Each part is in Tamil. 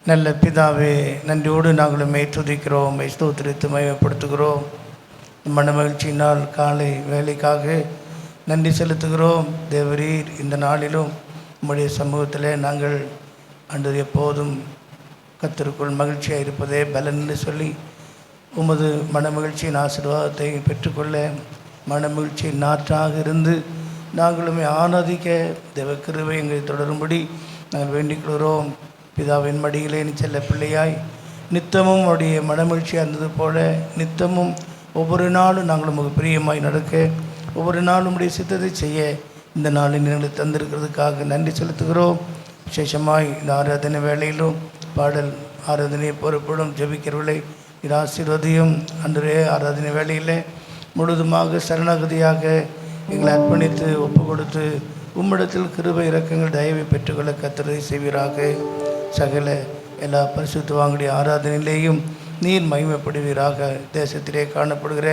நல்ல பிதாவே, நன்றியோடு நாங்களும் துதிக்கிறோம், ஸ்தோத்திரித்து மகிமைப்படுத்துகிறோம். மன மகிழ்ச்சியினால் காலை வேலைக்காக நன்றி செலுத்துகிறோம். தேவரீர் இந்த நாளிலும் உம்முடைய சமூகத்தில் நாங்கள் அன்று எப்போதும் கர்த்தருக்குள் மகிழ்ச்சியாக இருப்பதே பலன் என்று சொல்லி உமது மன மகிழ்ச்சியின் ஆசீர்வாதத்தை பெற்றுக்கொள்ள மன மகிழ்ச்சியின் நாற்றாக இருந்து நாங்களுமே ஆராதிக்க தேவ கிருபை எங்களை தொடரும்படி நாங்கள் வேண்டிக் கொள்கிறோம். பிதாவின் மடியிலே செல்ல பிள்ளையாய் நித்தமும் அவருடைய மனமகிழ்ச்சியாக இருந்தது போல நித்தமும் ஒவ்வொரு நாளும் நாங்கள் உங்களுக்கு பிரியமாய் நடக்க ஒவ்வொரு நாளும் உடைய சித்தத்தை செய்ய இந்த நாளில் எங்களுக்கு தந்திருக்கிறதுக்காக நன்றி செலுத்துகிறோம். விசேஷமாய் இந்த ஆராதனை வேளையிலும் பாடல் ஆராதனையை பொறுப்படும் ஜெபிக்கிறவர்களை இது ஆசீர்வதியும். அன்றே ஆராதனை வேளையில் முழுதுமாக சரணாகதியாக எங்களை அர்ப்பணித்து ஒப்பு கொடுத்து உம்மிடத்தில் கிருபை இரக்கங்கள் தயவை பெற்றுக்கொள்ள கர்த்தரை செய்வீராக. சகல எல்லா பரிசுத்தவான்களுடைய ஆராதனையிலேயும் நீர் மகிமைப்படுவீராக. தேசத்திலே காணப்படுகிற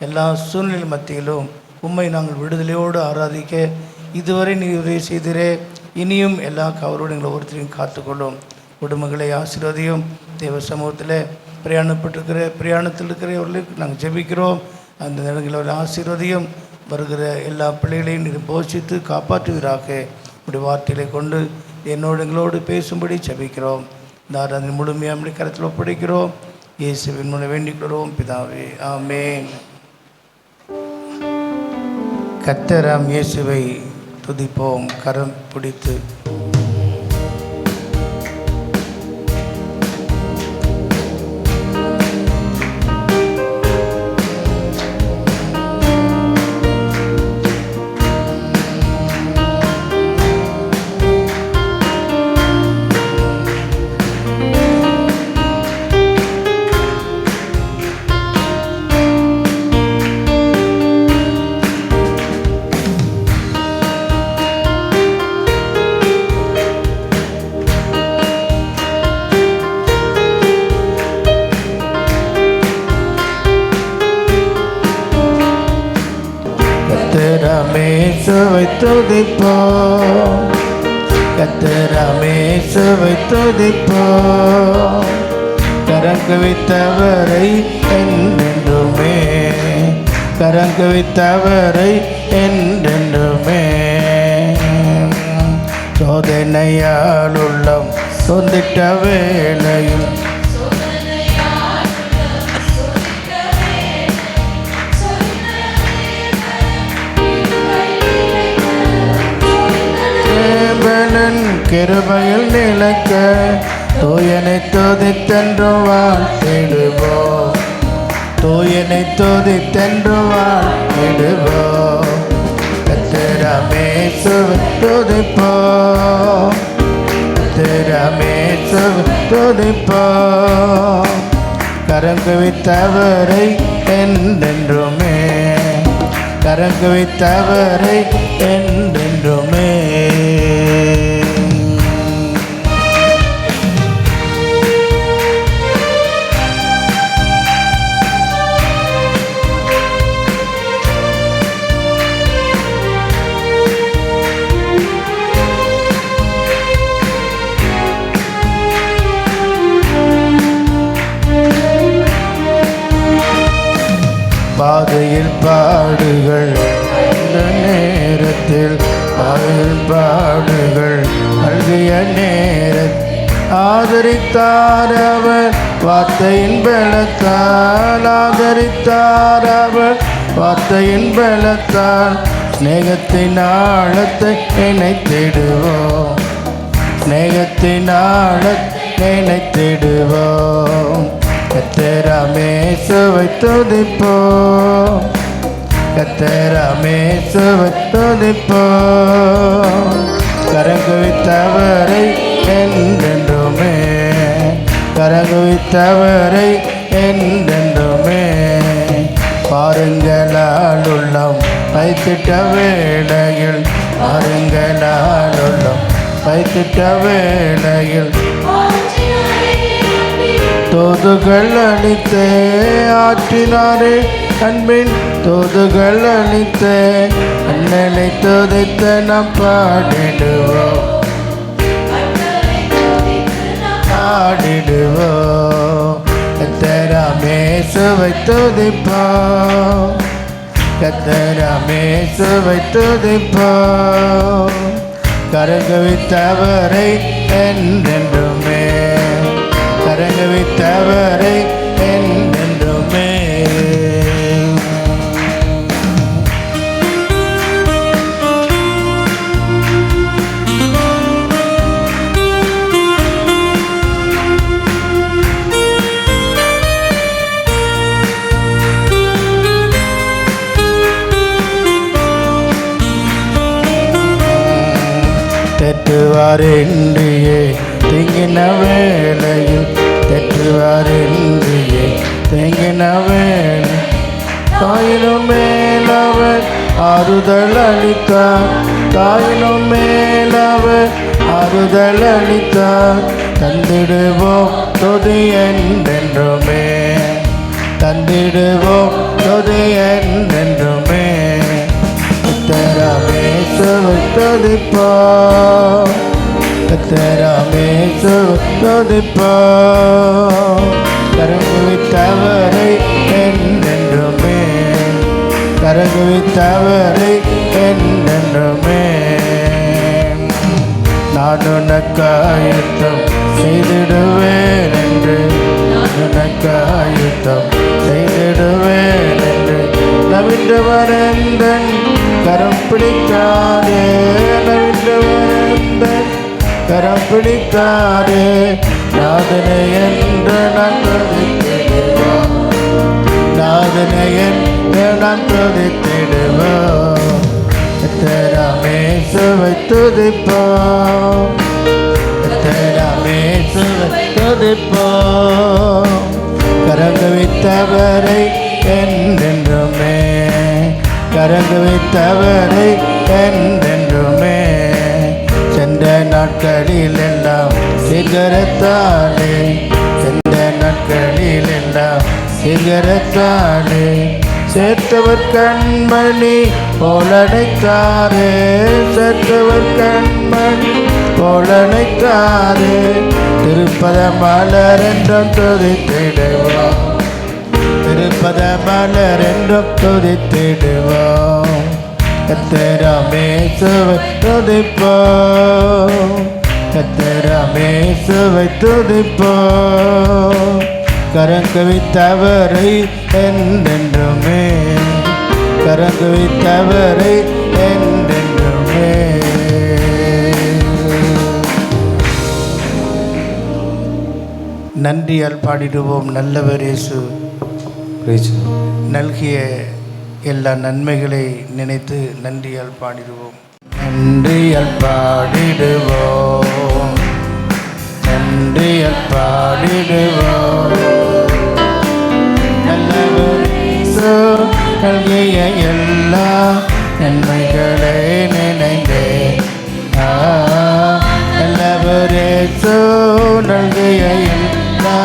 எல்லா சூழ்நிலை மத்தியிலும் உம்மை நாங்கள் விடுதலையோடு ஆராதிக்க இதுவரை நீர் உதவி செய்திரே. இனியும் எல்லா கவரோடு எங்களை ஒருத்தரையும் காத்துக்கொள்ளும். குடும்பங்களை ஆசீர்வதியும். தேவ சமூகத்தில் பிரயாணத்தில் இருக்கிறவர்களுக்கு நாங்கள் ஜெபிக்கிறோம். அந்த இடங்களில் ஆசீர்வதியும். வருகிற எல்லா பிள்ளைகளையும் நீர் போஷித்து காப்பாற்றுவீராக. உடைய வார்த்தைகளை கொண்டு எங்களோடு பேசும்படி ஜெபிக்கிறோம். இந்த ஆராதனை முழுமையாக நம்முடைய கருத்தில் ஒப்படைக்கிறோம். இயேசுவின் மூலம் வேண்டிக் கொள்கிறோம் பிதாவே, ஆமென். கர்த்தராம் இயேசுவை துதிப்போம் கரம் பிடித்து. கர்த்தராமேசுவை துதிப்போம், கர்த்தராமேசுவை துதிப்போம். கரங்குவித்தவரை என்றென்றுமே, கரங்குவித்தவரை என்றென்றுமே. சோதனையால் உள்ளம் சொந்திட்ட வேளையில் கிருபையில் நிலைக்க தூயனை துதித்தென்று வாழ்த்திடுவோம், தூயனை துதித்தென்று வாழ்த்திடுவோம். கர்த்தராமேசுவை துதிப்போம், கர்த்தராமேசுவை துதிப்போம். கரங்குவித்தவரை என்றென்றுமே, கரங்குவித்தவரை என்றென்றுமே. பாதையில் பாடுகள் இந்த நேரத்தில், பாதையில் பாடுகள் அழுகிய நேரத்தில் ஆதரித்தார் அவர் வார்த்தையின் பலத்தால், ஆதரித்தார் அவர் வார்த்தையின் பலத்தால். ஸ்நேகத்தின் ஆழத்தை நினைத்திடுவோம், ஸ்நேகத்தின் ஆழத்தை நினைத்திடுவோம். கர்த்தராமேசுவை துதிப்போம், கர்த்தராமேசுவை துதிப்போம். கரங்குவித்தவரை என்றென்றுமே, கரங்குவித்தவரை என்றென்றுமே. பாருங்களால் உள்ளம் வைத்திட்ட வேளையில், பாருங்களால் உள்ளம் வைத்திட்ட வேளையில் தோதுகள் அளித்தே ஆற்றினாரே அன்பின் தோதுகள் அளித்தே. அண்ணனை துதித்த நாம் பாடிடுவோம், பாடிடுவோம், கர்த்தராம் இயேசுவை துதிப்போம், கர்த்தராம் இயேசுவை துதிப்போம். கரங்கவித்தவரை என்றென்றுமே, கரங்கவித்தவரை என்றென்றுமே. தெற்றுவாரென்றியே திங்கின வேளையில், தெற்றுவாரென்றியே திங்கின வேளை, தாயினும் மேலவர் ஆறுதல் அளித்தார், தாயினும் மேலவர் ஆறுதல் அளித்தார். தந்திடுவோம் துதி என்றென்றுமே, தந்திடுவோம் துதி என்றென்றுமே. கர்த்தராம் இயேசுவை துதிப்போம், கர்த்தராம் இயேசுவை துதிப்போம். கரங்குவித்தவரை என்றென்றுமே, கரங்குவித்தவரை என்றென்றுமே. நான் உனக்காயுத்தம் செய்திடுவேன் என்று, நான் உனக்காயுத்தம் செய்திடுவேன் என்று நவின்றவரந்தன் கரம் பிடித்தாரே, நவின்றவரந்தன் கரம் பிடித்தாரே. நாதனை என்று நான் துதித்திடுவோம், நாதனை என்று நான் துதித்திடுவோம். கர்த்தராம் இயேசுவை துதிப்போம், கர்த்தராம் இயேசுவை துதிப்போம். கரங்குவித்தவரை என்றென்றுமே, கரங்குவித்தவரை என்றென்றுமே. சென்ற நாட்களில் எல்லாம் சிகரத்தாலே, சென்ற நாட்களில் எல்லாம் சிகரத்தாலே சேர்த்தவர் கண்மணி போலனைத்தாரே, சேர்த்தவர் கண்மணி போலனைத்தாரே. திருப்பத மலர் என்றும் துதித்திடுவோம், திருப்பத மலர் என்றும் துதித்திடுவோம். கர்த்தராம் இயேசுவை துதிப்போம், கர்த்தராம் இயேசுவை துதிப்போம். கரங்குவித்தவரை என்றென்றுமே, கரங்குவித்தவரை என்றென்றுமே. நன்றியால் பாடிடுவோம் நல்லவர் இயேசு நல்கிய எல்லா நன்மைகளை நினைத்து நன்றியால் பாடிடுவோம். நன்றியால் பாடிடுவோம், நன்றியால் பாடிடுவோம். நல்லவர் இயேசு நல்கிய எல்லா நன்மைகளை நினைந்தே, நல்லவர் இயேசு நல்கிய எல்லா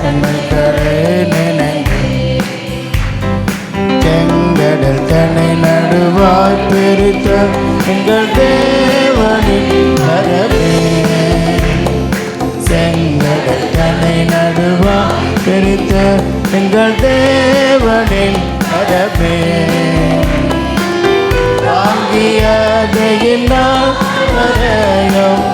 நன்மைகளை நினைந்தே. செங்கடல் தன்னை நடுவாய் பிரித்த எங்கள் தேவனின் வரவே, செங்கடல் தன்னை நடுவாய் பிரித்த எங்கள் தேவனின் வரவே. வாங்கியதையினால் வரையும்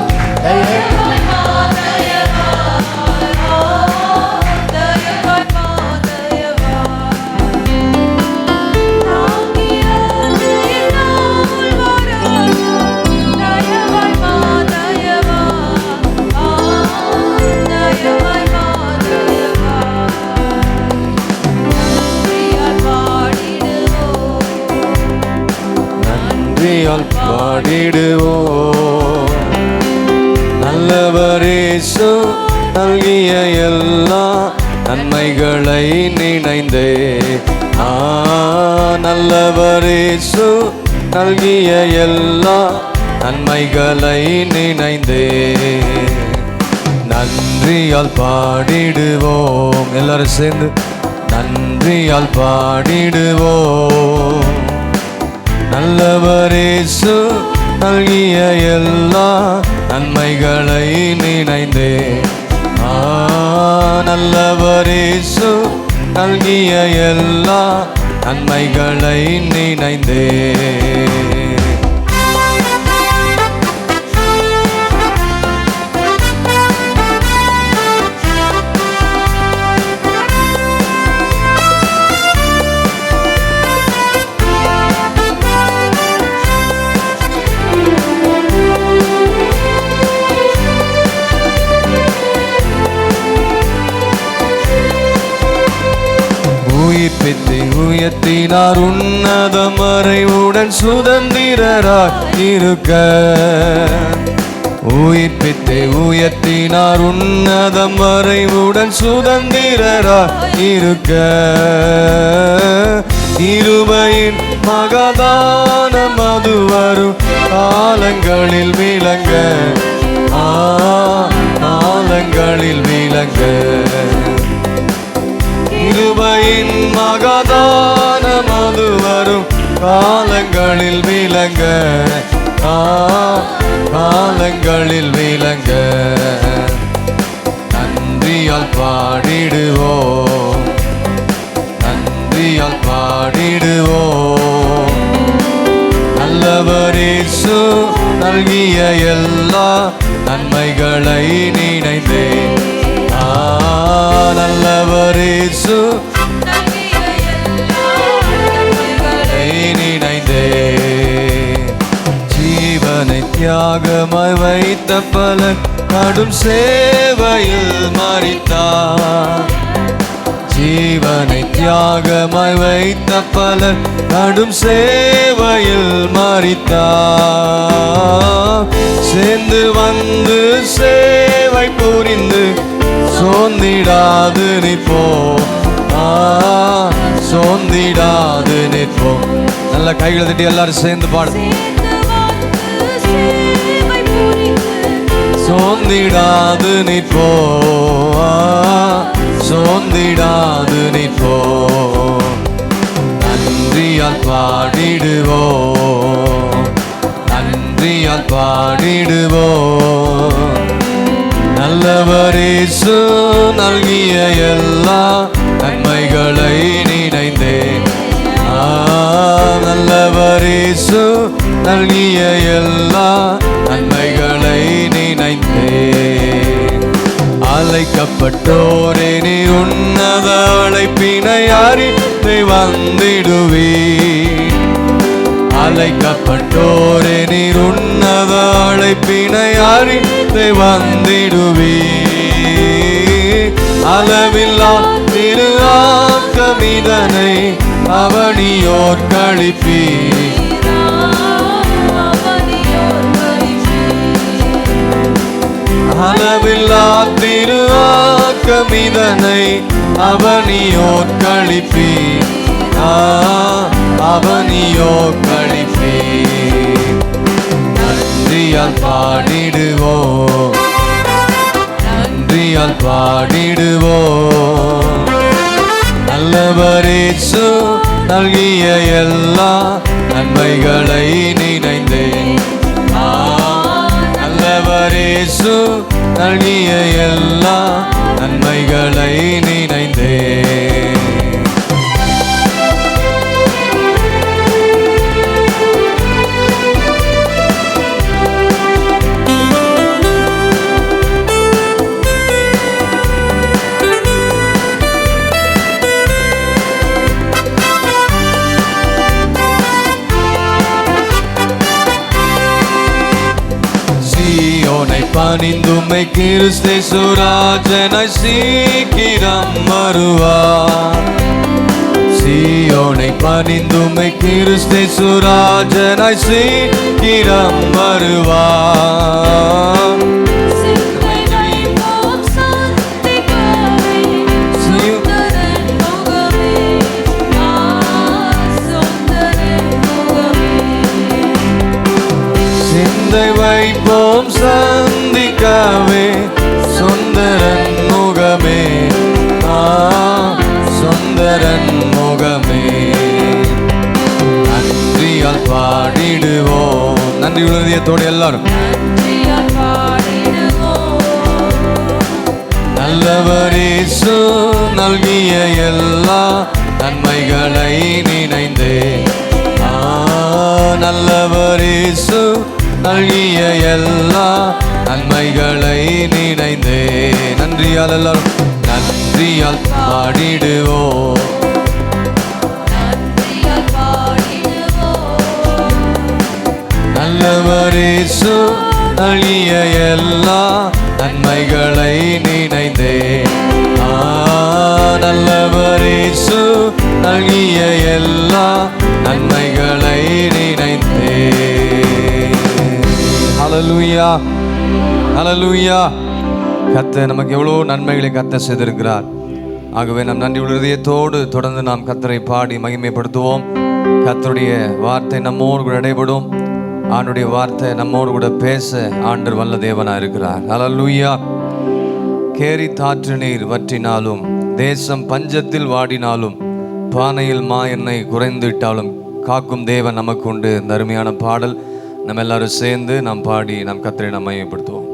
பாடிடுவோம். நல்லவர் இயேசு நல்கிய எல்லா நன்மைகளை நினைந்தே, நல்லவர் இயேசு நல்கிய எல்லா நன்மைகளை நினைந்தே. நன்றியால் பாடிடுவோம், எல்லாரும் சேர்ந்து நன்றியால் பாடிடுவோம். நல்லவர் இயேசு நல்கிய எல்லா நன்மைகளை நினைந்தே, நல்லவர் இயேசு நல்கிய எல்லா நன்மைகளை நினைந்தே. உயிர்ப்பித்து உயர்த்தினார் உன்னதம் மறைவுடன் சுதந்திரராய் இருக்க. உயிர்ப்பித்து உயர்த்தினார் உன்னதம் மறைவுடன் சுதந்திரராய் இருக்க. இருபையின் மகதானம் அது வரும் காலங்களில் விளங்க. காலங்களில் விளங்க. கிருபையின் மகதானம் அது வரும் காலங்களில் விளங்க. காலங்களில் விளங்க. நன்றியால் பாடிடுவோம், நன்றியால் பாடிடுவோம். நல்லவர் இயேசு நல்கிய எல்லா நன்மைகளை நினைந்தே. நல்லவர் இயேசு நினைந்தே. ஜீவனை தியாகமாய் வைத்த பலன் கடும் சேவையில் மரித்தார். ஜீவனை தியாகமாய் வைத்த பலன் கடும் சேவையில் மரித்தார். சேர்ந்து வந்து சேவை புரிந்து சோர்ந்திடாது நிற்போம். சோர்ந்திடாது நிற்போம். நல்ல கைகளை தட்டி எல்லாரும் சேர்ந்து பாடு. சோர்ந்திடாது நிற்போம். சோர்ந்திடாது நிற்போம். நன்றியால் பாடிடுவோம், நன்றியால் பாடிடுவோம். நல்லவர் இயேசு நல்கிய எல்லா நன்மைகளை நினைந்தே. நல்லவர் இயேசு நல்கிய எல்லா நன்மைகளை நினைந்தே. அழைக்கப்பட்டோரே நீர் உன்னத அழைப்பினை அறிந்து வந்திடுவீர். அழைக்கப்பட்டோரே நீர் உன்னத அழைப்பினை அறிந்து வந்திடுவீர். அளவில்லா திரு ஆக்கமிதனை அவனியோர் கழிப்பீர். அளவில்லா திரு ஆக்கமிதனை அவனியோர் கழிப்பீர். அவனியோர் கழிப்பீர். நன்றியால் பாடிடுவோம், நன்றியால் பாடிடுவோம். நல்லவர் இயேசு நல்கிய எல்லா நன்மைகளை நினைந்தே. நல்லவர் இயேசு நல்கிய எல்லா நன்மைகளை நினைந்தே. பணிந்துமை கிறிஸ்து ராஜனை சீக்கிரம் வருவார். சீயோனை பணிந்துமை கிறிஸ்து ராஜனை சீக்கிரம் வருவார். சிந்தை வைப்போம் சந்திக்கவே சுந்தரன் முகமே. சுந்தரன் முகமே. நன்றியால் பாடிடுவோம். நன்றி உள்ளதயத்தோடு எல்லாரும் நல்லவர் இயேசு நல்கிய எல்லா நன்மைகளை நினைந்தே. நல்லவர் இயேசு நல்கிய எல்லா நன்மைகளை நினைந்தே. நன்றியால் எல்லாரும் நன்றியால் பாடிடுவோம். நல்லவர் இயேசு நல்கிய எல்லா நன்மைகளை நினைந்தே. நல்லவர் இயேசு நல்கிய எல்லா நன்மைகளை நினைந்தே. ஹல்லேலூயா, ஹல்லேலூயா. கர்த்தர் நமக்கு எவ்வளோ நன்மைகளை கர்த்தர் செய்திருக்கிறார். ஆகவே நாம் நன்றி உள்ள இதயத்தோடு தொடர்ந்து நாம் கர்த்தரை பாடி மகிமைப்படுத்துவோம். கர்த்தருடைய வார்த்தை நம்மோடு கூட இடைபடும். ஆண்டுடைய வார்த்தை நம்மோடு கூட பேச ஆண்டவர் வல்ல தேவனாக இருக்கிறார். ஹல்லேலூயா. கேரி தாற்று நீர் வற்றினாலும், தேசம் பஞ்சத்தில் வாடினாலும், பானையில் மா எண்ணெய் குறைந்து விட்டாலும் காக்கும் தேவன் நமக்கு உண்டு. இந்த அருமையான பாடல் நம்ம எல்லாரும் சேர்ந்து நாம் பாடி நாம் கர்த்தரை நாம் மகிமைப்படுத்துவோம்.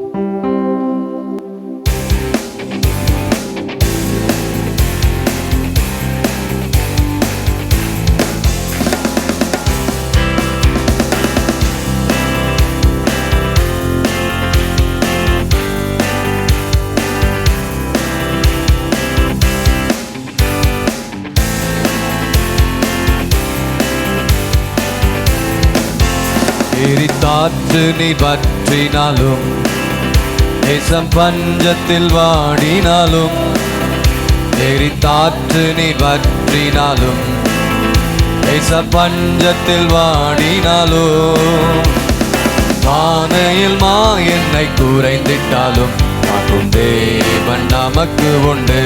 காற்று நீர் வற்றினாலும், தேசம் பஞ்சத்தில் வாடினாலும், காற்று நீர் வற்றினாலும், தேசம் பஞ்சத்தில் வாடினாலும், பானையில் மா எண்ணெய் குறைந்திட்டாலும் காக்கும் தேவன் நமக்கு உண்டு.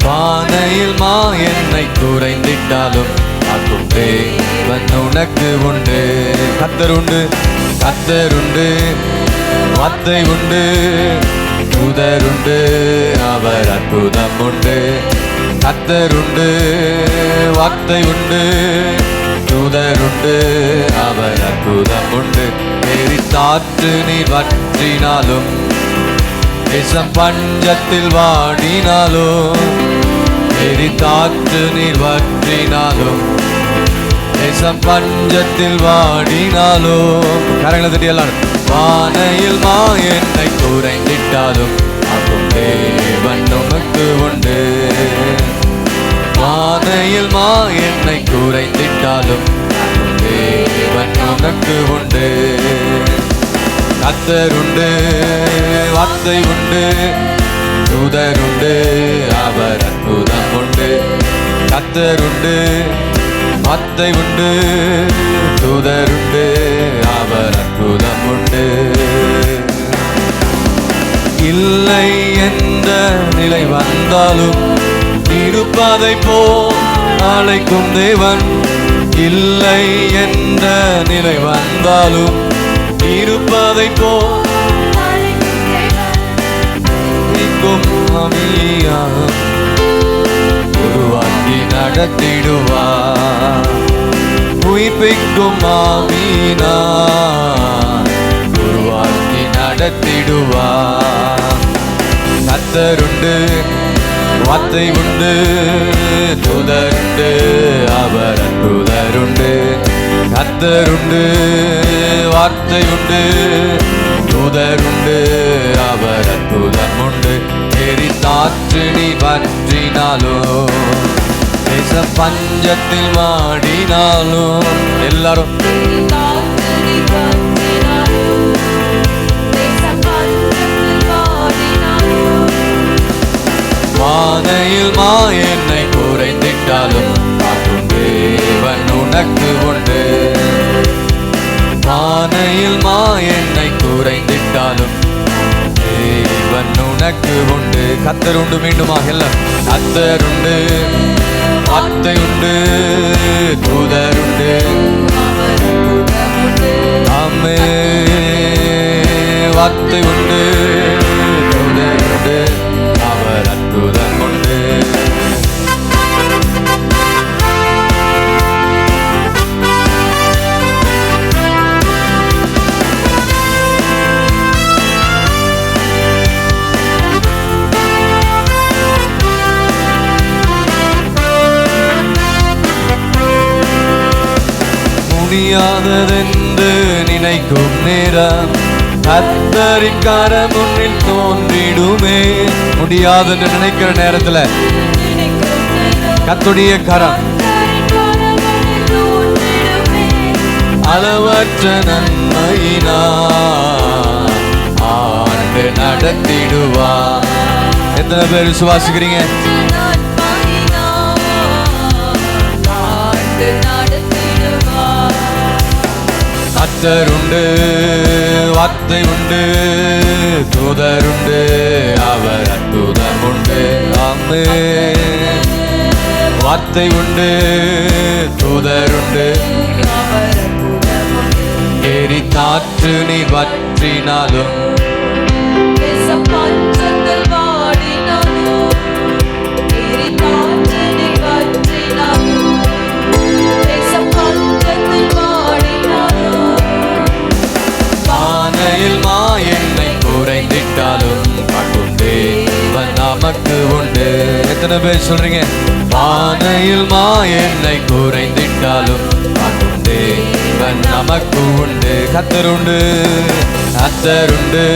பானையில் மா எண்ணெய் குறைந்திட்டாலும் காக்கும் தேவன் உனக்கு உண்டு. கர்த்தர் உண்டு, கர்த்தர் உண்டு, வார்த்தை உண்டு, தூதர் உண்டு, அவர் அற்புதம் உண்டு. கர்த்தர் உண்டு, வார்த்தை உண்டு, தூதர் உண்டு, அவர் அற்புதம் உண்டு. காற்று நீர் வற்றினாலும், தேசம் பஞ்சத்தில் வாடினாலும், காற்று நீர் வற்றினாலும், தேசம் பஞ்சத்தில் வாடினாலும், கரங்களை தட்டி எல்லாரும், பானையில் மா எண்ணெய் குறைந்திட்டாலும் காக்கும் தேவன் நமக்கு உண்டு. பானையில் மா எண்ணெய் குறைந்திட்டாலும் காக்கும் தேவன் நமக்கு உண்டு. கர்த்தர் உண்டு, வார்த்தை உண்டு, தூதர் உண்டு, அவர் அற்புதம் உண்டு. கர்த்தர் உண்டு, வார்த்தை உண்டு, தூதர் உண்டு, அவர் அற்புதம் உண்டு. இல்லை என்ற நிலை வந்தாலும் இருப்பதை போல் அழைக்கும் தேவன். இல்லை என்ற நிலை வந்தாலும் இருப்பதை போல் உருவாக்கி நடத்திடுவார். உயிர்ப்பிக்கும் ஆவியினா உருவாக்கி நடத்திடுவார். கர்த்தர் உண்டு, வார்த்தை உண்டு, தூதர் உண்டு, அவர் அற்புதர் உண்டு. கர்த்தர் உண்டு, வார்த்தை உண்டு, தூதர் உண்டு, அவர் அற்புதம் உண்டு. காற்று நீர் வற்றினாலும், தேசம் பஞ்சத்தில் வாடினாலும், எல்லாரும் பானையில் மா எண்ணெய் குறைந்திட்டாலும் காக்கும் தேவன் உனக்கு உண்டு. பானையில் மா எண்ணெய் குறைந்திட்டாலும் தேவன் உனக்கு உண்டு. கர்த்தர் உண்டு, மீண்டுமாக எல்லாம் கர்த்தர் உண்டு, வார்த்தை உண்டு, தூதர் உண்டு, ஆமென். வார்த்தை உண்டு, தூதர் உண்டு, அவர் அற்புதம் உண்டு. முடியாததென்று நினைக்கும் நேரம் கர்த்தரின் கரம் முன்னில் தோன்றிடுமே. முடியாதென்று நினைக்கிற நேரத்துல கர்த்தருடைய கரம் அளவற்ற நன்மையினால் ஆண்டு நடத்திடுவா. எத்தனை பேர் விசுவாசிக்கிறீங்க? கர்த்தருண்டு, வார்த்தை உண்டு, தூதருண்டு, அவர் அற்புதம் உண்டு. ஆமென். வார்த்தை உண்டு, தூதருண்டு, ஏறி காற்று நீ வற்றினாலும் பானையில் மா எண்ணெய் குறைந்திட்டாலும் காட்டும் தேவன் நமக்கு உண்டு. எத்தனை பேர் சொல்றீங்க? பானையில் மா எண்ணெய் குறைந்திட்டாலும் காட்டும் தேவன் நமக்கு உண்டு. கர்த்தருண்டு, கர்த்தருண்டு,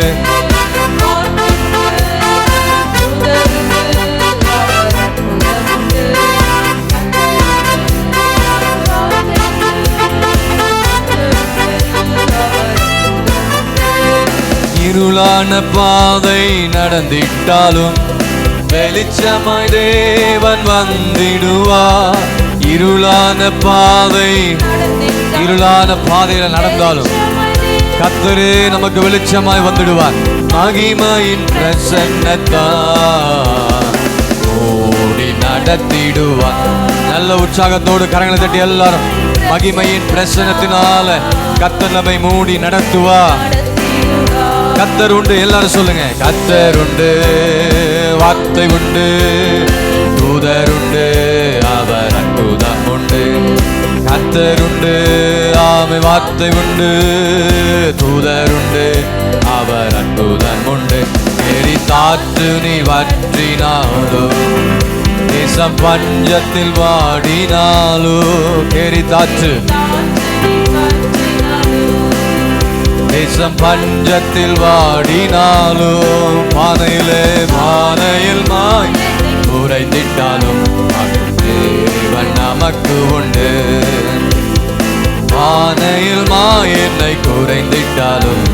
இருளான பாதை நடந்திட்டாலும் வெளிச்சமாய் தேவன் வந்திடுவார். இருளான பாதையில நடந்தாலும் கர்த்தரே நமக்கு வெளிச்சமாய் வந்துடுவார். மகிமையின் பிரசன்னத்தால் ஓடி நடத்திடுவார். நல்ல உற்சாகத்தோடு கரங்களை தட்டி எல்லாரும் மகிமையின் பிரசன்னத்தினால கர்த்தர் நம்மை மூடி நடத்துவார். கர்த்தர் உண்டு, எல்லாரும் சொல்லுங்க. கர்த்தர் உண்டு, வார்த்தை உண்டு, தூதர் உண்டு, அவர் அற்புதம் உண்டு. கர்த்தர் உண்டு, ஆமை வார்த்தை உண்டு, தூதர் உண்டு, அவர் அற்புதம் உண்டு. எரி தாற்று நீ வற்றினாலோ தேசம் பஞ்சத்தில் வாடினாலோ, எரி தாற்று தேசம் பஞ்சத்தில் வாடினாலும் பானையில் மாய் குறைந்திட்டாலும் தேவன் நமக்கு உண்டு. பானையில் மாய் என்னை குறைந்திட்டாலும்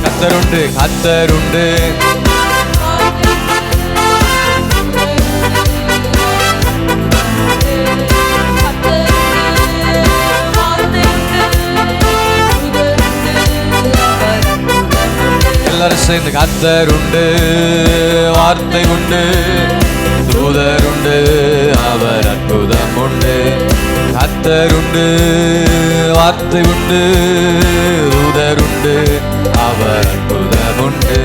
கர்த்தருண்டு, கர்த்தருண்டு, எல்லாரும் சேர்ந்து. கர்த்தர் உண்டு, வார்த்தை உண்டு, தூதர் உண்டு, அவர் அற்புதம் உண்டு. கர்த்தர் உண்டு, வார்த்தை உண்டு, தூதர் உண்டு, அவர் அற்புதம் உண்டு.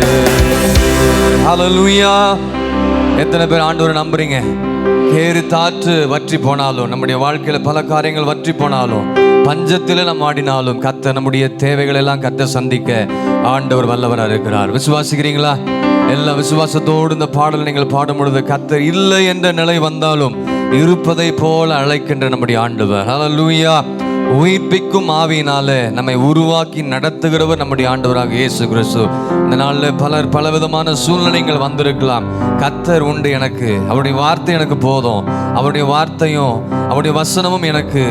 ஹல்லேலூயா. எத்தனை பேர் ஆண்டவரை நம்புறீங்க? கேறு தாற்று வற்றி போனாலும், நம்முடைய வாழ்க்கையில பல காரியங்கள் வற்றி போனாலும், பஞ்சத்தில் நம்ம ஆடினாலும் கர்த்தர் நம்முடைய தேவைகள் எல்லாம் கர்த்தர் சந்திக்க ஆண்டவர் வல்லவராக இருக்கிறார். விசுவாசிக்கிறீங்களா? எல்லா விசுவாசத்தோடு இந்த பாடலை நீங்கள் பாடும் பொழுது கர்த்தர் இல்லை என்ற நிலை வந்தாலும் இருப்பதை போல அழைக்கின்ற நம்முடைய ஆண்டவர். ஹல்லேலூயா. உயிர்ப்பிக்கும் ஆவியினாலே நம்மை உருவாக்கி நடத்துகிறவர் நம்முடைய ஆண்டவராக இயேசு கிறிஸ்து. இந்த நாளில் பலர் பலவிதமான சூழ்நிலைகள் வந்திருக்கலாம். கர்த்தர் உண்டு, எனக்கு அவருடைய வார்த்தை எனக்கு போதும், அவருடைய வார்த்தையும் அவருடைய வசனமும் எனக்கு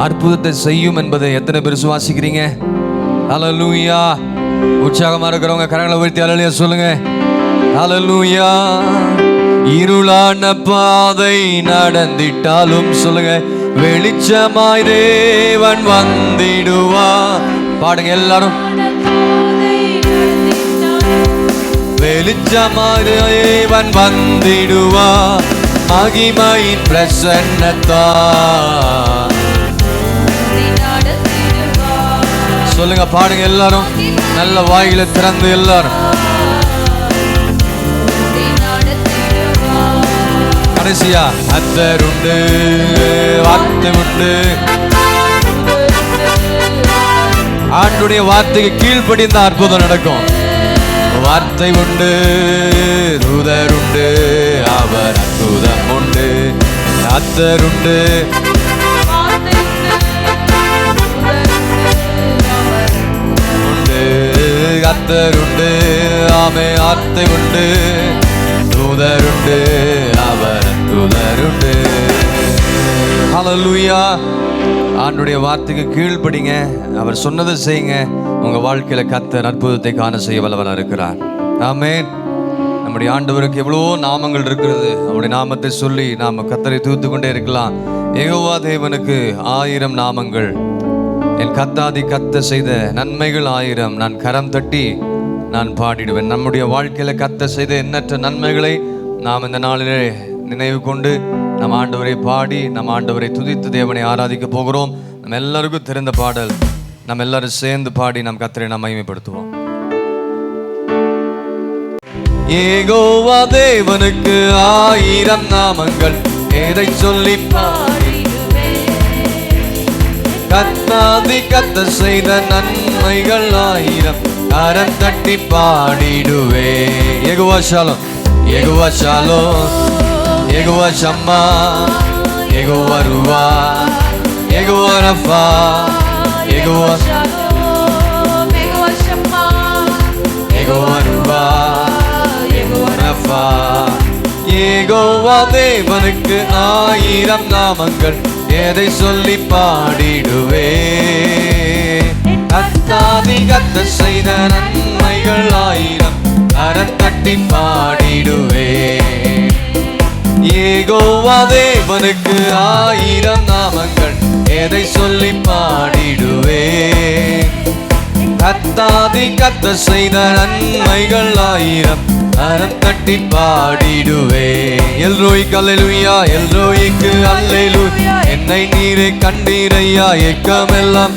அற்புதத்தை செய்யும் என்பதை எத்தனை பேர் விசுவாசிக்கிறீங்க? ஹல்லேலூயா. உற்சாகமா இருக்கிறவங்க கரங்களை உயர்த்தி அல்லேலூயா சொல்லுங்க. ஹல்லேலூயா. இருளான பாதை நடந்திட்டாலும் சொல்லுங்க, வெளிச்சமாய் தேவன் வந்திடுவா. பாடுங்க எல்லாரும். வெளிச்சமாய் தேவன் வந்திடுவா, மகிமையின் பிரசன்னத்தால். சொல்லுங்க, பாடுங்க எல்லாரும், நல்ல வாயில திறந்து எல்லாரும். கடைசியா, கர்த்தர் உண்டு, வார்த்தை உண்டு. ஆண்டுடைய வார்த்தைக்கு கீழ்ப்படிந்த அற்புதம் நடக்கும். வார்த்தை உண்டு, தூதர் உண்டு, அவர் அற்புதம் உண்டு. கத்தருண்டு, கத்தருண்டு, ஆமே வார்த்தை உண்டு, தூதருண்டு, அவர் தூதருண்டு. ஹல்லேலூயா. ஆண்டுடைய வார்த்தைக்கு கீழ்ப்படிங்க, அவர் சொன்னதை செய்யுங்க. உங்க வாழ்க்கையில கர்த்தர் அற்புதத்தை காண செய்ய வல்லவராக இருக்கிறார். ஆமென். நம்முடைய ஆண்டவருக்கு எவ்வளோ நாமங்கள் இருக்கிறது. அவருடைய நாமத்தை சொல்லி நாம் கர்த்தரை துதித்து கொண்டே இருக்கலாம். யெகோவா தேவனுக்கு 1000 நாமங்கள். என் கர்த்தாதி கர்த்தர் செய்த நன்மைகள் 1000 நான் கரம் தட்டி நான் பாடிடுவேன். நம்முடைய வாழ்க்கையில கர்த்தர் செய்த எண்ணற்ற நன்மைகளை நாம் இந்த நாளிலே நினைவு கொண்டு நம் ஆண்டவரை பாடி நம் ஆண்டவரை துதித்து தேவனை ஆராதிக்க போகிறோம். நம்ம எல்லாருக்கும் தெரிந்த பாடல், நம்ம எல்லாரும் சேர்ந்து பாடி நம் கர்த்தரை நாம் மகிமைப்படுத்துவோம். யெகோவா தேவனுக்கு 1000 நாமங்கள், எதை சொல்லி கர்த்தாதி கர்த்தர் செய்த நன்மைகள் 1000 கரம் தட்டி பாடிடுவே. Jehovah Shalom, Jehovah Shalom, Jehovah ஷம்மா, Jehovah ருவா, யெகோவா ரஃபா, யெகோவா ஷாலோம், யெகோவா ஷம்மா, யெகோவா ருவா, யெகோவா ரஃபா. யெகோவா தேவனுக்கு 1000 நாமங்கள், எதை சொல்லி பாடிடுவே. கர்த்தாதி கர்த்தர் செய்த நன்மைகள் 1000 கரம் தட்டி பாடிடுவே. யெகோவா தேவனுக்கு 1000 நாமங்கள், எதை சொல்லி பாடிடுவே. கர்த்தாதி கர்த்தர் செய்த நன்மைகள் 1000 கரம் தட்டி பாடிடுவே. எல்ரோய்க்கு அல்லேலூயா, எல்ரோய்க்கு அல்லேலூயா. என்னை நீரே கண்டீரையா, ஏக்கமெல்லாம்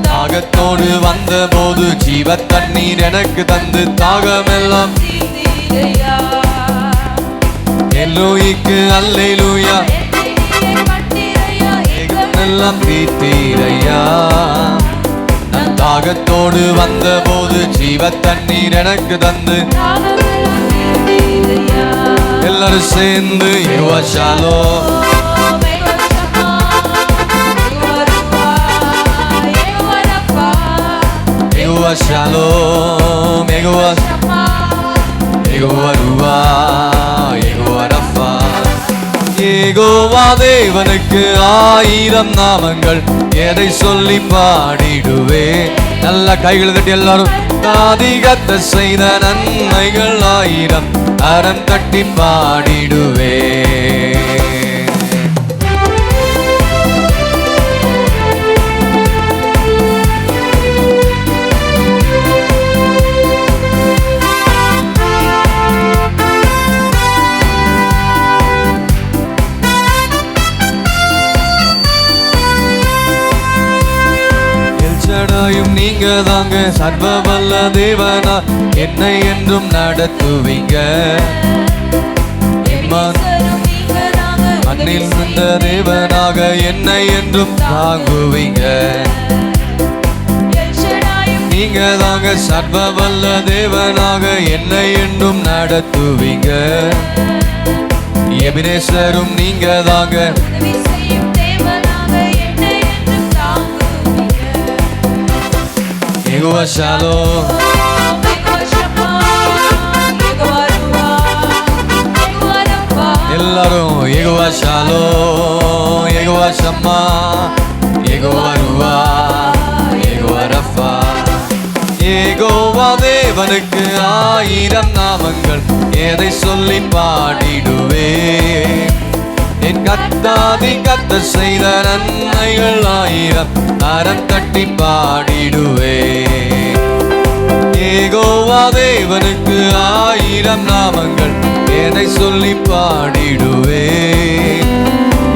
தாகத்தோடு வந்த போது ஜீவ தண்ணீர் எனக்கு தந்து தாகமெல்லாம். எல்லோய்க்கு அல்லேலூயா, எல்லாம் தீர்த்தீரையா. நான் தாகத்தோடு வந்த போது ஜீவ தண்ணீர் எனக்கு தந்து. எல்லாரும் சேர்ந்து Jehovah Shalom, Jehovah Shalom, Jehovah Jehovah ருவா, யெகோவா ரஃபா. யெகோவா தேவனுக்கு 1000 நாமங்கள், எதை சொல்லி பாடிடுவே. நல்ல கைகளை தட்டி எல்லாரும் கர்த்தாதி கர்த்தர் செய்த நன்மைகள் 1000 கரம் தட்டி பாடிடுவே. நீங்க தாங்க சர்வ வல்ல தேவனா, என்னை என்றும் நடத்துவீங்க. மண்ணில் வந்த தேவனாக என்னை என்றும் தாங்குவீங்க. நீங்க தாங்க சர்வ வல்ல தேவனாக என்னை என்றும் நடத்துவீங்க. எபினேசரும் நீங்க தாங்க. யெகோவா ஷாலோம், எல்லாரும் யெகோவா ஷாலோம், யெகோவா ஷம்மா, யெகோவா ருவா, யெகோவா ரஃபா. யெகோவா தேவனுக்கு 1000 நாமங்கள், எதை சொல்லி பாடிடுவே. என் கர்த்தாதி கர்த்தர் செய்த நன்மைகள் 1000 கரம் தட்டி பாடிடுவே. யெகோவா தேவனுக்கு 1000 நாமங்கள், எதை சொல்லி பாடிடுவே.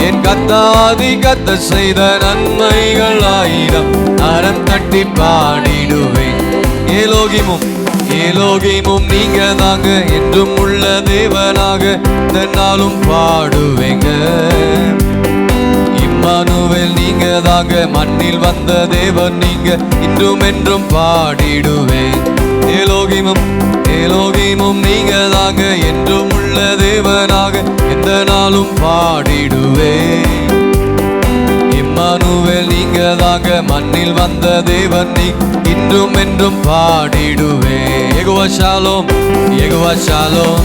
என் கர்த்தாதி கர்த்தர் செய்த நன்மைகள் 1000 கரம் தட்டி பாடிடுவே. ஏலோகிமும் ஏலோகிமும் நீங்க தாங்க, என்றும் உள்ள தேவனாக இந்த நாளும் பாடுவேங்க. இம்மானுவேல் நீங்க தாங்க, மண்ணில் வந்த தேவன் நீங்க, இன்றும் என்றும் பாடிடுவேன். ஏலோகிமும் ஏலோகிமும் நீங்க தாங்க, என்றும் உள்ள தேவனாக எந்த நாளும் பாடிடுவே. இம்மானுவேல் நீங்க தாங்க, மண்ணில் வந்த தேவன் நீ, இன்றும் என்றும் பாடிடுவே. Jehovah Shalom, Jehovah Shalom.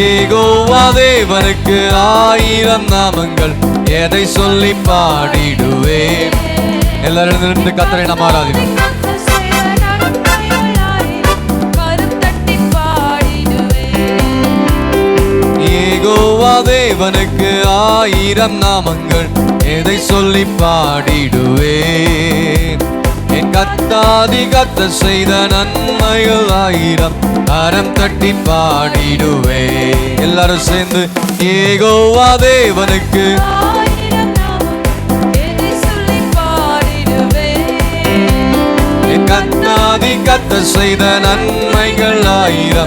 Jehovah தேவனுக்கு 1000 நாமங்கள், எதை சொல்லி பாடிடுவே. எல்லாரும் இருந்து கர்த்தரை நாம் ஆராதிப்போம். யெகோவா தேவனுக்கு 1000 நாமங்கள், எதை சொல்லி பாடிடுவே. என் கர்த்தாதி கர்த்தர் செய்த நன்மைகள் 1000, கரம் தட்டி பாடிடுவே. எல்லாரும் சேர்ந்து யெகோவா தேவனுக்கு என் கர்த்தாதி கர்த்தர் செய்த நன்மைகள் 1000.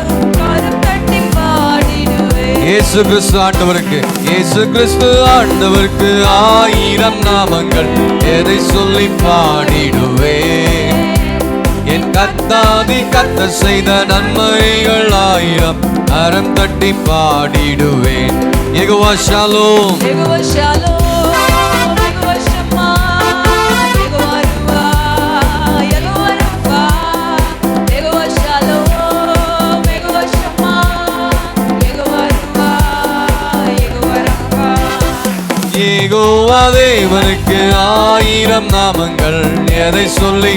இயேசு கிறிஸ்து ஆண்டவருக்கு, இயேசு கிறிஸ்து ஆண்டவருக்கு 1000 நாமங்கள், எதை சொல்லி பாடிடுவே. என் கர்த்தாதி கர்த்தர் செய்த நன்மைகள் 1000, கரம் தட்டி பாடிடுவேன். Jehovah Shalom, Jehovah Shalom, Jehovah ஷம்மா, Jehovah ருவா, யெகோவா ரஃபா, யெகோவா ஷாலோம், யெகோவா ஷம்மா, யெகோவா ருவா, யெகோவா ரஃபா. யெகோவா தேவனுக்கு 1000 நாமங்கள், எதை சொல்லி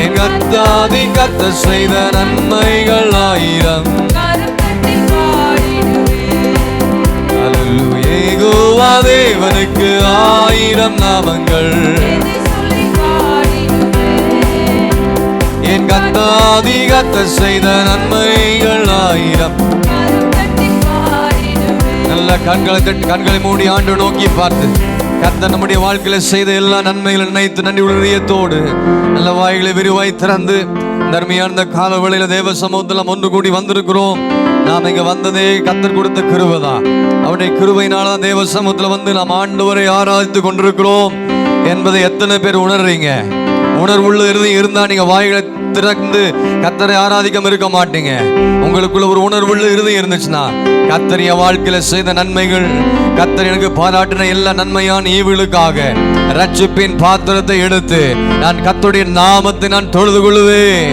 என் கர்த்தாதி கர்த்தர் செய்த நன்மைகள் 1000. அல்லேலூயா. யெகோவா தேவனுக்கு 1000 நாமங்கள், என் கர்த்தாதி கர்த்தர் செய்த நன்மைகள் 1000. நல்ல கண்களை மூடி ஆண்டு நோக்கி பார்த்து கர்த்தர் நம்முடைய வாழ்க்கையில செய்த எல்லா நன்மைகளை நினைத்து நன்றி உள்ளத்தோடு நல்ல வாய்களை விரிவாய் திறந்து தர்மியான காலவெளியில தேவ சமூகத்தில் ஒன்று கூடி வந்திருக்கிறோம். நாம் இங்க வந்ததே கர்த்தர் கொடுத்த கிருபைதான். அவருடைய கிருபையினால தேவ சமூகத்தில் வந்து நாம் ஆண்டவரை ஆராதித்து கொண்டிருக்கிறோம் என்பதை எத்தனை பேர் உணர்றீங்க? உணர்வுள்ள இருந்தா நீங்க வாய்களை திறந்து கர்த்தரை ஆராதிக்காம இருக்க மாட்டீங்க. உங்களுக்குள்ள ஒரு உணர்வுள்ள இருந்துச்சுன்னா கர்த்தர் என் வாழ்க்கையில செய்த நன்மைகள், கர்த்தர் எனக்கு பாராட்டின எல்லா நன்மையான ஈவுகளுக்காக ரட்சிப்பின் பாத்திரத்தை எடுத்து நான் கர்த்தருடைய நாமத்தை நான் தொழுது கொள்ளுவேன்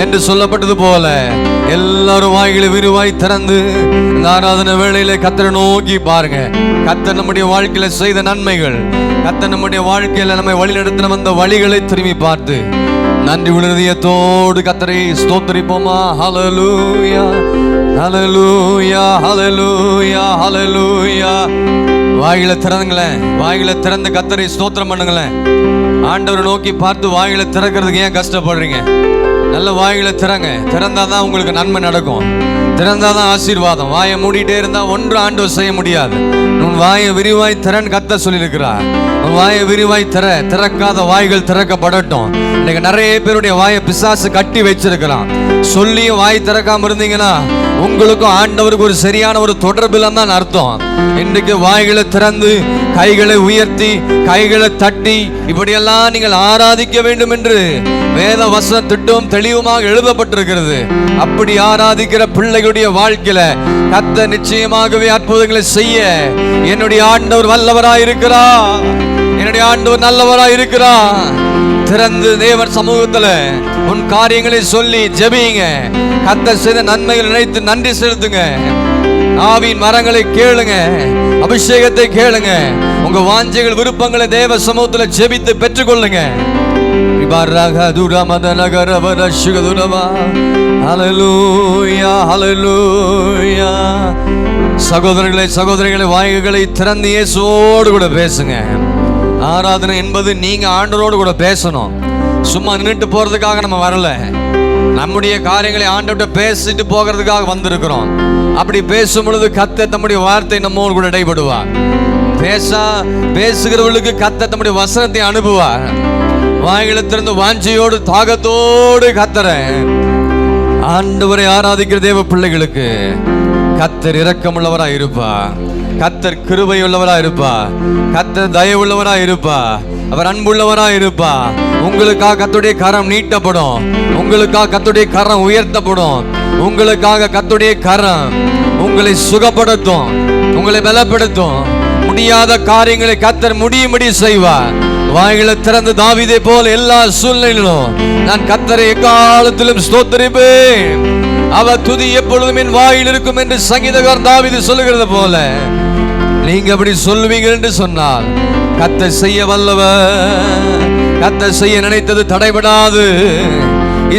என்று சொல்லப்பட்டது போல எல்லாரும் வாய்களை விரிவாய் திறந்து இந்த ஆராதனை வேளையில கர்த்தரை நோக்கி பாருங்க. கர்த்தர் நம்முடைய வாழ்க்கையில செய்த நன்மைகள், கர்த்தர் நம்முடைய வாழ்க்கையில நம்மை வழி நடத்தின வந்த வழிகளை திரும்பி பார்த்து நன்றி உள்ளதயத்தோடு கர்த்தரை ஸ்தோத்திரிப்போமா. ஹல்லேலூயா, ஹல்லேலூயா, ஹல்லேலூயா, ஹல்லேலூயா. வாய்களை திறந்துங்களேன், வாய்களை திறந்து கர்த்தரை ஸ்தோத்திரம் பண்ணுங்களேன். ஆண்டவரை நோக்கி பார்த்து வாய்களை திறக்கிறதுக்கு ஏன் கஷ்டப்படுறீங்க? நல்ல வாய்களை திறங்க. திறந்தாதான் உங்களுக்கு நன்மை நடக்கும், திறந்தாதான் ஆசீர்வாதம். வாயை மூடிட்டே இருந்தா ஒன்று ஆண்டவர் செய்ய முடியாது. உன் வாயை விரிவாய் திறன் கத்த சொல்லியிருக்கிறார். உன் வாயை விரிவாய் திறக்காத வாய்கள் திறக்கப்படட்டும். இன்னைக்கு நிறைய பேருடைய வாயை பிசாசு கட்டி வச்சிருக்கிறான். சொல்லியும் வாய் திறக்காம இருந்தீங்கன்னா உங்களுக்கும் ஆண்டவருக்கு ஒரு சரியான ஒரு தொடர்பு இல்லைன்னு அர்த்தம். இன்றைக்கு வாய்களை திறந்து கைகளை உயர்த்தி கைகளை தட்டி இப்படியெல்லாம் நீங்கள் ஆராதிக்க வேண்டும் என்று வேத வசனம் திட்டம் தெளிவுமாக எழுதப்பட்டிருக்கிறது. அப்படி ஆராதிக்கிற பிள்ளைகளுடைய வாழ்க்கையில கர்த்தர் நிச்சயமாகவே அற்புதங்களை செய்ய என்னுடைய ஆண்டவர் வல்லவராயிருக்கிறார். என்னுடைய ஆண்டவர் நல்லவராயிருக்கிறார். திறந்து தேவன் சமூகத்துல உன் காரியங்களை சொல்லி ஜெபிங்க. கர்த்தர் செய்த நன்மைகளை நினைத்து நன்றி செலுத்துங்க. ஆவியின் மரங்களை கேளுங்க, அபிஷேகத்தை கேளுங்க. உங்க வாஞ்சைகள் விருப்பங்களை தேவ சமூகத்துல ஜெபித்து பெற்றுக்கொள்ளுங்க. சகோதரர்களே சகோதரிகளை வாய்களை திறந்து இயேசுவோடு கூட பேசுங்க. ஆராதனை என்பது நீங்க ஆண்டவரோடு கூட பேசணும். சும்மா நின்றுட்டு போறதுக்காக நம்ம வரல. நம்முடைய காரியங்களை ஆண்டவர்கிட்ட பேசிட்டு போகிறதுக்காக வந்திருக்கிறோம். அப்படி பேசும் பொழுது கர்த்தர் தம்முடைய வார்த்தை நம்மோடு கூட இடைபடுவார். பேசுகிறவர்களுக்கு கர்த்தர் தம்முடைய வசனத்தை அனுப்புவார். வாய்களை திறந்து வாஞ்சையோடு தாகத்தோடு கத்தரை ஆண்டவரை ஆராதிக்கிற தேவ பிள்ளைகளுக்கு கத்தர் இரக்கமுள்ளவரா இருப்பா, கத்தர் கிருபை உள்ளவரா இருப்பா, கத்தர் தயவுள்ளவரா இருப்பா, அவர் அன்புள்ளவரா இருப்பா. உங்களுக்காக கர்த்தருடைய கரம் நீட்டப்படும், உங்களுக்காக கர்த்தருடைய கரம் உயர்த்தப்படும், உங்களுக்காக கர்த்தருடைய கரம் உங்களை சுகப்படுத்தும், உங்களை பலப்படுத்தும். முடியாத காரியங்களை கர்த்தர் முடியும்படி செய்வார். வாய்களை திறந்து தாவீதை போல எல்லா சூழ்நிலையிலும் நான் கர்த்தரை எக்காலத்திலும் ஸ்தோத்திரிப்பேன், அவர் துதி எப்பொழுதும் என் வாயில் இருக்கும் என்று சங்கீதக்காரன் தாவீது சொல்லுகிறது போல நீங்க அப்படி சொல்லுவீங்க என்று சொன்னால் கர்த்தர் செய்ய வல்லவர், கர்த்தர் செய்ய நினைத்தது தடைபடாது.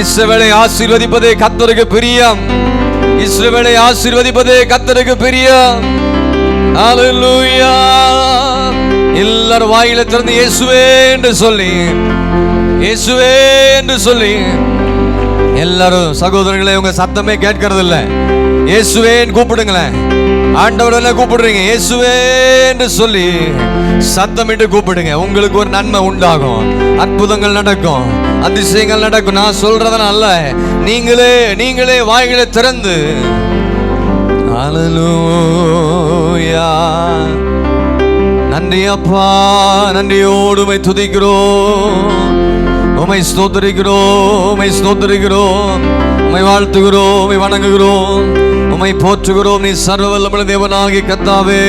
இஸ்ரவேலை ஆசீர்வதிப்பதே கர்த்தருக்கு பிரியம், இஸ்ரவேலை ஆசீர்வதிப்பதே கர்த்தருக்கு பிரியம். ஹல்லேலூயா. எல்லாரும் வாயில திறந்து இயேசுவே என்று சொல்லி, இயேசுவே என்று சொல்லி. எல்லாரும் சகோதரர்களே, உங்க சத்தமே கேட்கறது இல்ல, இயேசுவேன்னு கூப்பிடுங்களேன். ஆண்டவர் என்ன கூப்பிடுறீங்க? இயேசுவே என்று சொல்லி சத்தமிட்டு கூப்பிடுங்க. உங்களுக்கு ஒரு நன்மை உண்டாகும், அற்புதங்கள் நடக்கும், அதிசயங்கள் நடக்கும். நான் சொல்றதன அல்ல, நீங்களே வாய்களை திறந்து ஹல்லேலூயா. நன்றி அப்பா, நன்றியோடு உம்மை துதிக்கிறோம், உம்மை ஸ்தோத்திரிக்கிறோம், உம்மை ஸ்தோத்திரிக்கிறோம், உம்மை வாழ்த்துகிறோம், உம்மை வணங்குகிறோம், உம்மை போற்றுகிறோம். நீ சர்வ வல்லமையுள்ள தேவனாகிய கர்த்தாவே.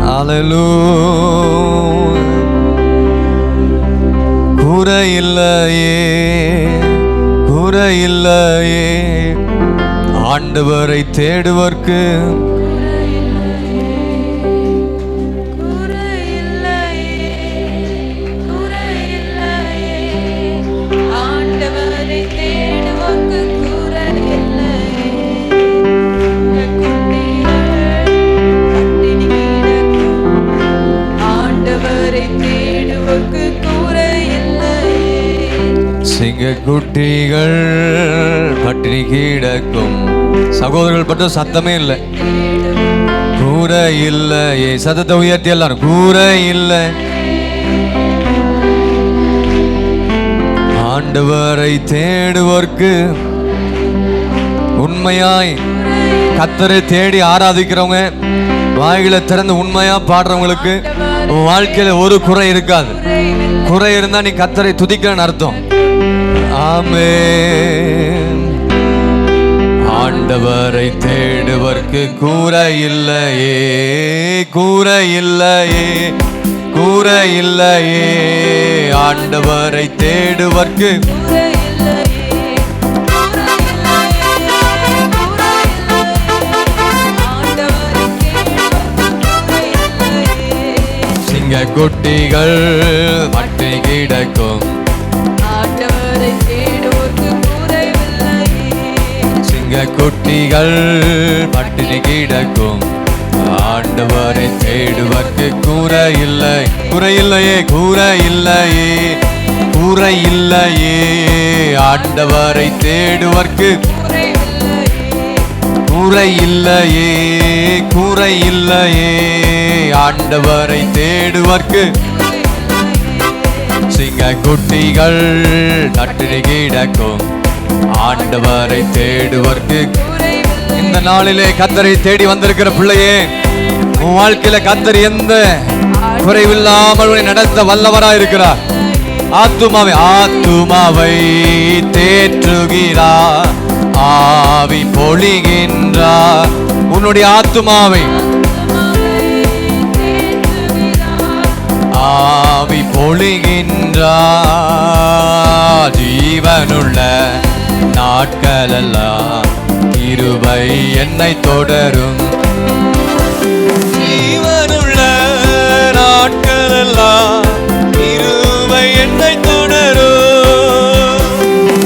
ஹல்லேலூயா. குறையில்லையே, குறையில்லையே ஆண்டவரை தேடுவர்க்கு, சிங்கக்குட்டிகள் பட்டினி கிடக்கும். சகோதரர்கள் பட்ட சத்தமே இல்லை, கூரை இல்லையே. சத்தத்தை உயர்த்தி எல்லாரும், கூரை இல்லை. ஆண்டவரை தேடுவோர்க்கு, உண்மையாய் கர்த்தரை தேடி ஆராதிக்கிறவங்க, வாய்களை திறந்து உண்மையா பாடுறவங்களுக்கு வாழ்க்கையில ஒரு குறை இருக்காது. குறை இருந்தா நீ கர்த்தரை துதிக்கிறன்னு அர்த்தம். ஆமென். ஆண்டவரை தேடுவர்க்கு கூரை இல்லையே, கூரை இல்லையே, கூரை இல்லையே. ஆண்டவரை தேடுவர்க்கு சிங்கக்குட்டிகள் பட்டினி கிடக்கும், சிங்கக்குட்டிகள் பட்டினி கிடக்கும். ஆண்டவரை தேடுவர்க்கு கூரை இல்லை, கூரை இல்லையே, கூரை இல்லையே, கூரை இல்லையே. ஆண்டவரை தேடுவர்க்கு கூரை இல்லையே, கூரை இல்லையே. ஆண்டவரை தேடுவர்க்கு சிங்கக்குட்டிகள் பட்டினி கிடக்கும். ஆண்டவரை தேடுவர்க்கு. இந்த நாளிலே கர்த்தரை தேடி வந்திருக்கிற பிள்ளையே, உன் வாழ்க்கையில கர்த்தர் எந்த குறைவில்லாமல் உன்னை நடத்த வல்லவராய் இருக்கிறார். ஆத்துமாவை தேற்றுகிறார், ஆவி பொழிகின்றார். உன்னுடைய ஆத்துமாவை ஆவி பொழிகின்றார். ஜீவனுள்ள நாட்களெல்லாம் கிருபை என்னை தொடரும். ஜீவனுள்ள நாட்களெல்லாம் கிருபை என்னை தொடரும்.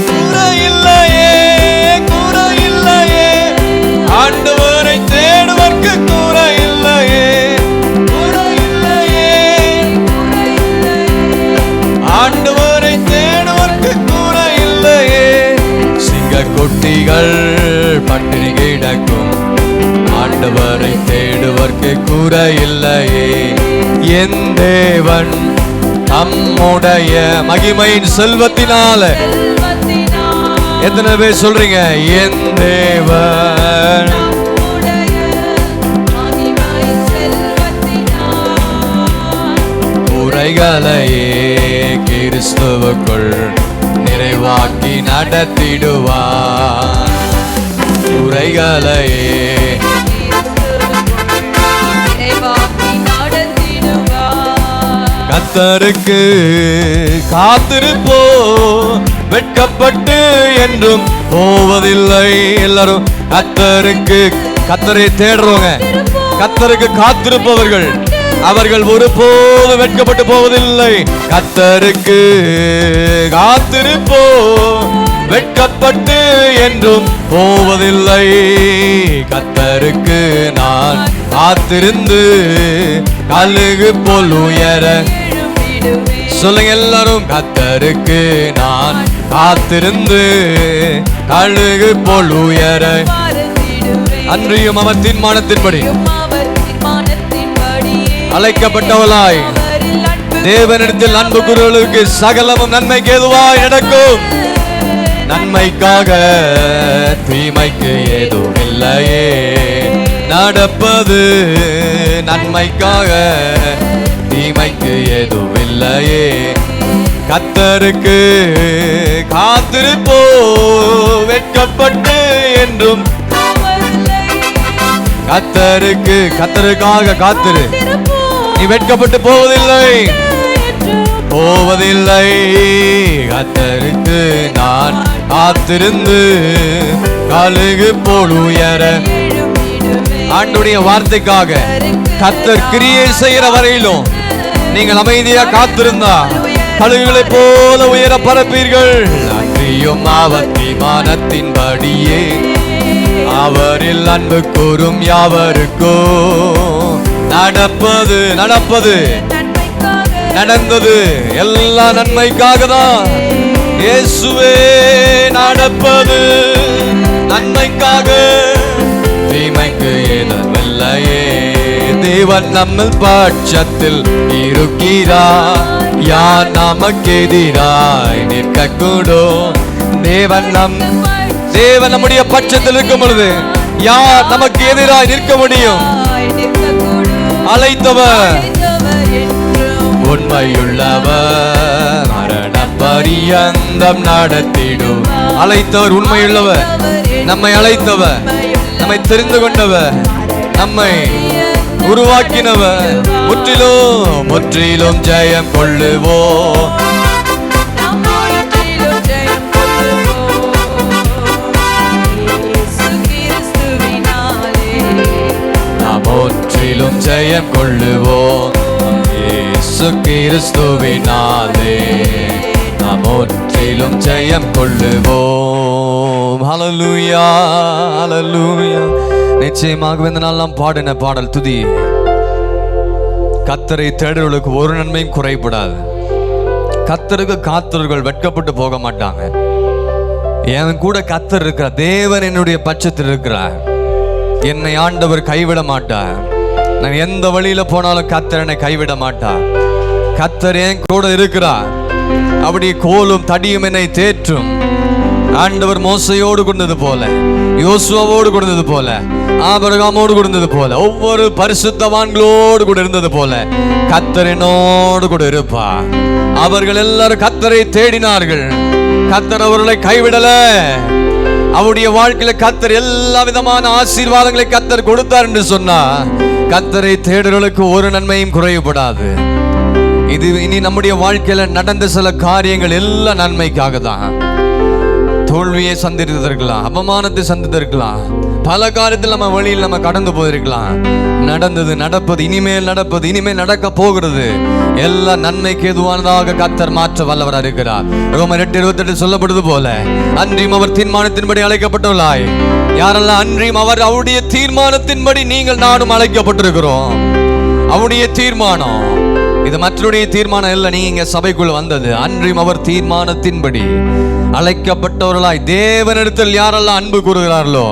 குறையில்லையே, குறையில்லையே. ஆண்டவரை தேடுவர்க்கு குறையில்லையே, குறையில்லையே. ஆண்டவரை தேடுவர்க்கு குறையில்லையே. சிங்கக்குட்டிகள் பட்டினி கிடக்கும். ஆண்டவரை தேடுவர்க்கு குறையில்லையே. என் தேவன் தம்முடைய மகிமையின் செல்வத்தினால. எத்தனை பேர் சொல்றீங்க? என் தேவன் குறைகளையே கிறிஸ்துவுக்குள் நிறைவாக்கி நடத்திடுவார். குறைகளையே கர்த்தருக்கு காத்திருப்போ வெட்கப்பட்டு என்றும் போவதில்லை. எல்லாரும் கர்த்தருக்கு, கர்த்தரை தேடுறவங்க, கர்த்தருக்கு காத்திருப்பவர்கள் அவர்கள் ஒருபோதும் வெட்கப்பட்டு போவதில்லை. கர்த்தருக்கு காத்திருப்போ வெட்கப்பட்டு என்றும் போவதில்லை. கர்த்தருக்கு நான் காத்திருந்து கழுகு போல் உயர. சொல்லுங்க எல்லாரும், கர்த்தருக்கு நான் காத்திருந்து கழுகு போல் உயர. அன்றியும் அவர் தீர்மானத்தின்படி அழைக்கப்பட்டவளாய் தேவனிடத்தில் அன்பு கூறுவதற்கு சகலமும் நன்மைக்கு ஏதுவாய் நடக்கும். நன்மைக்காக தீமைக்கு ஏதும் இல்லையே நடப்பது. நன்மைக்காக தீமைக்கு ஏதும் இல்லையே. கர்த்தருக்கு காத்திருப்போ வெட்கப்பட்டு என்றும். கர்த்தருக்கு, கர்த்தருக்காக காத்திரு. நீ வெட்கப்பட்டு போவதில்லை, போவதில்லை. கர்த்தருக்கு நான் காத்திருந்து கழுகு போல் உயர. ஆண்டுடைய வார்த்தைக்காக கர்த்தர் கிரியை செய்கிற வரையிலும் நீங்கள் அமைதியா காத்திருந்தா கழுகுகளை போல உயர பரப்பீர்கள். அன்றியும் அவர் தீர்மானத்தின்படியே அவரில் அன்பு கூறும் யாவருக்கோ நடப்பது. நடப்பது நடந்தது எல்லாம் நன்மைக்காக தான். இயேசுவே நடப்பது நன்மைக்காக, தீமைக்கு ஏதுமில்லையே. தேவன் நம்ம பட்சத்தில் இருக்கிறார், யார் நமக்கு எதிராய் நிற்கக்கூடும். தேவன் நம்முடைய பட்சத்தில் இருக்கும் பொழுது யார் நமக்கு எதிராய் நிற்க முடியும்? அழைத்தவர் உண்மையுள்ளவர், மரண பரியந்தம் நடத்திடும். அழைத்தவர் உண்மையுள்ளவர், நம்மை அழைத்தவர், நம்மை தெரிந்து கொண்டவர், நம்மை உருவாக்கினவர். முற்றிலும் முற்றிலும் ஜெயம் கொள்ளுவோம். முற்றிலும் ஜெயம் கொள்ளுவோம் இயேசு கிறிஸ்துவினாலே. நாம் முற்றிலும் ஜெயம் கொள்ளுவோம். ஹல்லேலூயா, ஹல்லேலூயா. நிச்சயமாக இந்த நாள் நாம் பாடின பாடல் துதி. கர்த்தரை தேடுவர்களுக்கு ஒரு நன்மையும் குறைபடாது. கர்த்தருக்கு காத்திரர்கள் வெட்கப்பட்டு போக மாட்டாங்க. என் கூட கர்த்தர் இருக்கிறார், தேவன் என்னுடைய பட்சத்தில் இருக்கிறார். என்னை ஆண்டவர் கைவிட மாட்டார். நான் எந்த வழியில போனாலும் கர்த்தர் என்னை கைவிட மாட்டார். கர்த்தர் என் கூட இருக்கிறார். அப்படி கோலும் தடியும் என்னை தேற்றும். ஆண்டவர் மோசையோடு கொண்டது போல, யோசுவாவோடு கொண்டது போல, ஆபிரகாமோடு கொண்டது போல, ஒவ்வொரு பரிசுத்தவான்களோடு கூட இருந்தது போல கர்த்தர் என்னோடு கூட இருப்பார். அவர்கள் எல்லாரும் கர்த்தரை தேடினார்கள். கர்த்தர் அவர்களை கைவிடல. அவருடைய வாழ்க்கையில கர்த்தர் எல்லா விதமான ஆசீர்வாதங்களை கர்த்தர் கொடுத்தார் என்று சொன்னா, கர்த்தரை தேடுறவர்களுக்கு ஒரு நன்மையும் குறைவுபடாது. இது இனி நம்முடைய வாழ்க்கையில நடந்த சில காரியங்கள் எல்லாம் நன்மைக்காக தான். தோல்வியை சந்தித்திருக்கலாம், அவமானத்தை சந்தித்திருக்கலாம், பல காரியத்தில் நம்ம வழியில் நம்ம கடந்து போயிருக்கலாம். நடந்தது, நடப்பது, இனிமேல் நடப்பது, இனிமேல் நடக்க போகிறது எல்லாம் நன்மைக்கு எதுவானதாக கர்த்தர் மாற்ற வல்லவராக இருக்கிறார். ரோமர் 8:28 சொல்லப்படுவது போல, அன்றியும் அவர் தீர்மானத்தின்படி அழைக்கப்பட்டுள்ளாய். யாரெல்லாம் அன்றியும் அவருடைய தீர்மானத்தின்படி நீங்கள் நானும் அழைக்கப்பட்டிருக்கிறோம். அவருடைய தீர்மானம் இது, மற்றவருடைய தீர்மானம் இல்லை. நீங்க சபைக்குள் வந்தது அன்றியும் அவர் தீர்மானத்தின்படி அழைக்கப்பட்டவர்களாய் தேவனிடத்தில் யாரெல்லாம் அன்பு கூறுகிறார்களோ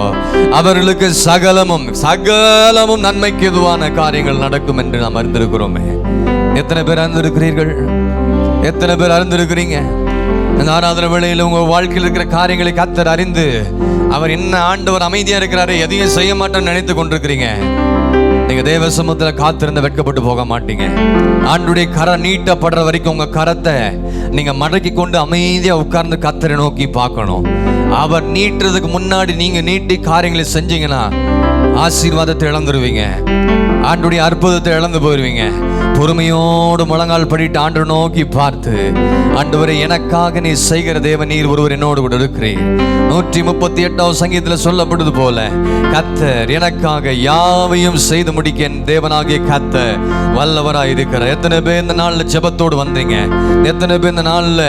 அவர்களுக்கு சகலமும் நன்மைக்கு எதுவான காரியங்கள் நடக்கும் என்று நாம் அறிந்திருக்கிறோமே. எத்தனை பேர் அறிந்திருக்கிறீர்கள்? எத்தனை பேர் அறிந்திருக்கிறீங்க? இந்த ஆராதனை வேளையில் உங்க வாழ்க்கையில் இருக்கிற காரியங்களை கர்த்தர் அறிந்து அவர் என்ன ஆண்டவர் அமைதியா இருக்கிறாரு, எதையும் செய்ய மாட்டோம்னு நினைத்து கொண்டிருக்கிறீங்க. நீங்க தேவ சமூகத்தில் காத்திருந்த வெட்கப்பட்டு போக மாட்டீங்க. ஆண்டுடைய கரம் நீட்டப்படுற வரைக்கும் உங்க கரத்தை நீங்க மடக்கி கொண்டு அமைதியா உட்கார்ந்து கர்த்தரை நோக்கி பார்க்கணும். அவர் நீட்டுறதுக்கு முன்னாடி நீங்க நீட்டி காரியங்களை செஞ்சீங்கன்னா ஆசீர்வாதத்தை இழந்துருவீங்க, ஆண்டுடைய அற்புதத்தை இழந்து போயிருவீங்க. பொறுமையோடு முழங்கால் படிட்டு ஆண்டு நோக்கி பார்த்து, ஆண்டவரே எனக்காக நீ செய்கிற தேவ நீர் ஒருவர் என்னோடு கூட இருக்கிறீர். 138வது சங்கீதத்தில் சொல்லப்படுது போல, கர்த்தர் எனக்காக யாவையும் செய்து முடிக்க என் தேவனாகிய கர்த்தர் வல்லவராய் இருக்கிறார். எத்தனை பேர் இந்த நாள்ல ஜெபத்தோடு வந்தீங்க? எத்தனை பேர் இந்த நாள்ல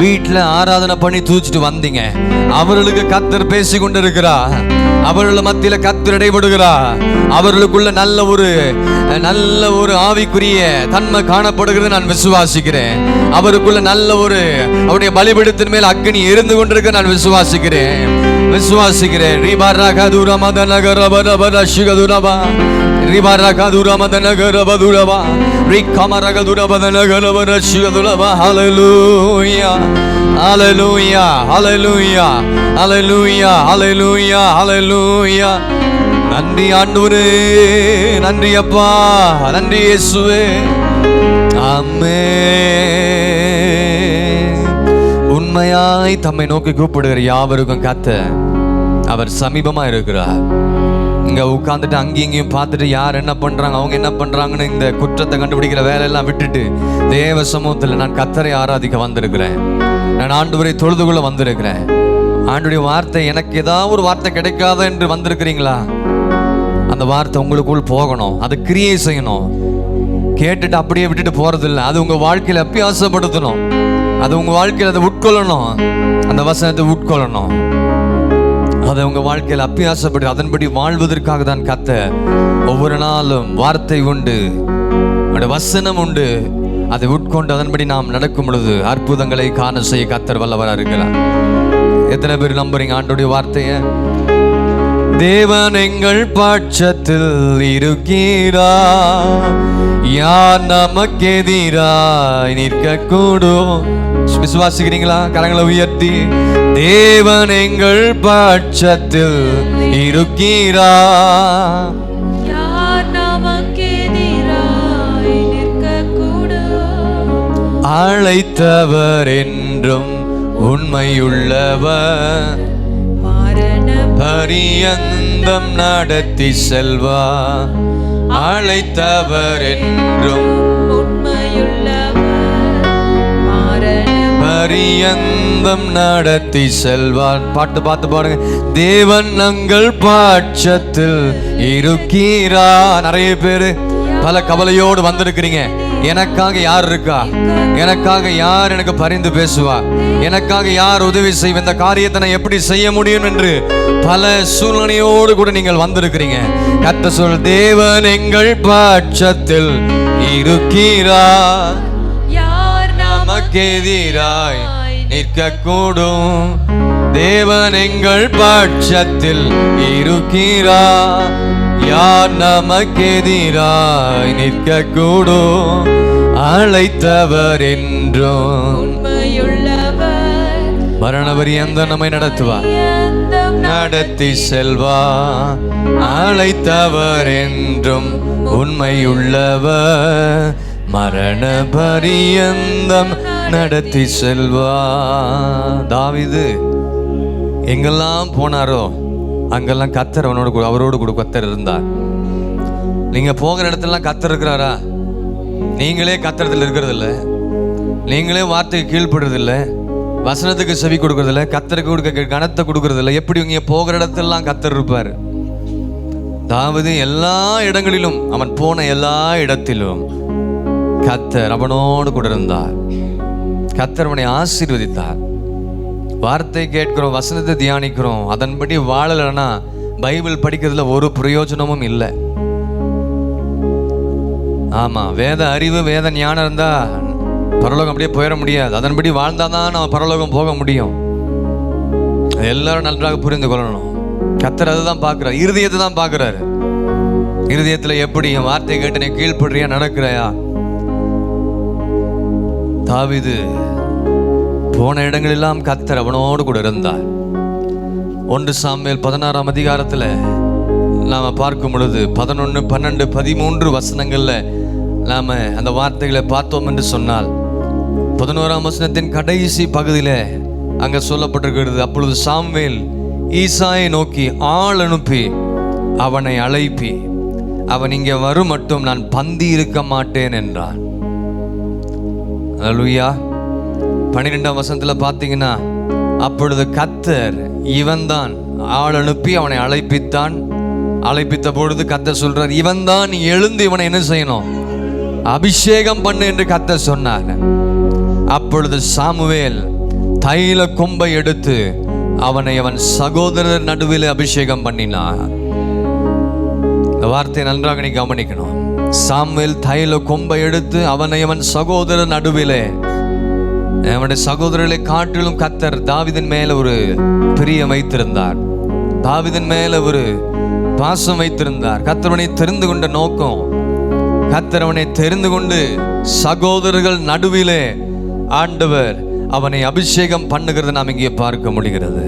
வீட்டுல ஆராதனை பண்ணி தூச்சிட்டு வந்தீங்க? அவர்களுக்கு கர்த்தர் பேசி கொண்டு இருக்கிறார். அவர்கள் மத்தியில கர்த்தர் இடைபடுகிறார். அவர்களுக்குள்ள நல்ல ஒரு ஆவிக்குரிய தன்மை காணப்படுகிறது நான் விசுவாசிக்கிறேன். அவருக்குள்ள நல்ல ஒரு அவருடைய பலிபீடத்தின் மேல் அக்கினி எரிந்து கொண்டிருக்க நான் விசுவாசிக்கிறேன். Hallelujah, hallelujah, hallelujah, hallelujah, hallelujah. நன்றி ஆண்டவரே, நன்றி அப்பா, நன்றி இயேசுவே. ஆமென். உண்மையாய் தம்மை நோக்கி கூப்பிடுகிற யாவருக்கும் கர்த்தர் அவர் சமீபமா இருக்கிறார். இங்க உட்கார்ந்துட்டு அங்கேயும் இங்கேயும் பார்த்துட்டு யார் என்ன பண்றாங்க, அவங்க என்ன பண்றாங்கன்னு இந்த குற்றத்தை கண்டுபிடிக்கிற வேலையெல்லாம் விட்டுட்டு தேவ சமூகத்தில் நான் கர்த்தரை ஆராதிக்க வந்திருக்கிறேன். நான் ஆண்டவரை தொழுது கொள்ள வந்திருக்கிறேன். ஆண்டுடைய வார்த்தை எனக்கு ஏதாவது ஒரு வார்த்தை கிடைக்காத என்று வந்திருக்கிறீங்களா? அந்த வார்த்தை உங்களுக்குள் போகணும், அது கிரியை செய்யணும். கேட்டுட்டு அப்படியே விட்டுட்டு போறது இல்லை, அது உங்க வாழ்க்கையில அபியாசப்படுத்தணும். அது உங்க வாழ்க்கையில் அதை உட்கொள்ளணும், அந்த வசனத்தை உட்கொள்ளணும். அதை உங்க வாழ்க்கையில் அபியாசப்படு அதன்படி வாழ்வதற்காக தான் கர்த்தர் ஒவ்வொரு நாளும் வார்த்தை உண்டு, வசனம் உண்டு. அதை உட்கொண்டு அதன்படி நாம் நடக்கும் பொழுது அற்புதங்களை காண செய்ய கர்த்தர் வல்லவராக இருக்கிறார். எத்தனை பேர் நம்புறீங்க ஆண்டோடைய வார்த்தைய? தேவன் எங்கள் பட்சத்தில் இருக்கிறார், யார் நமக்கு எதிராய் நிற்க கூடும்? விசுவாசிக்கிறீங்களா? கரங்களை உயர்த்தி, தேவன் எங்கள் பட்சத்தில் இருக்கிறார், யார் நமக்கு எதிராய் நிற்க கூடும்? அழைத்தவர் என்றும் உண்மையுள்ளவர், பரியந்தம் நடத்தி செல்வார். அழைத்தவர் என்றும் உண்மையுள்ளவர், பரியந்தம் நடத்தி செல்வார். பாட்டு பாருங்க. தேவன் நங்கள் பட்சத்தில் இருக்கிறார். நிறைய பேரு பல கவலையோடு வந்திருக்கிறீங்க. எனக்காக யார் இருக்கா? எனக்காக யார் எனக்கு பரிந்து பேசுவா? எனக்காக யார் உதவி செய்வ? இந்த காரியத்தை நான் எப்படி செய்ய முடியும் என்று பல சூழ்நிலையோடு கூட நீங்கள் வந்திருக்கிறீங்க. கர்த்தர் சொல், தேவன் எங்கள் பட்சத்தில் இருக்கிறார், யார் நமக்கு எதிராய் நிற்க கூடும்? தேவன் எங்கள் பட்சத்தில் இருக்கிறார், யார் நமக்கு எதிராய் நிற்க கூடும்? அழைத்தவர் என்றும் உண்மையுள்ளவர், மரணபரியந்த நம்மை நடத்துவார், நடத்தி செல்வார். அழைத்தவர் என்றும் உண்மையுள்ளவர், மரண பரியந்தம் நடத்தி செல்வார். தாவீது எங்கெல்லாம் போனாரோ அங்கெல்லாம் கர்த்தர் அவரோடு கூட கர்த்தர் இருந்தார். நீங்க போகிற இடத்துலலாம் கர்த்தர் இருக்கிறாரா? நீங்களே கர்த்தரத்தில் இருக்கிறது இல்லை, நீங்களே வார்த்தைக்கு கீழ்ப்படுறது இல்லை, வசனத்துக்கு செவி கொடுக்கறது இல்லை, கர்த்தருக்கு கொடுக்க கனத்தை கொடுக்கறது இல்லை. எப்படி இங்க போகிற இடத்துலலாம் கர்த்தர் இருப்பார்? தாவீது எல்லா இடங்களிலும், அவன் போன எல்லா இடத்திலும் கர்த்தர் அவனோடு கூட இருந்தார். கர்த்தர் அவனை ஆசீர்வதித்தார். வார்த்தை கேட்கிறோம், வசனத்தை தியானிக்கிறோம், அதன்படி வாழலைன்னா பைபிள் படிக்கிறதுல ஒரு பிரயோஜனமும் இல்லை. ஆமா, வேத அறிவு வேத ஞானம் இருந்தா பரலோகம் அப்படியே போயிட முடியாது. அதன்படி வாழ்ந்தாதான் நம்ம பரலோகம் போக முடியும். எல்லாரும் நன்றாக புரிந்து கொள்ளணும். கர்த்தர் அதுதான் பார்க்கிறார், இருதயத்தை தான் பார்க்கிறாரு. இருதயத்துல எப்படி என் வார்த்தையை கேட்டு நீ கீழ்படுறியா, நடக்கிறையா? தாவீது போன இடங்களெல்லாம் கர்த்தர் அவனோடு கூட இருந்தார். 1 சாமுவேல் 16ஆம் அதிகாரத்தில் நாம் பார்க்கும் பொழுது 11, 12, 13 வசனங்களில் நாம் அந்த வார்த்தைகளை பார்த்தோம் என்று சொன்னால் 11ஆம் வசனத்தின் கடைசி பகுதியில் அங்கே சொல்லப்பட்டிருக்கிறது, அப்பொழுது சாமுவேல் ஈசாயை நோக்கி ஆள் அனுப்பி அவனை அழைப்பி அவன் இங்கே வரும் மட்டும் நான் பந்தி இருக்க மாட்டேன் என்றான். அல்லேலூயா. 12ஆம் வசனத்தில் பார்த்தீங்கன்னா, அப்பொழுது கர்த்தர் இவன்தான் ஆள் அனுப்பி அவனை அழைப்பித்தான். அழைப்பித்த பொழுது கர்த்தர் சொல்றார், இவன் தான் எழுந்து இவனை என்ன செய்யணும், அபிஷேகம் பண்ணு என்று கர்த்தர் சொன்னார். அப்பொழுது சாமுவேல் தைல கொம்பை எடுத்து அவனை அவன் சகோதரர் நடுவில் அபிஷேகம் பண்ணினார். இந்த வார்த்தையை நன்றாக நீ கவனிக்கணும். சாமுவேல் தைல கொம்பை எடுத்து அவனை அவன் சகோதரர் நடுவிலே, அவனுடைய சகோதரர்களை காட்டிலும் கர்த்தர் தாவீதின் மேல ஒரு பிரியம் வைத்திருந்தார். தாவீதின் மேல ஒரு பாசம் வைத்திருந்தார். கர்த்தரவனை தெரிந்து கொண்ட நோக்கம், கர்த்தரவனை தெரிந்து கொண்டு சகோதரர்கள் நடுவிலே ஆண்டவர் அவனை அபிஷேகம் பண்ணுகிறது நாம் இங்கே பார்க்க முடிகிறது.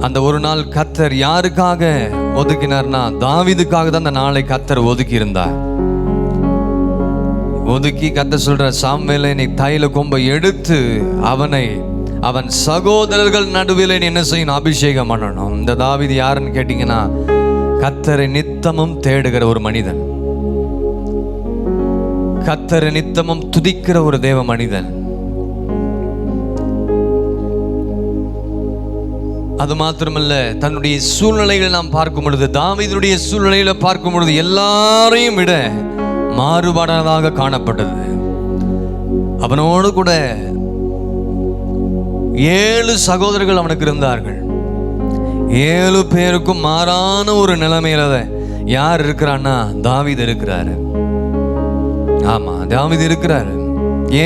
அந்த ஒரு நாள் கர்த்தர் யாருக்காக ஒதுக்கினார்னா, தாவீதுக்காக தான் அந்த நாளை கர்த்தர் ஒதுக்கி இருந்தார். ஒதுக்கி கர்த்தர் சொல்ற, சாமுவேலை நீ தைல கொம்பை எடுத்து அவனை அவன் சகோதரர்கள் நடுவில் நீ என்ன செய்யணும், அபிஷேகம் பண்ணணும். இந்த தாவீது யாருன்னு கேட்டீங்கன்னா, கர்த்தரை நித்தமும் தேடுகிற ஒரு மனிதன், கர்த்தரை நித்தமும் துதிக்கிற ஒரு தேவ மனிதன். அது மாத்திரமல்ல, தன்னுடைய சூழ்நிலைகளை நாம் பார்க்கும் பொழுது, தாவீதுடைய சூழ்நிலையில பார்க்கும் பொழுது எல்லாரையும் விட மாறுபாடானதாக காணப்பட்டது. அவனோடு கூட 7 சகோதரர்கள் அவனுக்கு இருந்தார்கள். 7 பேருக்கும் மாறான ஒரு நிலைமையில யார் இருக்கிறான்னா, தாவீது இருக்கிறாரு. ஆமா, தாவீது இருக்கிறாரு.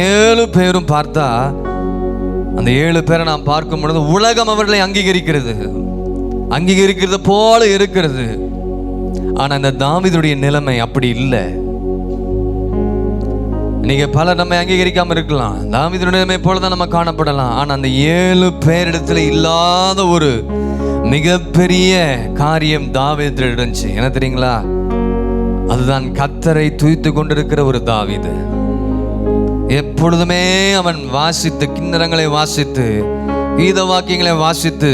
7 பேரும் பார்த்தா, அந்த 7 பேரை நாம் பார்க்கும் பொழுது உலகம் அவர்களை அங்கீகரிக்கிறது போல இருக்கிறது. ஆனா இந்த தாவீதுடைய நிலைமை அப்படி இல்லை. நீங்க பல நம்ம அங்கீகரிக்காம இருக்கலாம், தாவீதுடைய நிலைமை போலதான் நம்ம காணப்படலாம். ஆனா அந்த 7 பேரிடத்துல இல்லாத ஒரு மிகப்பெரிய காரியம் தாவீது இருந்துச்சு. என்ன தெரியுங்களா? அதுதான் கர்த்தரை துதித்து கொண்டிருக்கிற ஒரு தாவீது. எப்பொழுதுமே அவன் வாசித்து, கிண்ணறங்களை வாசித்து, கீத வாக்கியங்களை வாசித்து,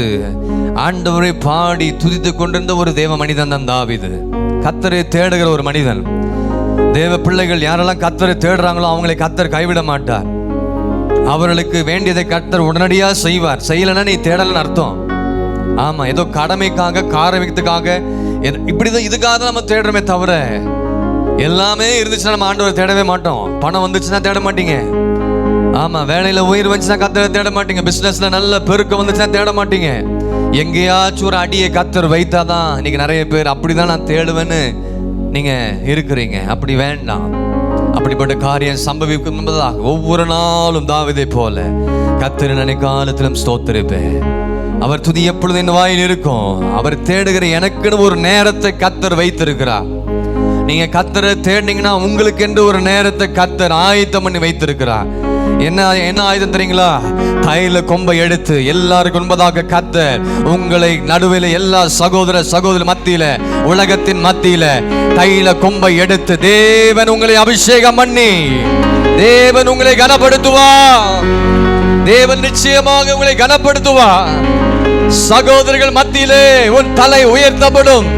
ஆண்டவரை பாடி துதித்து கொண்டிருந்த ஒரு தேவ மனிதன் தான் தாவீது. கர்த்தரை தேடுகிற ஒரு மனிதன். தேவ பிள்ளைகள் யாரெல்லாம் கர்த்தரை தேடுறாங்களோ அவங்களை கர்த்தர் கைவிட மாட்டார். அவர்களுக்கு வேண்டியதை கர்த்தர் உடனடியாக செய்வார். செய்யலைன்னா நீ தேடலன்னு அர்த்தம். ஆமா, ஏதோ கடமைக்காக, காரணத்துக்காக, இப்படிதான் இதுக்காக தான் நம்ம தேடுறோமே தவிர, எல்லாமே இருந்துச்சுன்னா நம்ம ஆண்டவரை தேடவே மாட்டோம். பணம் வந்துச்சுன்னா தேட மாட்டீங்க. ஆமா, வேலையில உயிர் வந்துச்சுன்னா கர்த்தரை தேட மாட்டீங்க. பிசினஸ்ல நல்ல பெருக்கம் வந்துச்சுன்னா தேட மாட்டீங்க. எங்கேயாச்சும் ஒரு அடியை கர்த்தர் வைத்தாதான் இன்னைக்கு நிறைய பேர் அப்படிதான் நான் தேடுவேன்னு நீங்க இருக்கிறீங்க. அப்படி வேண்டாம். அப்படிப்பட்ட காரியம் சம்பவிக்கும் என்பதாக ஒவ்வொரு நாளும் தாவீதை போல கர்த்தரை நான் காலத்திலும் ஸ்தோத்திரிப்பேன். அவர் துதி எப்பொழுது என் வாயில் இருக்கும். அவர் தேடுகிற எனக்குன்னு ஒரு நேரத்தை கர்த்தர் வைத்திருக்கிறார். நீங்க கர்த்தரை தேடினீங்கன்னா உங்களுக்கு என்று ஒரு நேரத்தை கர்த்தர் ஆயத்தம் பண்ணி வைத்திருக்கிறார். என்ன ஆயுதம் தெரியுங்களா? தைல கொம்பை எடுத்து எல்லாருக்கும் முன்பதாக கர்த்தர் உங்களை நடுவில் எல்லா சகோதர மத்தியில, உலகத்தின் மத்தியில தைல கொம்பை எடுத்து தேவன் உங்களை அபிஷேகம் பண்ணி தேவன் உங்களை கனப்படுத்துவார். தேவன் நிச்சயமாக உங்களை கனப்படுத்துவார். சகோதரர்கள் மத்தியிலே உன் தலை உயர்த்தப்படும்.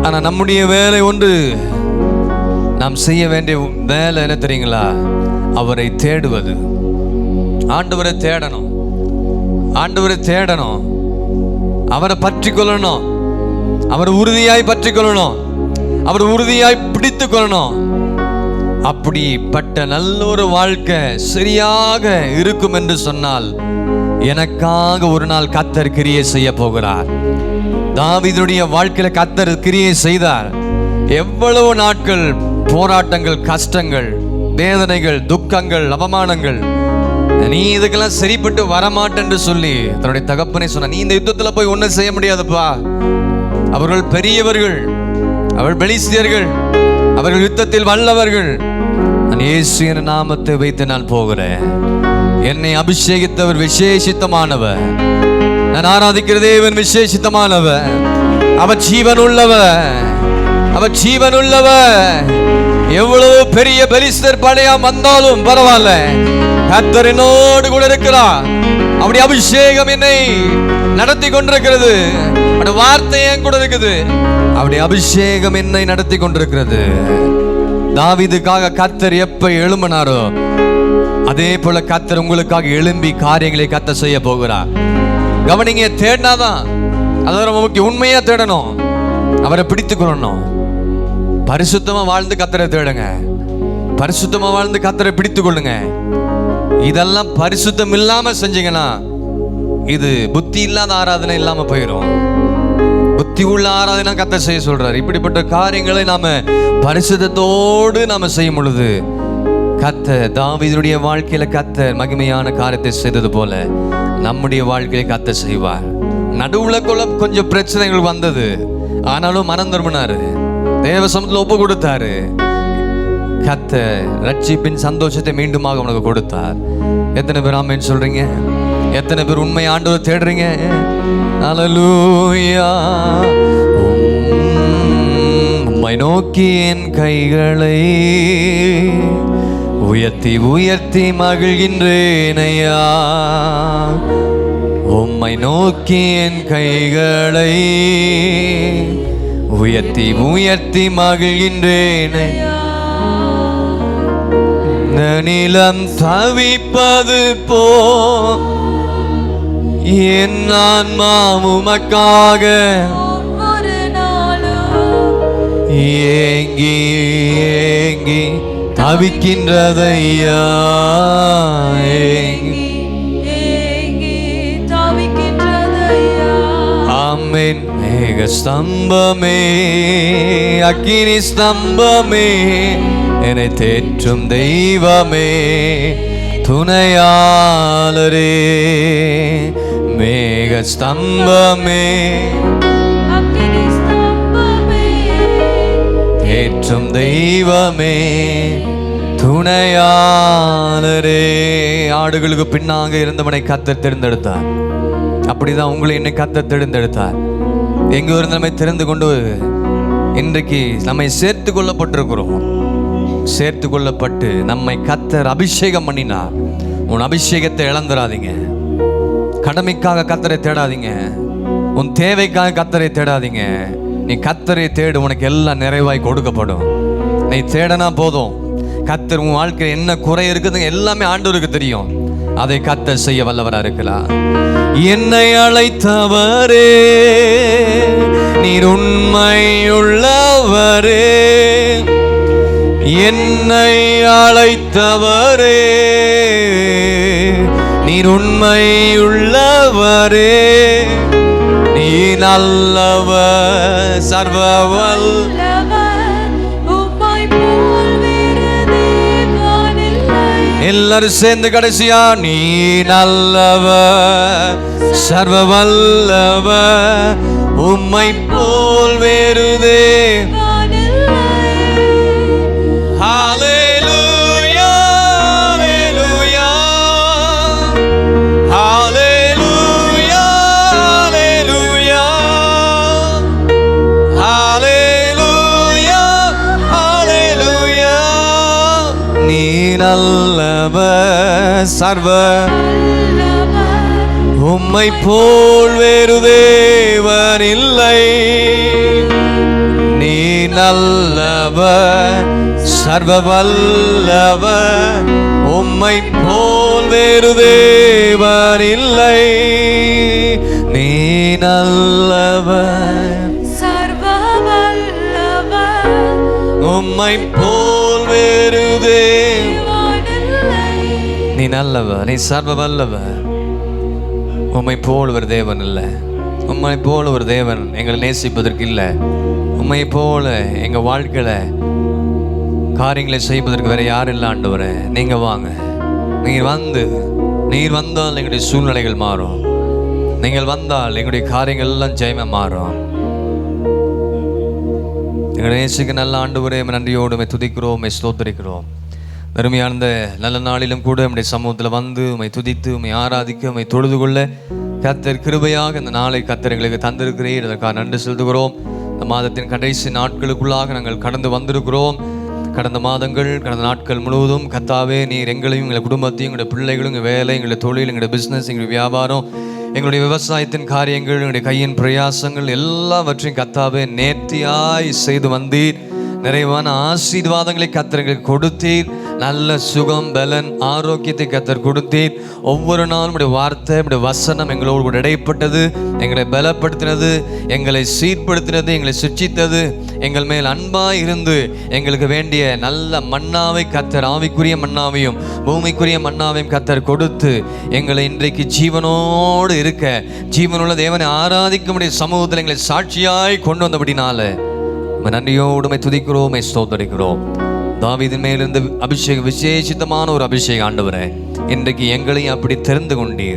ஆனா நம்முடைய வேலை ஒன்று, நாம் செய்ய வேண்டிய வேலை என்ன தெரியுங்களா? அவரை தேடுவது. ஆண்டவரை தேடணும், ஆண்டவரை தேடணும், அவரை பற்றி கொள்ளணும், அவர் உறுதியாய் பற்றி கொள்ளணும், அவர் உறுதியாய் பிடித்து கொள்ளணும். அப்படிப்பட்ட நல்ல ஒரு வாழ்க்கை சரியாக இருக்கும் என்று சொன்னால், எனக்காக ஒரு நாள் கர்த்தர் கிரியை செய்ய போகிறார். தாவீதுடைய வாழ்க்கையில கர்த்தர் கிரியை செய்தார். எவ்வளவு நாட்கள் போராட்டங்கள், கஷ்டங்கள், வேதனைகள், துக்கங்கள், அவமானங்கள், நீ இதுக்கெல்லாம் சரிப்பட்டு வரமாட்டேன்னு சொல்லி தன்னுடைய தகப்பனை சொன்ன. நீ இந்த யுத்தத்துல போய் ஒன்றும் செய்ய முடியாதுப்பா, அவர்கள் பெரியவர்கள், அவர்கள் பெலிஸ்தியர்கள், அவர்கள் யுத்தத்தில் வல்லவர்கள். நான் இயேசு என்ற நாமத்தை வைத்து நான் போகிறேன். என்னை அபிஷேகித்தவர் விசேஷித்தமானவர், நான் ஆராதிக்கிற தேவன் விசேஷித்தமானவர். அவர் ஜீவன் உள்ளவர், அவர் ஜீவன் உள்ளவர். எவ்வளவு பெரிய பெலிஸ்தர் படையா வந்தாலும் பரவாயில்ல, கர்த்தர் என்னோடு கூட இருக்கிறார். அப்படி அபிஷேகம் என்னை நடத்தி கொண்டிருக்கிறது, அப்படி வார்த்தை என் கூட இருக்குது, அப்படி அபிஷேகம் என்னை நடத்தி கொண்டிருக்கிறது. தாவீதுக்காக கர்த்தர் எப்ப எழும்பினாரோ அதே போல கர்த்தர் உங்களுக்காக எழும்பி காரியங்களை கர்த்தர் செய்ய போகிறார். கவனிங்க, தேடினாதான் அதாவது நமக்கு உண்மையா தேடணும், அவரை பிடித்துக்கொள்ளணும். பரிசுத்தமா வாழ்ந்து கர்த்தரை தேடுங்க, பரிசுத்தமா வாழ்ந்து கர்த்தரை பிடித்து கொள்ளுங்க. இதெல்லாம் பரிசுத்தம் இல்லாம செஞ்சீங்கன்னா இது புத்தி இல்லாத ஆராதனை இல்லாம போயிடும். புத்தி உள்ள ஆராதனை கர்த்தர் செய்ய சொல்றாரு. இப்படிப்பட்ட காரியங்களை நாம பரிசுத்தத்தோடு நாம செய்யும் பொழுது கர்த்தர் தாவீதுடைய வாழ்க்கையில கர்த்தர் மகிமையான காரியத்தை செய்தது போல நம்முடைய வாழ்க்கையை கர்த்தர் செய்வார். நடுவுல கொஞ்சம் பிரச்சனைகள் வந்தது, ஆனாலும் மனம் திரும்பினாரு, தேவ சமூகத்தில் ஒப்பு கொடுத்தாரு. கர்த்தர் ரட்சிப்பின் சந்தோஷத்தை மீண்டுமாக உனக்கு கொடுத்தார். எத்தனை பேர் ஆமென் சொல்றீங்க? எத்தனை பேர் உண்மை ஆண்டவரை தேடுறீங்க? அல்லேலூயா. உம்மை நோக்கி என் கைகளை உயர்த்தி உயர்த்தி மகிழ்கின்றேன் ஐயா. உம்மை நோக்கி என் கைகளை உயர்த்தி உயர்த்தி மகிழ்கின்றேன். நிலம் தவிப்பது போ என் ஆன்மா உமக்காக ஏங்கி ஏங்கி தவிக்கின்றதையா. ஆமென். மேக ஸ்தம்பமே, அக்கினி ஸ்தம்பமே, என்னை தேற்றும் தெய்வமே, துணையாளரே. மேக ஸ்தம்பமே, தேற்றும் தெய்வமே, துணையாளரே. ஆடுகளுக்கு பின்னாக இருந்தவனை கர்த்தர் தேர்ந்தெடுத்தார். அப்படிதான் உங்களை என்னை கர்த்தர் தேர்ந்தெடுத்தார். எங்க இருந்து நம்மை தெரிந்து கொண்டு இன்றைக்கு நம்மை சேர்த்து கொள்ளப்பட்டிருக்கிறோம். சேர்த்து கொள்ளப்பட்டு நம்மை கர்த்தர் அபிஷேகம் பண்ணினார். உன் அபிஷேகத்தை இழந்துடாதீங்க. கடமைக்காக கர்த்தரை தேடாதீங்க, உன் தேவைக்காக கர்த்தரை தேடாதீங்க. நீ கர்த்தரை தேடு, உனக்கு எல்லாம் நிறைவாய் கொடுக்கப்படும். நீ தேடனா போதும். கர்த்தர் உன் வாழ்க்கையில் என்ன குறை இருக்குது எல்லாமே ஆண்டவருக்கு தெரியும். அதை கர்த்தர் செய்ய வல்லவரா இருக்கலாம். என்னை அழைத்தவரே, நீர் உண்மையுள்ளவரே. என்னை அழைத்தவரே, நீர் உண்மையுள்ளவரே. நீ நல்லவர், சர்வவல்லவர், உம்மை போல் வேறு தேவன் இல்லை. எல்லாரும் சேர்ந்து கடைசியா, நீ நல்லவர், சர்வவல்லவர், உம்மை போல் வேறு தேவன் இல்லை. ஹalleluya, ஹalleluya, ஹalleluya, ஹalleluya, ஹalleluya. நீ நல்லவர், சர்வ உம்மை போல் வேறு தேவன் இல்லை. நீ நல்லவர், சர்வ வல்லவர், உம்மை போல் வேறு தேவன் இல்லை. நீ நல்லவர், சர்வ வல்லவர், உம்மை போல் வேறு தேவன் இல்லை. நீ நல்லவர், நீ சர்வ வல்லவர், உம்மை போல் ஒரு தேவன் இல்லை. உம்மை போல ஒரு தேவன் எங்களை நேசிப்பதற்கு இல்லை. உம்மை போல எங்கள் வாழ்க்கையில் காரியங்களை செய்வதற்கு வேற யாரும் இல்லை. ஆண்டவரே, நீங்கள் வாங்க, நீங்கள் வந்து நீர் வந்தால் எங்களுடைய சூழ்நிலைகள் மாறும். நீங்கள் வந்தால் எங்களுடைய காரியங்கள் எல்லாம் ஜெயமாக மாறும். எங்களுடைய நேசிக்க நல்ல ஆண்டவரே, நன்றியோடு துதிக்கிறோம், ஸ்தோத்திரிக்கிறோம். அருமையான இந்த நல்ல நாளிலும் கூட நம்முடைய சமூகத்தில் வந்து உம்மை துதித்து உம்மை ஆராதிக்க உம்மை தொழுது கொள்ள கர்த்தர் கிருபையாக இந்த நாளை கர்த்தர் எங்களுக்கு தந்திருக்கிறீர். அதற்காக நன்றி செலுத்துகிறோம். இந்த மாதத்தின் கடைசி நாட்களுக்குள்ளாக நாங்கள் கடந்து வந்திருக்கிறோம். கடந்த மாதங்கள், கடந்த நாட்கள் முழுவதும் கர்த்தாவே நீர் எங்களையும் எங்களுடைய குடும்பத்தையும் எங்களுடைய பிள்ளைகளும் எங்கள் வேலை, எங்களுடைய தொழில், எங்களுடைய பிஸ்னஸ், எங்களுடைய வியாபாரம், எங்களுடைய விவசாயத்தின் காரியங்கள், எங்களுடைய கையின் பிரயாசங்கள் எல்லாவற்றையும் கர்த்தாவே நேர்த்தியாய் செய்து வந்தீர். நிறைவான ஆசீர்வாதங்களை கர்த்தர் எங்களுக்கு கொடுத்தீர். நல்ல சுகம், பலன், ஆரோக்கியத்தை கர்த்தர் கொடுத்தீர். ஒவ்வொரு நாளும் உடைய வார்த்தை, உடைய வசனம் எங்களோடு கூட இடைப்பட்டது, எங்களை பலப்படுத்தினது, எங்களை சீர்படுத்தினது, எங்களை சுற்றித்தது, எங்கள் மேல் அன்பாய் இருந்து எங்களுக்கு வேண்டிய நல்ல மன்னாவை கர்த்தர், ஆவிக்குரிய மன்னாவையும் பூமிக்குரிய மன்னாவையும் கர்த்தர் கொடுத்து எங்களை இன்றைக்கு ஜீவனோடு இருக்க, ஜீவனுள்ள தேவனை ஆராதிக்கும்படி சமூகத்தில் எங்களை சாட்சியாய் கொண்டு வந்தபடினால நன்றியோடு துதிக்கிறோம், ஸ்தோத்திரிக்கிறோம். தாவீதின் மேலிருந்து அபிஷேகம், விசேஷித்தமான ஒரு அபிஷேகம் ஆண்டவரே, இன்றைக்கு எங்களையும் அப்படி தெரிந்து கொண்டு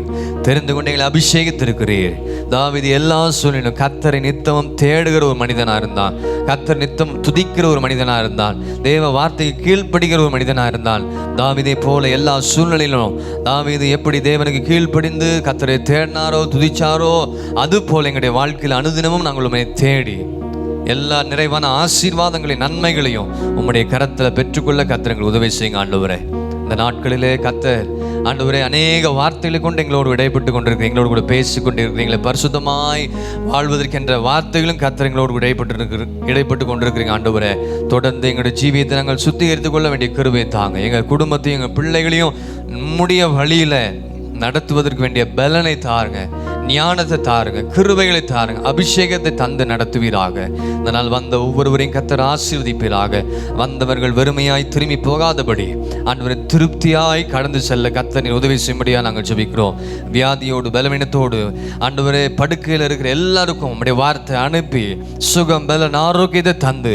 எங்களை அபிஷேகித்திருக்கிறீர். தாவீது எல்லா சூழ்நிலையும் கர்த்தரை நித்தமும் தேடுகிற ஒரு மனிதனாக இருந்தான். கர்த்தர் நித்தம் துதிக்கிற ஒரு மனிதனாக இருந்தான். தேவ வார்த்தைக்கு கீழ்ப்படுகிற ஒரு மனிதனாக இருந்தான். தாவீதை போல எல்லா சூழ்நிலையிலும் தாவீது எப்படி தேவனுக்கு கீழ்ப்படிந்து கர்த்தரை தேடினாரோ, துதிச்சாரோ, அது போல எங்களுடைய வாழ்க்கையில் அனுதினமும் நாங்கள் உம்மை தேடி எல்லா நிறைவான ஆசீர்வாதங்களையும் நன்மைகளையும் உம்முடைய கரத்தில் பெற்றுக்கொள்ள கர்த்தர் எங்களுக்கு உதவி செய்யுங்க ஆண்டவரே. இந்த நாட்களிலே கர்த்தர் ஆண்டவரே அநேக வார்த்தைகளை கொண்டு எங்களோடு இடைப்பட்டு கொண்டிருக்கிறீங்க, எங்களோடு கூட பேசி கொண்டிருக்கிறீங்களே. பரிசுத்தமாய் வாழ்வதற்கென்ற வார்த்தைகளும் கர்த்தர் எங்களோடு இடைப்பட்டு கொண்டிருக்கிறீங்க ஆண்டவரே. தொடர்ந்து எங்களுடைய ஜீவியத்தை நாங்கள் சுத்திகரித்துக் கொள்ள வேண்டிய கிருபையை தாங்க. எங்கள் குடும்பத்தையும் எங்கள் பிள்ளைகளையும் நம்முடைய வழியில நடத்துவதற்கு வேண்டிய பலனை தாருங்க, ஞானத்தை தாருங்க, கிருபைகளை தாருங்க, அபிஷேகத்தை தந்து நடத்துவீராக. இதனால் வந்த ஒவ்வொருவரையும் கர்த்தர் ஆசீர்வதிப்பீராக. வந்தவர்கள் வெறுமையாய் திரும்பி போகாதபடி ஆண்டவரை திருப்தியாய் கடந்து செல்ல கர்த்தர் நீர் உதவி செய்யும்படியாக நாங்கள் ஜெபிக்கிறோம். வியாதியோடு பலவீனத்தோடு ஆண்டவரே படுக்கையில் இருக்கிற எல்லாருக்கும் உம்முடைய வார்த்தை அனுப்பி சுகம், பலன், ஆரோக்கியத்தை தந்து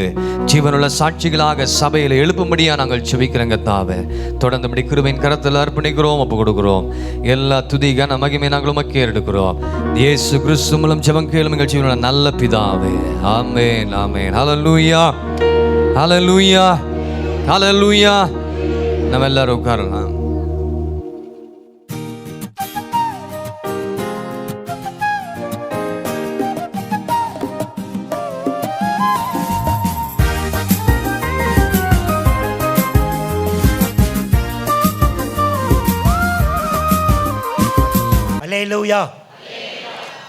ஜீவனுள்ள சாட்சிகளாக சபையில் எழுப்பும்படியாக நாங்கள் ஜெபிக்கிறோம் கர்த்தாவே. தொடர்ந்து நம்முடைய கிருபையின் கரத்தில் அர்ப்பணிக்கிறோம், ஒப்பு கொடுக்கிறோம். எல்லா துதி கன மகிமை நாங்கள் உமக்கே எடுக்கிறோம். இயேசு கிறிஸ்து மூலம் ஜெபம் கேளும் எங்கள் ஜீவனுள்ள நல்ல பிதாவே. ஆமென், ஆமென். ஹல்லேலூயா, ஹல்லேலூயா, ஹல்லேலூயா. நம்ம எல்லாரும் உட்காரலாம். அல்லேலூயா.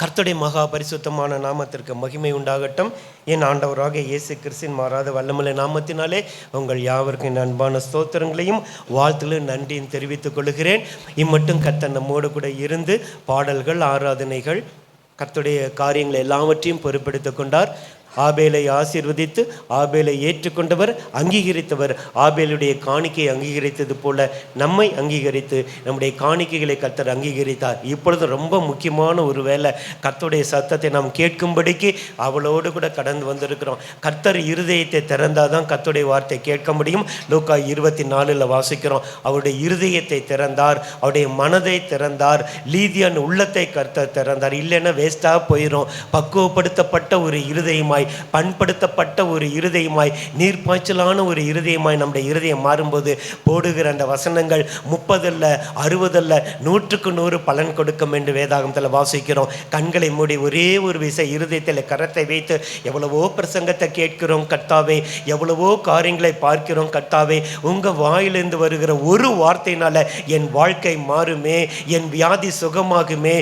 கர்த்தருடைய மகா பரிசுத்தமான நாமத்திற்கு மகிமை உண்டாகட்டும். என் ஆண்டவராக இயேசு கிறிஸ்துவின் மாறாத வல்லமுள்ள நாமத்தினாலே உங்கள் யாவருக்கும் என் அன்பான ஸ்தோத்திரங்களையும் வாழ்த்துகளும் நன்றியும் தெரிவித்துக் கொள்கிறேன். இம்மட்டும் கர்த்தர் நம்மோடு கூட இருந்து பாடல்கள், ஆராதனைகள், கர்த்தருடைய காரியங்கள் எல்லாவற்றையும் பொறுப்பெடுத்துக் கொண்டார். ஆபேலை ஆசீர்வதித்து ஆபேலை ஏற்றுக்கொண்டவர், அங்கீகரித்தவர். ஆபேலுடைய காணிக்கையை அங்கீகரித்தது போல நம்மை அங்கீகரித்து நம்முடைய காணிக்கைகளை கர்த்தர் அங்கீகரித்தார். இப்பொழுது ரொம்ப முக்கியமான ஒரு வேலை, கர்த்தருடைய சத்தத்தை நாம் கேட்கும்படிக்கு அவளோடு கூட கடந்து வந்திருக்கிறோம். கர்த்தர் இருதயத்தை திறந்தால் தான் கர்த்தருடைய வார்த்தை கேட்க முடியும். லூக்கா 24 வாசிக்கிறோம். அவருடைய இருதயத்தை திறந்தார், அவருடைய மனதை திறந்தார், லீதியான் உள்ளத்தை கர்த்தர் திறந்தார். இல்லைன்னா வேஸ்டாக போயிடும். பக்குவப்படுத்தப்பட்ட ஒரு இருதயமாய், பண்படுத்தப்பட்ட ஒரு இருதயமாய், நீர்ப்பாய்ச்சலான ஒரு இருதயமாய் நம்முடைய இருதயம் மாறும்போது போடுகிற அந்த வசனங்கள் 30 அல்ல 60 அல்ல 100க்கு 100 பலன் கொடுக்கும் என்று வேதாகமத்தில் வாசிக்கிறோம். கண்களை மூடி ஒரே ஒரு விசை இருதயத்தில் கரத்தை வைத்து எவ்வளவோ பிரசங்கத்தை கேட்கிறோம் கர்த்தாவே, எவ்வளவோ காரியங்களை பார்க்கிறோம் கர்த்தாவே. உங்கள் வாயிலிருந்து வருகிற ஒரு வார்த்தையினால என் வாழ்க்கை மாறுமே, என் வியாதி சுகமாகுமே,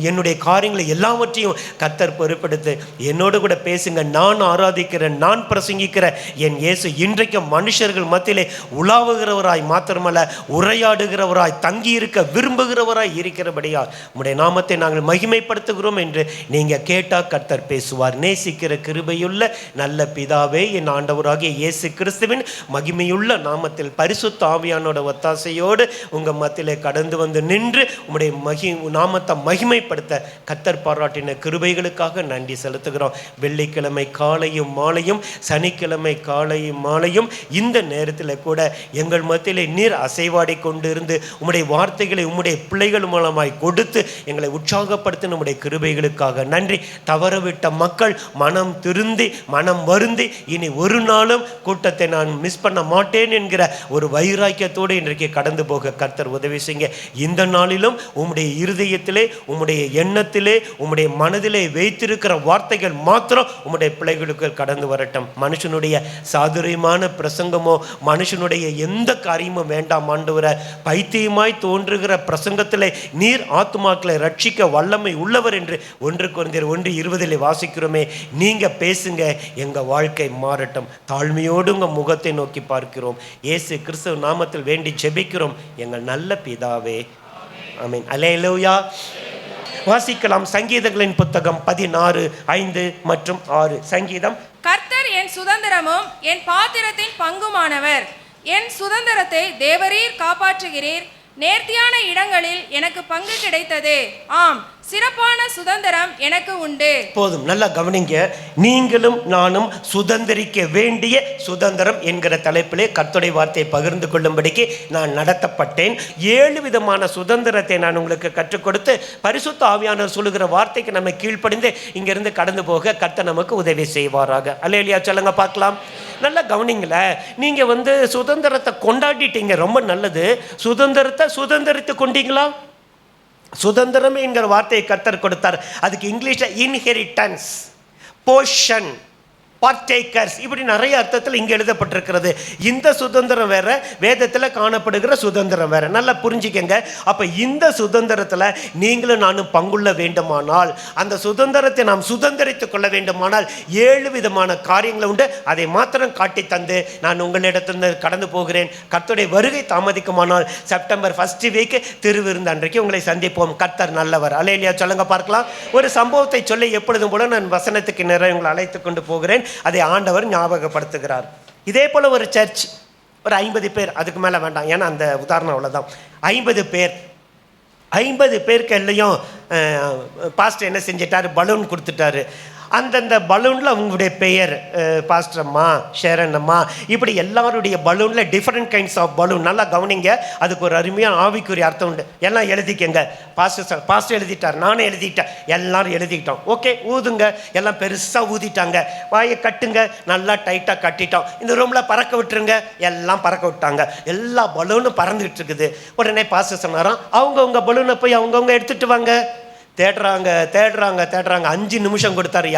என்னுடைய காரியங்களை எல்லாவற்றையும் கர்த்தர் பொறுப்படுத்து. என்னோடு கூட பேசுங்க. நான் ஆராதிக்கிறேன், நான் பிரசங்கிக்கிற என் இயேசு இன்றைக்கு மனுஷர்கள் மத்தியிலே உலாவுகிறவராய் மாத்திரமல்ல, உரையாடுகிறவராய், தங்கி இருக்க விரும்புகிறவராய் இருக்கிறபடியால் உம்முடைய நாமத்தை நாங்கள் மகிமைப்படுத்துகிறோம் என்று நீங்க கேட்டா கர்த்தர் பேசுவார். நேசிக்கிற கிருபையுள்ள நல்ல பிதாவே, என் ஆண்டவராகிய இயேசு கிறிஸ்துவின் மகிமையுள்ள நாமத்தில் பரிசுத்த ஆவியானோட ஒத்தாசையோடு உங்க மத்தியிலே கடந்து வந்து நின்று உம்முடைய நாமத்தை மகிமைப்படுத்த கர்த்தர் பாராட்டின கிருபைகளுக்காக நன்றி செலுத்துகிறோம். வெள்ளி வெள்ளிக்கிழமை காலையும் மாலையும், சனிக்கிழமை காலையும் மாலையும் இந்த நேரத்தில் கூட எங்கள் மத்தியிலே நீர் அசைவாடி கொண்டு இருந்து உம்முடைய வார்த்தைகளை உம்முடைய பிள்ளைகள் மூலமாய் கொடுத்து எங்களை உற்சாகப்படுத்த நம்முடைய கிருபைகளுக்காக நன்றி. தவறவிட்ட மக்கள் மனம் திருந்தி மனம் வருந்தி இனி ஒரு நாளும் கூட்டத்தை நான் மிஸ் பண்ண மாட்டேன் என்கிற ஒரு வைராக்கியத்தோடு இன்றைக்கு கடந்து போக கர்த்தர் உதவி செய்யுங்க. இந்த நாளிலும் உம்முடைய இருதயத்திலே உம்முடைய எண்ணத்திலே உம்முடைய மனதிலே வைத்திருக்கிற வார்த்தைகள் மாத்திரம் உம்முடைய பிள்ளைகளுக்கு கடந்து வரட்டும். மனுஷனுடைய சாதுரியமான பிரசங்கமோ மனுஷனுடைய எந்த காரியமும் வேண்டாம் ஆண்டவரே. பைத்தியமாய் தோன்றுகிற பிரசங்கத்திலே நீர் ஆத்துமாக்களை ரட்சிக்க வல்லமை உள்ளவர் என்று 1 கொரிந்தியர் 1:20 வாசிக்கிறோமே. நீங்க பேசுங்க, எங்க வாழ்க்கை மாறட்டும். தாழ்மையோடு உங்க முகத்தை நோக்கி பார்க்கிறோம். இயேசு கிறிஸ்துவ நாமத்தில் வேண்டி ஜெபிக்கிறோம் எங்கள் நல்ல பிதாவே, ஆமென். அல்லேலூயா. வாசிக்கலாம் சங்கீதங்களின் புத்தகம் 16:5 மற்றும் 6. சங்கீதம். கர்த்தர் என் சுதந்திரமும் என் பாத்திரத்தின் பங்குமானவர். என் சுதந்திரத்தை தேவரீர் காப்பாற்றுகிறீர். நேர்த்தியான இடங்களில் எனக்கு பங்கு கிடைத்தது. ஆம், சிறப்பான சுதந்திரம் எனக்கு உண்டு. போதும், நல்லா கவனிங்க. நீங்களும் நானும் சுதந்திரிக்க வேண்டிய சுதந்திரம் என்கிற தலைப்பிலே கர்த்தருடைய வார்த்தையை பகிர்ந்து கொள்ளும்படிக்கு நான் நடத்தப்பட்டேன். 7 விதமான சுதந்திரத்தை நான் உங்களுக்கு கற்றுக் கொடுத்து பரிசுத்த ஆவியானவர் சொல்லுகிற வார்த்தைக்கு நம்ம கீழ்ப்படிந்து இங்கிருந்து கடந்து போக கர்த்தர் நமக்கு உதவி செய்வாராக. அல்லேலூயா சொல்லுங்க பார்க்கலாம். நல்லா கவனிங்களே. நீங்கள் சுதந்திரத்தை கொண்டாடிட்டீங்க, ரொம்ப நல்லது. சுதந்திரித்து கொண்டீங்களா? சுதந்திரம் என்கிற வார்த்தையை கர்த்தர் கொடுத்தார். அதுக்கு இங்கிலீஷில் இன்ஹெரிட்டன்ஸ், போர்ஷன், பார்ட்டேக்கர்ஸ், இப்படி நிறைய அர்த்தத்தில் இங்கே எழுதப்பட்டிருக்கிறது. இந்த சுதந்திரம் வேற, வேதத்தில் காணப்படுகிற சுதந்திரம் வேற. நல்லா புரிஞ்சுக்கங்க. அப்போ இந்த சுதந்திரத்தில் நீங்களும் நானும் பங்குள்ள வேண்டுமானால், அந்த சுதந்திரத்தை நாம் சுதந்திரித்து கொள்ள வேண்டுமானால் 7 விதமான காரியங்கள் உண்டு. அதை மாத்திரம் காட்டி தந்து நான் உங்களிடத்திலிருந்து கடந்து போகிறேன். கர்த்தருடைய வருகை தாமதிக்குமானால் செப்டம்பர் 1 வீக் திருவிருந்து அன்றைக்கு உங்களை சந்திப்போம். கர்த்தர் நல்லவர். அல்லேலூயா சொல்லுங்க பார்க்கலாம். ஒரு சம்பவத்தை சொல்லி எப்பொழுதும் போல நான் வசனத்துக்கு நிறைய உங்களை அழைத்து கொண்டு போகிறேன். அதை ஆண்டவர் ஞாபகப்படுத்துகிறார். இதே போல ஒரு சர்ச், ஒரு 50 பேர், அதுக்கு மேலே வேண்டாம், ஏன்னா அந்த உதாரணம் அவ்வளோதான். 50 பேருக்கு எல்லையும் பாஸ்டர் என்ன செஞ்சிட்டாரு, பலூன் கொடுத்துட்டாரு. அந்தந்த பலூனில் அவங்களுடைய பெயர், பாஸ்டர் அம்மா, ஷேரன் அம்மா, இப்படி எல்லாருடைய பலூனில் டிஃப்ரெண்ட் கைண்ட்ஸ் ஆஃப் பலூன். நல்லா கவனிங்க. அதுக்கு ஒரு அருமையான ஆவிக்குரிய அர்த்தம் உண்டு. எல்லாம் எழுதிக்கங்க. பாஸ்டர் எழுதிட்டார், நானும் எழுதிட்டேன், எல்லாரும் எழுதிக்கிட்டோம். ஓகே, ஊதுங்க. எல்லாம் பெருசாக ஊதிட்டாங்க. வாயை கட்டுங்க, நல்லா டைட்டாக கட்டிட்டோம். இந்த ரூமில் பறக்க விட்டுருங்க. எல்லாம் பறக்க விட்டாங்க. எல்லா பலூனும் பறந்துகிட்டு இருக்குது. உடனே பாஸ்டர் சொன்னாராம், அவங்கவுங்க பலூனை போய் அவங்கவுங்க எடுத்துகிட்டு வாங்க. தேடுறாங்க 5 நிமிஷம் கொடுத்தாரு.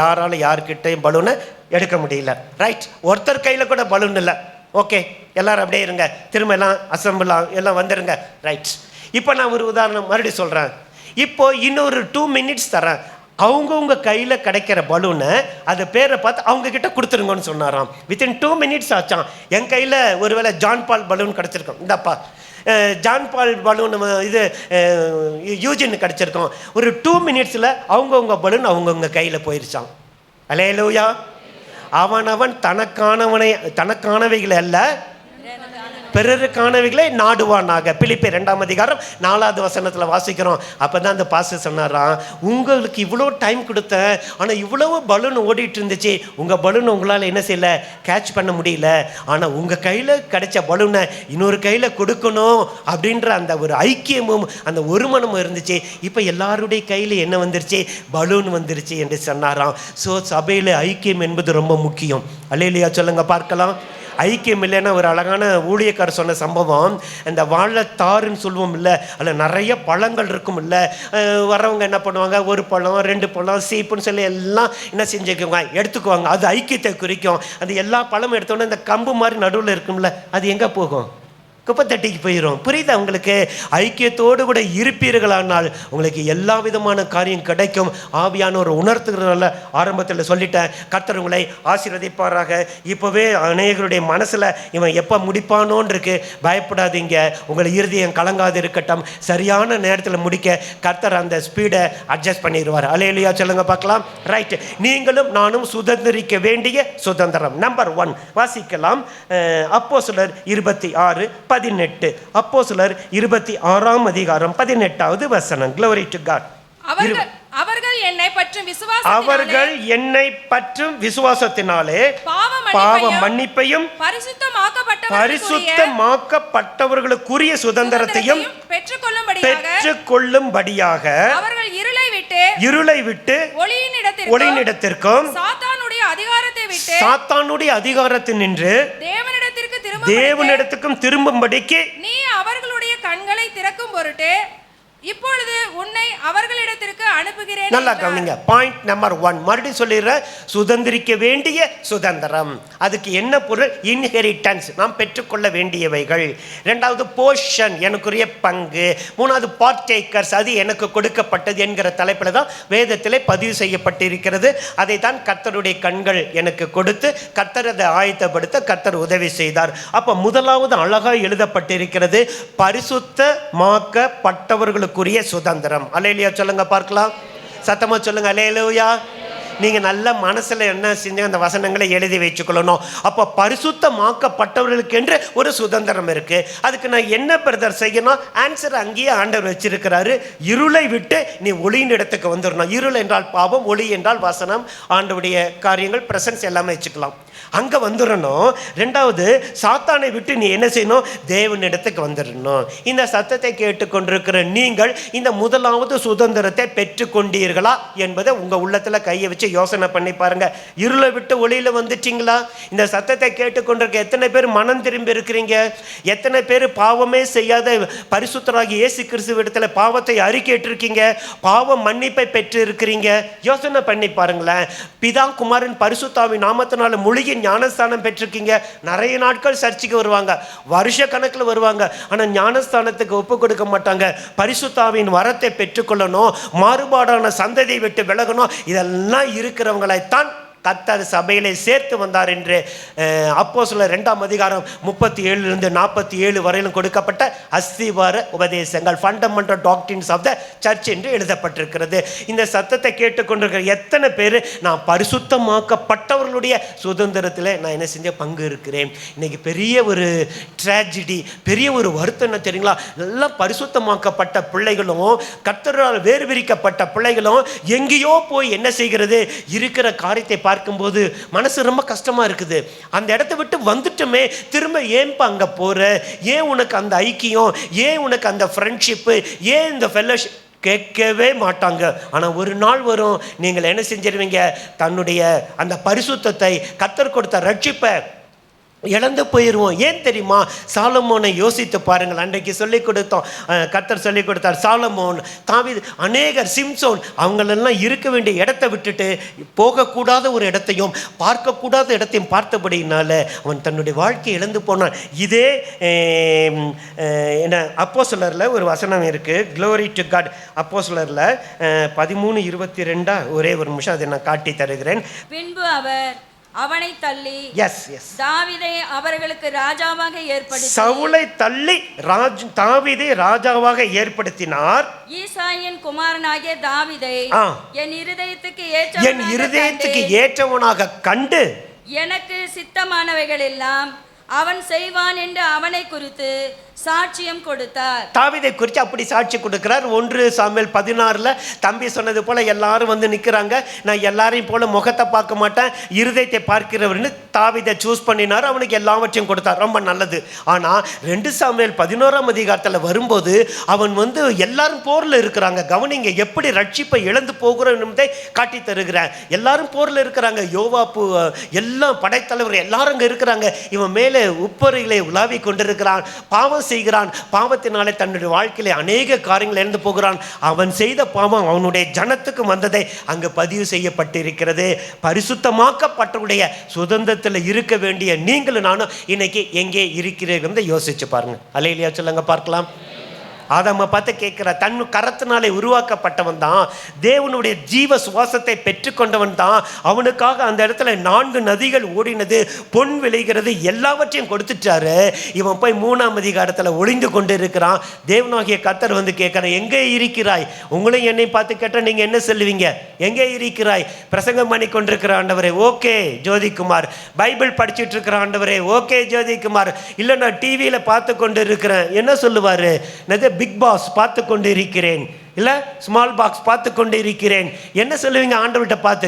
யாருக்கிட்டையும் பலூனை எடுக்க முடியல. ரைட், ஒருத்தர் கையில் கூட பலூன் இல்லை. ஓகே, எல்லாரும் அப்படியே இருங்க, திரும்ப எல்லாம் அசம்பிள் எல்லாம் வந்துடுங்க. ரைட், இப்போ நான் ஒரு உதாரணம் மறுபடியும் சொல்கிறேன். இப்போ இன்னொரு 2 மினிட்ஸ் தரேன். அவங்கவுங்க கையில் கிடைக்கிற பலூனை அது பேரை பார்த்து அவங்கக்கிட்ட கொடுத்துருங்கன்னு சொன்னாராம். Within 2 minutes ஆச்சான். என் கையில் ஒருவேளை ஜான் பால் பலூன் கிடச்சிருக்கோம். இந்தாப்பா ஜான் பால் பலூன், இது யூஜின் கிடச்சிருக்கோம். ஒரு 2 மினிட்ஸில் அவங்கவுங்க பலூன் அவங்கவுங்க கையில் போயிருச்சான். அல்லேலூயா. அவனவன் தனக்கானவைகள் அல்ல, பிறருக்கானவைகளை நாடுவானாக. பிலிப்பியர் 2:4 வாசிக்கிறோம். அப்போ தான் அந்த பாஸ்டர் சொன்னாராம், உங்களுக்கு இவ்வளோ டைம் கொடுத்தேன், ஆனால் இவ்வளவு பலூன் ஓடிட்டு இருந்துச்சு, உங்கள் பலூன் உங்களால் என்ன செய்யலை, கேட்ச் பண்ண முடியல. ஆனால் உங்கள் கையில் கிடைச்ச பலூனை இன்னொரு கையில் கொடுக்கணும் அப்படின்ற அந்த ஒரு ஐக்கியமும் அந்த ஒரு மனமும் இருந்துச்சு. இப்போ எல்லாருடைய கையில் என்ன வந்துருச்சு, பலூன் வந்துருச்சு என்று சொன்னாராம். ஸோ சபையில் ஐக்கியம் என்பது ரொம்ப முக்கியம். அல்லேலூயா சொல்லுங்க பார்க்கலாம். ஐக்கியம் இல்லைன்னா, ஒரு அழகான ஊழியக்காரர் சொன்ன சம்பவம், இந்த வாழைத்தாருன்னு சொல்லுவோம் இல்லை, அதில் நிறைய பழங்கள் இருக்கும் இல்லை. வரவங்க என்ன பண்ணுவாங்க, ஒரு பழம் 2 பழம் சீப்புன்னு சொல்லி எல்லாம் என்ன செஞ்சுக்குவாங்க, எடுத்துக்குவாங்க. அது ஐக்கியத்தை குறிக்கும். அது எல்லா பழமும் எடுத்தோன்னே இந்த கம்பு மாதிரி நடுவில் இருக்கும்ல, அது எங்கே போகும், குப்பை தட்டிக்கு போயிடும். புரியுதா உங்களுக்கு? ஐக்கியத்தோடு கூட இருப்பீர்களானால் உங்களுக்கு எல்லா விதமான காரியம் கிடைக்கும். ஆவியானவர் உணர்த்துகிறதுனால ஆரம்பத்தில் சொல்லிட்டேன். கர்த்தர் உங்களை ஆசீர்வதிப்பாராக. இப்போவே அநேகருடைய மனசில் இவன் எப்போ முடிப்பானோன்னு இருக்கு. பயப்படாதீங்க, உங்களை இருதயம் கலங்காது இருக்கட்டும். சரியான நேரத்தில் முடிக்க கர்த்தர் அந்த ஸ்பீடை அட்ஜஸ்ட் பண்ணிடுவார். அல்லேலூயா சொல்லுங்க பார்க்கலாம். ரைட், நீங்களும் நானும் சுதந்திரிக்க வேண்டிய சுதந்திரம். நம்பர் 1 வாசிக்கலாம். அப்போஸ்தலர் 26:18. அப்போஸ்தலர் 26:18. Glory to God. அவர்கள் என்னை பற்றும் அவர்கள் என்னை பற்றும் விசுவாசத்தினாலே பாவ மன்னிப்பையும் பரிசுத்தமாக்கப்பட்டவர்களுக்குரிய சுதந்திரத்தையும் பெற்றுக்கொள்ளும்படியாக அவர்கள் இருளை விட்டு ஒளியினிடத்திற்கும் சாத்தானுடைய அதிகாரத்தினின்று தேவனிடத்துக்கும் திரும்பும்படிக்கு நீ அவர்களுடைய கண்களை திறக்கும் பொருட்டு இப்பொழுது உன்னை அவர்களிடத்திற்கு அனுப்புகிறேன். நல்லா கவனிங்க. பாயிண்ட் நம்பர் 1 மறுபடியும் சொல்லிடுறேன். சுதந்திரிக்க வேண்டிய சுதந்திரம், அதுக்கு என்ன பொருள்? இன்ஹெரிட்டன்ஸ், நாம் பெற்றுக்கொள்ள வேண்டியவைகள். ரெண்டாவது போர்ஷன், எனக்குரிய பங்கு. மூணாவது பார்ட்டேக்கர்ஸ், அது எனக்கு கொடுக்கப்பட்டது என்கிற தலைப்பில் தான் வேதத்திலே பதிவு செய்யப்பட்டிருக்கிறது. அதை தான் கர்த்தருடைய கண்கள் எனக்கு கொடுத்து கர்த்தர் அதை ஆயத்தப்படுத்த கர்த்தர் உதவி செய்தார். அப்போ முதலாவது அழகாக எழுதப்பட்டிருக்கிறது, பரிசுத்தமாக்கப்பட்டவர்களுக்குரிய சுதந்திரம். அல்லேலூயா சொல்லுங்க பார்க்கலாம், சத்தமா சொல்லுங்க அல்லேலூயா. நீங்க நல்ல மனசுல என்ன செஞ்சு அந்த வசனங்களை எழுதி வச்சுக்கொள்ளணும். அப்ப பரிசுத்தமாக்கப்பட்டவர்களுக்கு என்று ஒரு சுதந்திரம் இருக்கு. அதுக்கு நான் என்ன பிரதர் செய்யணும்? ஆன்சர் அங்கேயே ஆண்டவர் வச்சிருக்கிறாரு. இருளை விட்டு நீ ஒளியின் இடத்துக்கு வந்துடணும். இருள் என்றால் பாவம், ஒளி என்றால் வசனம், ஆண்டவருடைய காரியங்கள், பிரசன்ஸ் எல்லாமே வச்சுக்கலாம். அங்கே வந்துடணும். ரெண்டாவது, சாத்தானை விட்டு நீ என்ன செய்யணும்? தேவனிடத்துக்கு வந்துடணும். இந்த சத்தத்தை கேட்டுக்கொண்டிருக்கிற நீங்கள் இந்த முதலாவது சுதந்திரத்தை பெற்றுக்கொண்டீர்களா என்பதை உங்கள் உள்ளத்தில் கையை வச்சு யோசனை பண்ணி பாருங்க. இருளை விட்டு ஒளியில் வந்துட்டீங்களா? இந்த சத்தத்தை கேட்டுக்கொண்டிருக்க எத்தனை பேர் மனம் திரும்பி இருக்கிறீங்க? எத்தனை பேர் பாவமே செய்யாத பரிசுத்தராகி இயேசு கிறிஸ்துவிடத்தில் பாவத்தை அறிக்கையிட்டிருக்கீங்க? பாவ மன்னிப்பை பெற்று இருக்கிறீங்க? யோசனை பண்ணி பாருங்களேன். பிதா குமாரன் பரிசுத்தாவின் நாமத்தினால மொழியின் ஞானஸ்தானம் பெற்றிருக்கீங்க. நிறைய நாட்கள் சர்ச்சைக்கு வருவாங்க, வருஷ கணக்கில் வருவாங்க, ஆனால் ஞானஸ்தானத்துக்கு ஒப்பு கொடுக்க மாட்டாங்க. பரிசுத்தாவின் வரத்தை பெற்றுக்கொள்ளணும், மாறுபாடான சந்ததியை விட்டு விலகணும். இதெல்லாம் இருக்கிறவங்களைத்தான் கர்த்தர் சபையிலே சேர்த்து வந்தார் என்று அப்போஸ்தலர் 2ஆம் அதிகாரம் 37 47 வரையிலும் கொடுக்கப்பட்ட அஸ்திவார உபதேசங்கள், fundamental doctrines of the church என்று எழுதப்பட்டிருக்கிறது. இந்த சத்தத்தை கேட்டுக்கொண்டிருக்கிற எத்தனை பேர் நான் பரிசுத்தமாக்கப்பட்டவர்களுடைய சுதந்திரத்தில் நான் என்ன செஞ்ச பங்கு இருக்கிறேன்? இன்னைக்கு பெரிய ஒரு ட்ராஜடி, பெரிய ஒரு வருத்தம் என்ன தெரியுங்களா? நல்லா பரிசுத்தமாக்கப்பட்ட பிள்ளைகளும் கர்த்தரால் வேறு விரிக்கப்பட்ட பிள்ளைகளும் எங்கேயோ போய் என்ன செய்கிறது? இருக்கிற காரியத்தை பார்க்கும்போது மனசு ரொம்ப கஷ்டமா இருக்குது. அந்த இடத்தை விட்டு வந்துட்டுமே, திரும்ப ஏன்பா அங்கே போற? ஏன் உனக்கு அந்த ஐக்கியம்? ஏன் உனக்கு அந்த ஃப்ரெண்ட்ஷிப்பு? ஏன் இந்த ஃபெல்லோஷிப்? கேட்கவே மாட்டாங்க. ஆனால் ஒரு நாள் வரும், நீங்கள் என்ன செஞ்சிருவீங்க? தன்னுடைய அந்த பரிசுத்தத்தை, கர்த்தர் கொடுத்த ரட்சிப்பை இழந்து போயிடுவோம். ஏன் தெரியுமா? சாலமோனை யோசித்து பாருங்கள். அன்றைக்கு சொல்லிக் கொடுத்தோம், கர்த்தர் சொல்லிக் கொடுத்தார். சாலமோன், தாவீது, அநேகர், சிம்சோன், அவங்களெல்லாம் இருக்க வேண்டிய இடத்தை விட்டுட்டு போகக்கூடாத ஒரு இடத்தையும் பார்க்கக்கூடாத இடத்தையும் பார்த்தபடினால அவன் தன்னுடைய வாழ்க்கையை இழந்து போனான். இதே என்ன அப்போஸ்தலரில் ஒரு வசனம் இருக்குது, க்ளோரி டு காட். அப்போஸ்தலரில் 13:22 ஒரே ஒரு நிமிஷம் அதை நான் காட்டி தருகிறேன். பின்பு அவர் அவனை தள்ளி தாவீதை அவர்களுக்கு ராஜாவாக ஏற்படுத்தி, சவுலை தள்ளி தாவீதை ராஜாவாக ஏற்படுத்தினார். ஈசாயின் குமாரனாகிய தாவீதை என் இருதயத்துக்கு ஏற்றவனாக கண்டு எனக்கு சித்தமானவைகள் எல்லாம் அவன் செய்வான் என்று அவனை குறித்து சாட்சியம் கொடுத்தார். தாவீதை குறித்து அப்படி சாட்சி கொடுக்கிறார். 1 சாமுவேல் 16 தம்பி சொன்னது போல எல்லாரும் வந்து நிற்கிறாங்க. நான் எல்லாரையும் போல முகத்தை பார்க்க மாட்டேன், இருதயத்தை பார்க்கிறவர்னு தாவீதை சூஸ் பண்ணினார். அவனுக்கு எல்லாவற்றையும் கொடுத்தார். ரொம்ப நல்லது. ஆனால் 2 சாமுவேல் 11ஆம் அதிகாரத்தில் வரும்போது அவன் வந்து எல்லாரும் போரில் இருக்கிறாங்க. கவனிங்க, எப்படி ரட்சிப்பை இழந்து போகிறோம் என்பதை காட்டி தருகிறேன். எல்லாரும் போரில் இருக்கிறாங்க. யோவாப்பு, எல்லாம் படைத்தலைவர் எல்லாரும் அங்கே இருக்கிறாங்க. இவன் மேலே உப்பரிகளை உலாவி கொண்டிருக்கிறான், பாவம் செய்கிறான். பாவத்தினாலே தன்னுடைய வாழ்க்கையிலே அநேக காரியங்கள் இழந்து போகிறான். அவன் செய்த பாவம் அவனுடைய ஜனத்துக்கு வந்ததை அங்கு பதிவு செய்யப்பட்டிருக்கிறது. பரிசுத்தமாக்கப்பட்டவருடைய சுதந்திரத்தில் இருக்க வேண்டிய நீங்களும் நானும் இன்னைக்கு எங்கே இருக்கிறீர்கள் யோசிச்சு பாருங்க. அல்லேலூயா சொல்லுங்க பார்க்கலாம். ஆதாமை பார்த்து கேட்கிற, தன் கரத்தினாலே உருவாக்கப்பட்டவன் தான், தேவனுடைய ஜீவ சுவாசத்தை பெற்றுக்கொண்டவன் தான். அவனுக்காக அந்த இடத்துல 4 நதிகள் ஓடினது, பொன் விளைகிறது, எல்லாவற்றையும் கொடுத்துட்டாரு. இவன் போய் 3ஆம் அதிகாரத்தில் ஒளிந்து கொண்டு இருக்கிறான். தேவனாகிய கர்த்தர் வந்து கேட்கிறான், எங்கே இருக்கிறாய்? உங்களையும் என்னை பார்த்து கேட்டால் நீங்கள் என்ன சொல்லுவீங்க? எங்கே இருக்கிறாய்? பிரசங்கம் பண்ணி கொண்டிருக்கிற ஆண்டவரே, ஓகே ஜோதிகுமார். பைபிள் படிச்சுட்டு இருக்கிற ஆண்டவரே, ஓகே ஜோதிகுமார். இல்லை நான் டிவியில் பார்த்து கொண்டு இருக்கிறேன், என்ன சொல்லுவார்? பிக் பாஸ் பார்த்து கொண்டு இருக்கிறேன். இல்லை ஸ்மால் பாக்ஸ் பார்த்து கொண்டு இருக்கிறேன். என்ன சொல்லுவீங்க ஆண்டவர்கிட்ட பார்த்து?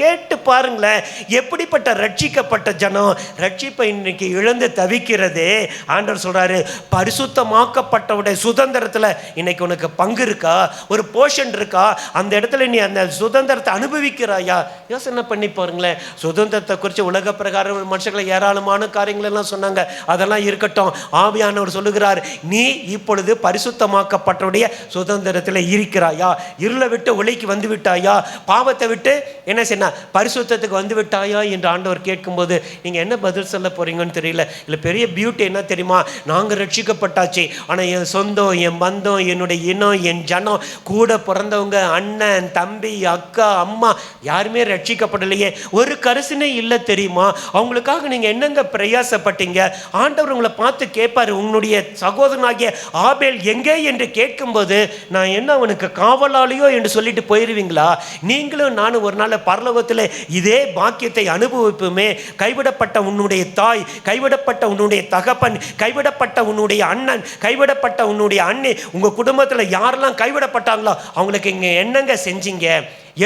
கேட்டு பாருங்களேன். எப்படிப்பட்ட ரட்சிக்கப்பட்ட ஜனம் ரட்சிப்பை இன்னைக்கு இழந்து தவிக்கிறதே. ஆண்டவர் சொல்கிறாரு, பரிசுத்தமாக்கப்பட்டவுடைய சுதந்திரத்தில் இன்னைக்கு உனக்கு பங்கு இருக்கா, ஒரு போர்ஷன் இருக்கா, அந்த இடத்துல நீ அந்த சுதந்திரத்தை அனுபவிக்கிறாயா? யோசனை பண்ணி பாருங்களேன். சுதந்திரத்தை குறித்து உலக பிரகாரம் மனுஷங்களை ஏராளமான காரியங்கள் எல்லாம் சொன்னாங்க. அதெல்லாம் இருக்கட்டும். ஆவியானவர் சொல்லுகிறார், நீ இப்பொழுது பரிசுத்தமாக்கப்பட்டவுடைய சுதந்திரத்தில் இருக்கிறாயா? இருளை விட்டு ஒளிக்கு வந்து விட்டாயா? பாவத்தை விட்டு என்ன செய்ய பரிசுத்தத்துக்கு வந்து விட்டாயா என்று ஆண்டவர் கேட்கும்போது நீங்கள் என்ன பதில் சொல்ல போறீங்கன்னு தெரியல. இல்லை பெரிய பியூட்டி என்ன தெரியுமா? நாங்கள் ரட்சிக்கப்பட்டாச்சு, ஆனால் என் சொந்தம், என் பந்தம், என்னுடைய இனம், என் ஜனம், கூட பிறந்தவங்க, அண்ணன், தம்பி, அக்கா, அம்மா யாருமே ரட்சிக்கப்படலையே. ஒரு கரிசனை இல்லை தெரியுமா? அவங்களுக்காக நீங்கள் என்னங்க பிரயாசப்பட்டீங்க? ஆண்டவர் உங்களை பார்த்து கேட்பாரு, உன்னுடைய சகோதரனாகிய ஆபேல் எங்கே என்று கேட்கும்போது நான் என்ன அவனுக்கு காவலாளியோ என்று சொல்லிட்டு போயிருவீங்களா? நீங்களும் நானும் ஒரு நாள் பரலோகத்தில் இதே பாக்கியத்தை அனுபவிப்புமே. கைவிடப்பட்ட உன்னுடைய தாய், கைவிடப்பட்ட உன்னுடைய தகப்பன், கைவிடப்பட்ட உன்னுடைய அண்ணன், கைவிடப்பட்ட உன்னுடைய அண்ணி, உங்கள் குடும்பத்தில் யாரெல்லாம் கைவிடப்பட்டாங்களோ அவங்களுக்கு இங்கே என்னங்க செஞ்சீங்க?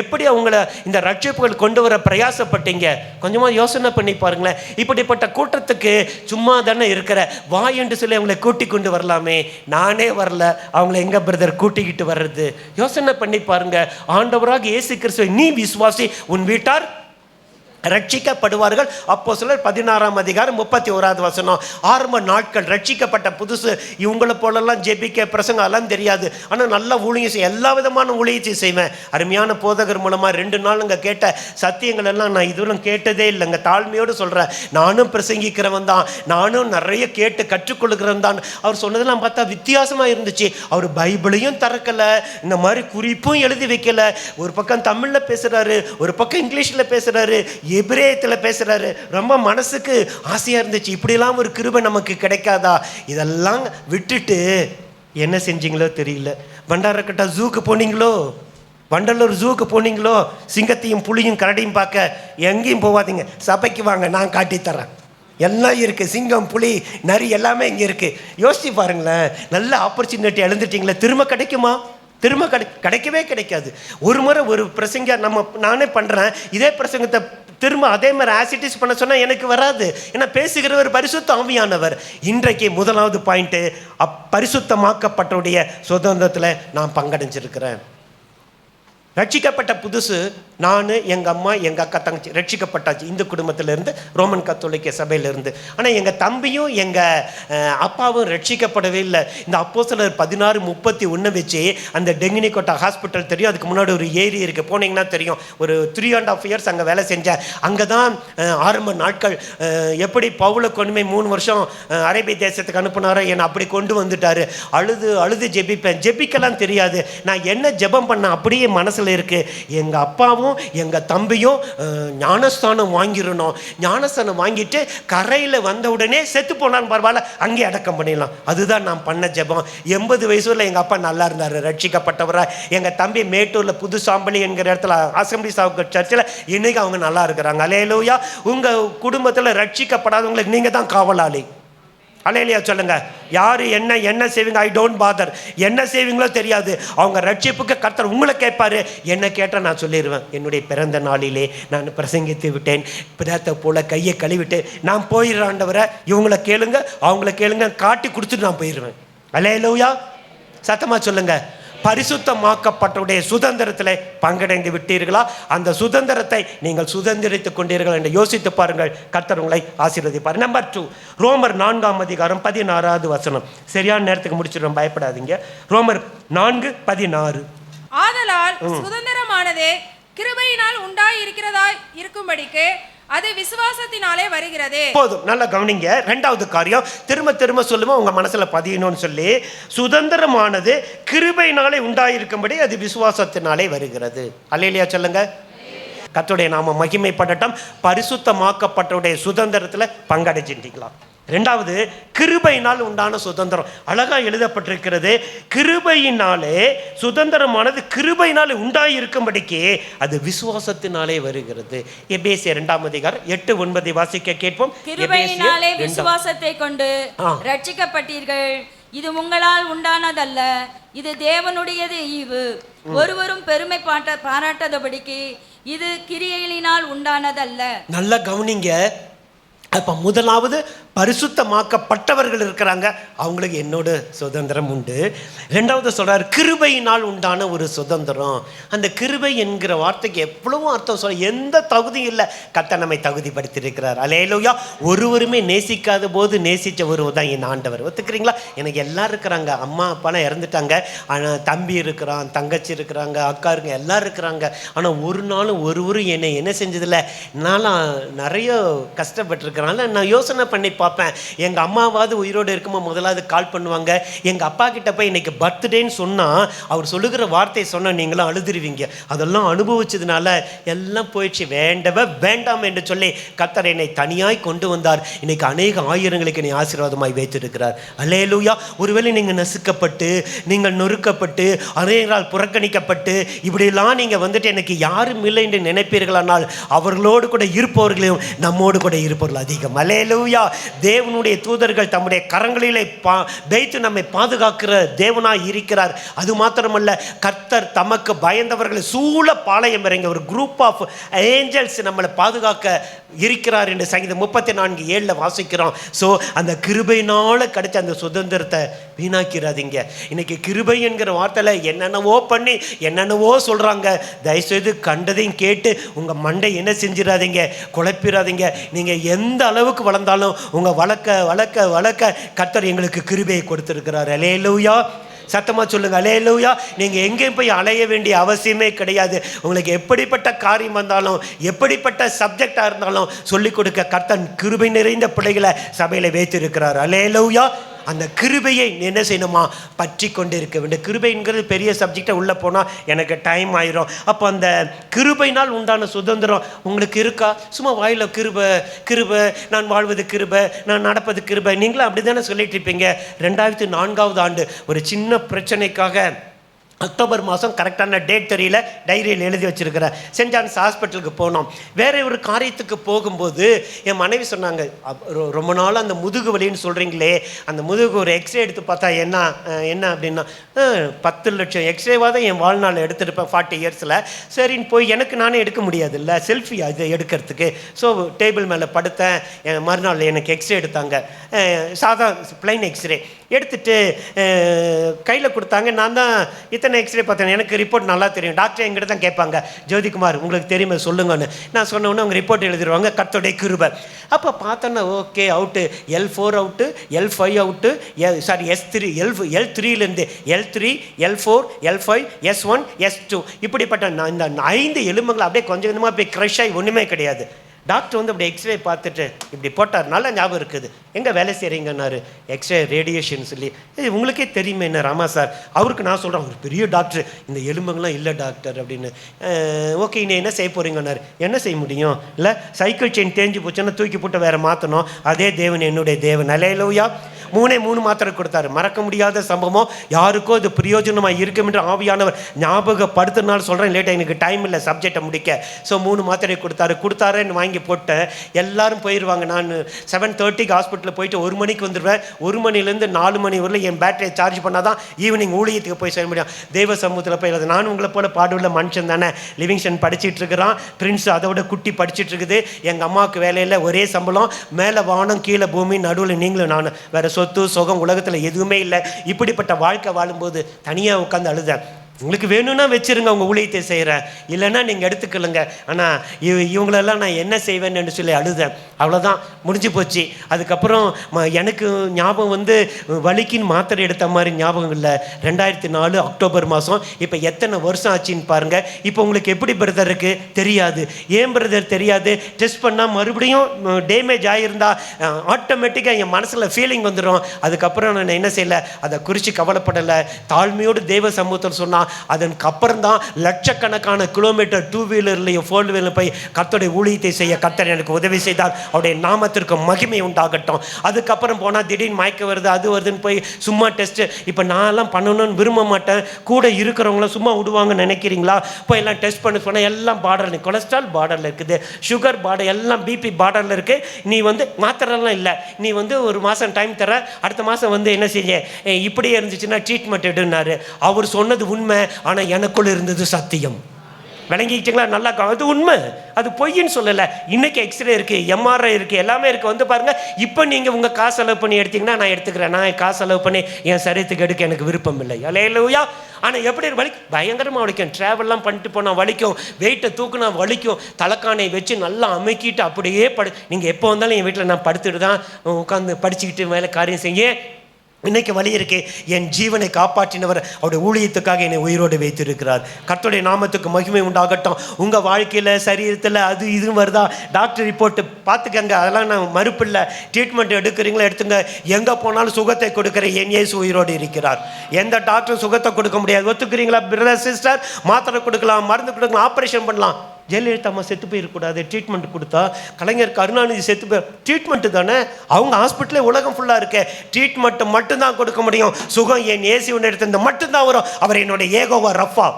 எப்படி அவங்கள இந்த ரட்சிப்புகள் கொண்டு வர பிரயாசப்பட்டீங்க? கொஞ்சமாக யோசனை பண்ணி பாருங்களேன். இப்படிப்பட்ட கூட்டத்துக்கு சும்மா தானே இருக்கிற வாய் என்று சொல்லி அவங்களை கூட்டி கொண்டு வரலாமே. நானே வரல, அவங்கள எங்க பிரதர் கூட்டிக்கிட்டு வர்றது? யோசனை பண்ணி பாருங்க. ஆண்டவராக இயேசு கிறிஸ்துவை நீ விசுவாசி, உன் வீட்டார் ரட்சிக்கப்படுவார்கள். அப்போஸ்தலர் 16:31 ஆரம்ப நாட்கள் ரட்சிக்கப்பட்ட புதுசு இவங்களை போலெல்லாம் ஜெபிக்க பிரசங்கம் எல்லாம் தெரியாது. ஆனால் நல்லா ஊழியம் செய்ய, எல்லா விதமான ஊழியத்தை செய்வேன். அருமையான போதகர் மூலமாக 2 நாள் இங்கே கேட்ட சத்தியங்கள் எல்லாம் நான் இதுவரை கேட்டதே இல்லைங்க. தாழ்மையோடு சொல்கிறேன். நானும் பிரசங்கிக்கிறவன் தான், நானும் நிறைய கேட்டு கற்றுக்கொள்கிறவன் தான். அவர் சொன்னதெல்லாம் பார்த்தா வித்தியாசமாக இருந்துச்சு. அவர் பைபிளையும் திறக்கலை, இந்த மாதிரி குறிப்பும் எழுதி வைக்கலை. ஒரு பக்கம் தமிழில் பேசுகிறாரு, ஒரு பக்கம் இங்கிலீஷில் பேசுகிறாரு, எபிரேயத்தில் பேசுகிறாரு. ரொம்ப மனசுக்கு ஆசையாக இருந்துச்சு. இப்படிலாம் ஒரு கிருபை நமக்கு கிடைக்காதா? இதெல்லாம் விட்டுட்டு என்ன செஞ்சீங்களோ தெரியல. பண்டாரக்கட்டா ஜூக்கு போனீங்களோ, வண்டலூர் ஜூக்கு போனீங்களோ, சிங்கத்தையும் புலியும் கரடியும் பார்க்க எங்கேயும் போகாதீங்க, சபைக்கு வாங்க, நான் காட்டித்தரேன். எல்லாம் இருக்குது, சிங்கம், புலி, நரி எல்லாமே இங்கே இருக்குது. யோசிச்சு பாருங்களேன். நல்ல ஆப்பர்ச்சுனிட்டி எழுந்துட்டீங்களே, திரும்ப கிடைக்குமா? திரும்ப கிடைக்கவே கிடைக்காது. ஒரு முறை ஒரு பிரசங்க நானே பண்ணுறேன், இதே பிரசங்கத்தை திரும்ப அதே மாதிரி ஆசிட்டிஸ் பண்ண சொன்னால் எனக்கு வராது. ஏன்னா பேசுகிறவர் பரிசுத்த ஆவியானவர். இன்றைக்கு முதலாவது பாயிண்ட்டு, பரிசுத்தமாக்கப்பட்டவுடைய சுதந்திரத்தில் நான் பங்கடைஞ்சிருக்கிறேன். ரட்சிக்கப்பட்ட புதுசு நான், எங்கள் அம்மா, எங்கள் அக்கா, தங்கச்சி ரட்சிக்கப்பட்டாச்சு இந்த குடும்பத்திலேருந்து, ரோமன் கத்தோலிக்க சபையிலேருந்து. ஆனால் எங்கள் தம்பியும் எங்கள் அப்பாவும் ரட்சிக்கப்படவே இல்லை. இந்த அப்போஸ்தலர் 16:31 வச்சு அந்த டெங்கினிக்கோட்டா ஹாஸ்பிட்டல் தெரியும், அதுக்கு முன்னாடி ஒரு ஏரி இருக்குது, போனீங்கன்னா தெரியும். ஒரு 3.5 years அங்கே வேலை செஞ்சேன். அங்கே தான் ஆரம்ப நாட்கள். எப்படி பவுலை கொண்டுமே 3 வருஷம் அரேபிய தேசத்துக்கு அனுப்புனாரோ என்னை அப்படி கொண்டு வந்துட்டார். அழுது ஜெபிப்பேன். ஜெபிக்கலாம் தெரியாது. நான் என்ன ஜெபம் பண்ணேன் அப்படியே மனசில் இருக்குது. எங்கள் அப்பாவும் எங்கள் தம்பியும் ஞானஸ்தானம் வாங்கிடணும். ஞானஸ்தானம் வாங்கிட்டு கரையில் வந்த உடனே செத்து போனான்னு பரவாயில்ல, அங்கே அடக்கம் பண்ணிடலாம். அதுதான் நான் பண்ண ஜெபம். 80 வயசுல எங்கள் அப்பா நல்லா இருந்தார், ரட்சிக்கப்பட்டவரா. எங்கள் தம்பி மேட்டூரில் புது சாம்பலி என்கிற இடத்துல அசம்பிளி சர்ச்சில் இன்னைக்கு அவங்க நல்லா இருக்கிறாங்க. அல்லேலூயா. உங்கள் குடும்பத்தில் ரட்சிக்கப்படாதவங்களுக்கு நீங்கள் தான் காவலாளி. அல்லேலூயா சொல்லுங்க. யார் என்ன செய்வீங்க? I don't father. என்ன செய்வீங்களோ தெரியாது. அவங்க ரட்சிப்புக்கு கர்த்தர் உங்களை கேட்பாரு. என்ன கேட்டால் நான் சொல்லிடுவேன், என்னுடைய பிறந்த நாளிலே நான் பிரசங்கித்து விட்டேன், பிறத்தை போல கையை கழுவிட்டு நான் போயிடுறாண்டவரை. இவங்களை கேளுங்க, அவங்கள கேளுங்க, காட்டி கொடுத்துட்டு நான் போயிடுவேன். அல்லேலூயா. சத்தமாக சொல்லுங்க. பரிசுத்தமாக்கப்பட்டவுடைய சுதந்திரத்தில் பங்கடைந்து விட்டீர்களா? அந்த சுதந்திரத்தை நீங்கள் சுதந்திரித்துக் கொண்டீர்கள் என்று யோசித்து பாருங்கள். கர்த்தர் உங்களை ஆசீர்வதிப்பார். நம்பர் 2, ரோமர் 4:16. சரியான நேரத்துக்கு முடிச்சிடும், பயப்படாதீங்க. ரோமர் 4:16. ஆதலால் சுதந்திரமானதே கிருபையினால் இருக்கிறதா இருக்கும்படிக்கு அது விசுவாசத்தினாலே வருகிறது. போதும், நல்லா கவனிங்க. 2வது காரியம் திரும்ப சொல்லுவோம், உங்க மனசுல பதியணும்னு சொல்லி, சுதந்திரமானது கிருபையினாலே உண்டாயிருக்கும்படி அது விசுவாசத்தினாலே வருகிறது. அல்லேலூயா சொல்லுங்க. கர்த்தருடைய நாம மகிமைப்படட்டும். பரிசுத்தமாக்கப்பட்டவுடைய சுதந்திரத்தில் பங்கடைஞ்சிட்டீங்களா? 2வது, கிருபையினால் உண்டான சுதந்திரம். அழகா எழுதப்பட்டிருக்கிறது, கிருபையினாலே சுதந்திரமானது கிருபையினாலே உண்டாயிருக்கும்படிக்கு அது விசுவாசத்தினாலே வருகிறது. எபேசியர் 2:8-9 வாசிக்க கேட்போம். கிருபையினாலே விசுவாசத்தை கொண்டு ரட்சிக்கப்பட்டீர்கள். இது உங்களால் உண்டானதல்ல, இது தேவனுடையது ஈவு. ஒருவரும் பெருமை பாராட்டாதபடிக்கு இது கிரியைகளினால் உண்டானதல்ல. நல்லா கவனிங்க. அப்போ முதலாவது பரிசுத்தமாக்கப்பட்டவர்கள் இருக்கிறாங்க, அவங்களுக்கு என்னோட சுதந்திரம் உண்டு. ரெண்டாவது சொல்கிறார் கிருபையினால் உண்டான ஒரு சுதந்திரம். அந்த கிருபை என்கிற வார்த்தைக்கு எவ்வளவோ அர்த்தம் சொல்ல, எந்த தகுதியும் இல்லை, கர்த்தர் நம்மை தகுதிப்படுத்தியிருக்கிறார். அல்லேலூயா. ஒருவருமே நேசிக்காத போது நேசித்த ஒருவர் தான் என் ஆண்டவர். ஒத்துக்கிறீங்களா? எனக்கு எல்லோரும் இருக்கிறாங்க, அம்மா அப்பாலாம் இறந்துட்டாங்க, ஆனால் தம்பி இருக்கிறான், தங்கச்சி இருக்கிறாங்க, அக்கா இருங்க, எல்லோரும் இருக்கிறாங்க. ஆனால் ஒரு நாளும் ஒருவரும் என்னை என்ன செஞ்சதில்லை. நான்லாம் நிறைய கஷ்டப்பட்டுருக்கிறேன். நான் யோசனை பண்ணி பார்ப்பேன், எங்கள் அம்மாவாவது உயிரோடு இருக்கும்போது முதலாவது கால் பண்ணுவாங்க. எங்கள் அப்பா கிட்ட போய் இன்னைக்கு பர்த்டேன்னு சொன்னால் அவர் சொல்லுகிற வார்த்தையை சொன்னால் நீங்களும் அழுதுருவீங்க. அதெல்லாம் அனுபவிச்சதுனால எல்லாம் போயிடுச்சு. வேண்டாம் என்று சொல்லி கர்த்தர் என்னை தனியாய் கொண்டு வந்தார். இன்னைக்கு அநேக ஆயிரங்களுக்கு என்னை ஆசீர்வாதமாய் வைத்திருக்கிறார். அல்லேலூயா. ஒருவேளை நீங்கள் நசுக்கப்பட்டு, நீங்கள் நொறுக்கப்பட்டு, அநேகரால் புறக்கணிக்கப்பட்டு, இப்படியெல்லாம் நீங்கள் வந்துட்டு எனக்கு யாரும் இல்லை என்று நினைப்பீர்களானால் அவர்களோடு கூட இருப்பவர்களையும் நம்மோடு கூட இருப்பவர்கள் அதிகம். அல்லேலூயா. தேவனுடைய தூதர்கள் தம்முடைய கரங்களிலே வைத்து நம்மை பாதுகாக்கிற தேவனாய் இருக்கிறார். அது மாத்திரமல்ல, கர்த்தர் தமக்கு பயந்தவர்களை சூழ பாளையம் இறங்க ஒரு குரூப் ஆஃப் ஏஞ்சல்ஸ் நம்மளை பாதுகாக்க இருக்கிறார் என்று சங்கீதம் 34:7 வாசிக்கிறோம். ஸோ அந்த கிருபையினால கிடைச்ச அந்த சுதந்திரத்தை வீணாக்கிறாதீங்க. இன்னைக்கு கிருபை என்கிற வார்த்தையில் என்னென்னவோ பண்ணி என்னென்னவோ சொல்கிறாங்க. தயவுசெய்து கண்டதையும் கேட்டு உங்கள் மண்டை என்ன செஞ்சிடாதீங்க, குழப்பிடாதீங்க. நீங்கள் எந்த அளவுக்கு வளர்ந்தாலும் உங்கள் வளர்க்க கர்த்தர் எங்களுக்கு கிருபையை கொடுத்துருக்கிறார். அல்லேலூயா. சத்தமாக சொல்லுங்க அல்லேலூயா. நீங்கள் எங்கேயும் போய் அலைய வேண்டிய அவசியமே கிடையாது. உங்களுக்கு எப்படிப்பட்ட காரியம் வந்தாலும், எப்படிப்பட்ட சப்ஜெக்டாக இருந்தாலும் சொல்லிக் கொடுக்க கர்த்தர் கிருபை நிறைந்த பிள்ளைகளை சபையில் வைத்திருக்கிறார். அல்லேலூயா. அந்த கிருபையை என்ன செய்யணுமா, பற்றி கொண்டு இருக்க வேண்டும். கிருபைங்கிறது பெரிய சப்ஜெக்டை உள்ளே போனால் எனக்கு டைம் ஆயிரும். அப்போ அந்த கிருபையினால் உண்டான சுதந்திரம் உங்களுக்கு இருக்கா? சும்மா வாயில் கிருபை, நான் வாழ்வது கிருபை, நான் நடப்பது கிருபை, நீங்களும் அப்படி தானே சொல்லிட்டு இருப்பீங்க. 2004ஆவது ஆண்டு ஒரு சின்ன பிரச்சனைக்காக அக்டோபர் மாதம், கரெக்டான டேட் தெரியல, டைரியில் எழுதி வச்சுருக்கிறேன், சென்ட் ஜான்ஸ் ஹாஸ்பிட்டலுக்கு போனோம். வேறு ஒரு காரியத்துக்கு போகும்போது என் மனைவி சொன்னாங்க, ரொம்ப நாள் அந்த முதுகு வலின்னு சொல்கிறீங்களே, அந்த முதுகு ஒரு எக்ஸ்ரே எடுத்து பார்த்தா என்ன அப்படின்னா 10 லட்சம் எக்ஸ்ரேவாக தான் என் வாழ்நாள் எடுத்துருப்பேன் 40 இயர்ஸில். சரின்னு போய் எனக்கு நானே எடுக்க முடியாது இல்லை, செல்ஃபி அது எடுக்கிறதுக்கு. ஸோ டேபிள் மேலே படுத்தேன். மறுநாள் எனக்கு எக்ஸ்ரே எடுத்தாங்க, சாதா பிளைன் எக்ஸ்ரே எடுத்துட்டு கையில் கொடுத்தாங்க. நான் தான் இத்தனை எக்ஸ்ரே பார்த்தேன், எனக்கு ரிப்போர்ட் நல்லா தெரியும். டாக்டர் எங்கிட்ட தான் கேட்பாங்க, ஜோதிகுமார் உங்களுக்கு தெரியுமா சொல்லுங்கன்னு. நான் சொன்னோன்னே அவங்க ரிப்போர்ட் எழுதிடுவாங்க, கர்த்தருடைய கிருபை. அப்போ பார்த்தோன்னா okay, out L4 out, L5 out, S3 L3லேருந்து L3 L4 L5 S1 S2 இப்படிப்பட்ட இந்த 5 எலும்புகள் அப்படியே கொஞ்சம் கொஞ்சமாக போய் க்ரஷ் ஆகி ஒன்றுமே கிடையாது. டாக்டர் வந்து அப்படி எக்ஸ்ரே பார்த்துட்டு இப்படி போட்டார். நல்லா ஞாபகம் இருக்குது. எங்கே வேலை செய்கிறீங்கன்னாரு. எக்ஸ்ரே ரேடியேஷன் சொல்லி. உங்களுக்கே தெரியுமே என்ன ராமா சார். அவருக்கு நான் சொல்கிறேன், அவர் பெரிய டாக்டர், இந்த எலும்புங்கள்லாம் இல்லை டாக்டர் அப்படின்னு. ஓகே, இன்னும் என்ன செய்ய போகிறீங்கன்னாரு. என்ன செய்ய முடியும் இல்லை, சைக்கிள் செயின் தேஞ்சு போச்சுன்னா தூக்கி போட்டு வேறு மாற்றணும். அதே தேவன் என்னுடைய தேவன். அல்லேலூயா. 3 மாத்திரை கொடுத்தாரு. மறக்க முடியாத சம்பவம். யாருக்கோ இது பிரயோஜனமாக இருக்கும் என்று ஆவியானவர் ஞாபகப்படுத்தினாலும் சொல்கிறேன். லேட்டாக எனக்கு டைம் இல்லை சப்ஜெக்டை முடிக்க. ஸோ 3 மாத்திரை கொடுத்தாருன்னு வாங்கி போட்டேன். எல்லாரும் போயிடுவாங்க. நான் 7:30க்கு ஹாஸ்பிட்டலில் போயிட்டு 1 மணிக்கு வந்துடுவேன். 1 மணிலேருந்து 4 மணி வரல என் பேட்டரியை சார்ஜ் பண்ணால் தான் ஈவினிங் ஊழியத்துக்கு போய் செய்ய முடியும். தெய்வ சமூகத்தில் போய் நானும் உங்களை போல பாடுள்ள மனுஷன் தானே. லிவிங்ஸ்டன் படிச்சுட்டு இருக்கிறான், பிரின்ஸ் அதோட குட்டி படிச்சுட்டு இருக்குது. எங்கள் அம்மாவுக்கு வேலையில் ஒரே சம்பளம், மேலே வானம் கீழே பூமி, நடுவில் நீங்களும் நான், வேறு சொத்து சுகம் உலகத்தில் எதுவுமே இல்லை. இப்படிப்பட்ட வாழ்க்கை வாழும்போது தனியாக உட்காந்து அழுதேன். உங்களுக்கு வேணும்னா வச்சுருங்க, உங்கள் ஊழியத்தை செய்கிறேன், இல்லைன்னா நீங்கள் எடுத்துக்கலுங்க. ஆனால் இவங்களெல்லாம் நான் என்ன செய்வேன்னு சொல்லி அழுதேன். அவ்வளோதான், முடிஞ்சு போச்சு. அதுக்கப்புறம் எனக்கு ஞாபகம் வந்து வலிக்கின்னு மாத்திரை எடுத்த மாதிரி ஞாபகம் இல்லை. 2004 அக்டோபர் மாதம். இப்போ எத்தனை வருஷம் ஆச்சுன்னு பாருங்கள். இப்போ உங்களுக்கு எப்படி பிரதர் இருக்குது தெரியாது. ஏன் பிரதர் தெரியாது, டெஸ்ட் பண்ணால் மறுபடியும் டேமேஜ் ஆகியிருந்தா ஆட்டோமேட்டிக்காக என் மனசில் ஃபீலிங் வந்துடும். அதுக்கப்புறம் நான் என்ன செய்யலை, அதை குறித்து கவலைப்படலை. தாழ்மையோடு தெய்வ சமூகத்தில் சொன்னால் அதற்கு தான் லட்சக்கணக்கான கிலோமீட்டர் 2 வீலர்லையும் 4 வீலர் போய் கர்த்தருடைய ஊழியத்தை செய்ய கர்த்தர் எனக்கு உதவி செய்தார். அவருடைய நாமத்திற்கு மகிமை உண்டாகட்டும். அதுக்கப்புறம் போனால் திடீர்னு மயக்க வருது, அது வருதுன்னு போய் சும்மா டெஸ்ட்டு. இப்போ நான்லாம் பண்ணணும்னு விரும்ப மாட்டேன். கூட இருக்கிறவங்களாம் சும்மா விடுவாங்கன்னு நினைக்கிறீங்களா? போய் எல்லாம் டெஸ்ட் பண்ண சொன்னால் எல்லாம் பார்டரில், கொலஸ்ட்ரால் பார்டரில் இருக்குது, சுகர் பார்டர், எல்லாம் பிபி பார்டரில் இருக்குது. நீ மாத்திரலாம் இல்லை, நீ ஒரு மாதம் டைம் தர, அடுத்த மாதம் என்ன செய்ய, இப்படியே இருந்துச்சுன்னா ட்ரீட்மெண்ட் எடுனாரு. அவர் சொன்னது உண்மை, ஆனால் எனக்குள்ள இருந்தது சத்தியம். விளங்கிக்கிட்டீங்களா? நல்லா அது உண்மை, அது பொய்ன்னு சொல்லலை. இன்றைக்கி எக்ஸ்ரே இருக்குது, எம்ஆர்ஐ இருக்குது, எல்லாமே இருக்குது. பாருங்கள், இப்போ நீங்கள் உங்கள் காசு செலவு பண்ணி எடுத்திங்கன்னா நான் எடுத்துக்கிறேன். நான் காசு செலவு பண்ணி என் சரீரத்துக்கு எடுக்க எனக்கு விருப்பம் இல்லை. அல்லேலூயா. ஆனால் எப்படி வலிக்கும், பயங்கரமாக வலிக்கும். ட்ராவல்லாம் பண்ணிட்டு போனால் வலிக்கும், வெயிட்டை தூக்குனா வலிக்கும். தலைக்கானை வச்சு நல்லா அமைக்கிட்டு அப்படியே நீங்கள் எப்போ வந்தாலும் என் வீட்டில் நான் படுத்துட்டு தான் உட்காந்து படிச்சுக்கிட்டு மேலே காரியம் செய்ய. இன்னைக்கு வழி இருக்கு. என் ஜீவனை காப்பாற்றினவர் அவருடைய ஊழியத்துக்காக என்னை உயிரோடு வைத்திருக்கிறார். கர்த்தருடைய நாமத்துக்கு மகிமை உண்டாகட்டும். உங்கள் வாழ்க்கையில் சரீரத்தில் அது இதுவும் வருதா, டாக்டர் ரிப்போர்ட்டு பார்த்துக்கங்க, அதெல்லாம் நான் மறுப்பில்லை. ட்ரீட்மெண்ட் எடுக்கிறீங்களா எடுத்துங்க. எங்கே போனாலும் சுகத்தை கொடுக்குற என் இயேசு உயிரோடு இருக்கிறார். எந்த டாக்டரும் சுகத்தை கொடுக்க முடியாது. ஒத்துக்கிறீங்களா பிரதர் சிஸ்டர்? மாத்திரை கொடுக்கலாம், மருந்து கொடுக்கலாம், ஆப்ரேஷன் பண்ணலாம். ஜெயலலிதா அம்மா செத்து போயிருக்கூடாது, ட்ரீட்மெண்ட் கொடுத்தா. கலைஞர் கருணாநிதி செத்து போய் ட்ரீட்மெண்ட்டு தானே. அவங்க ஹாஸ்பிட்டலே உலகம் ஃபுல்லாக இருக்க. ட்ரீட்மெண்ட்டு மட்டும்தான் கொடுக்க முடியும். சுகம் என் இயேசுவின் இடத்துல மட்டும்தான் வரும். அவர் என்னுடைய ஏகோவா ரஃபா.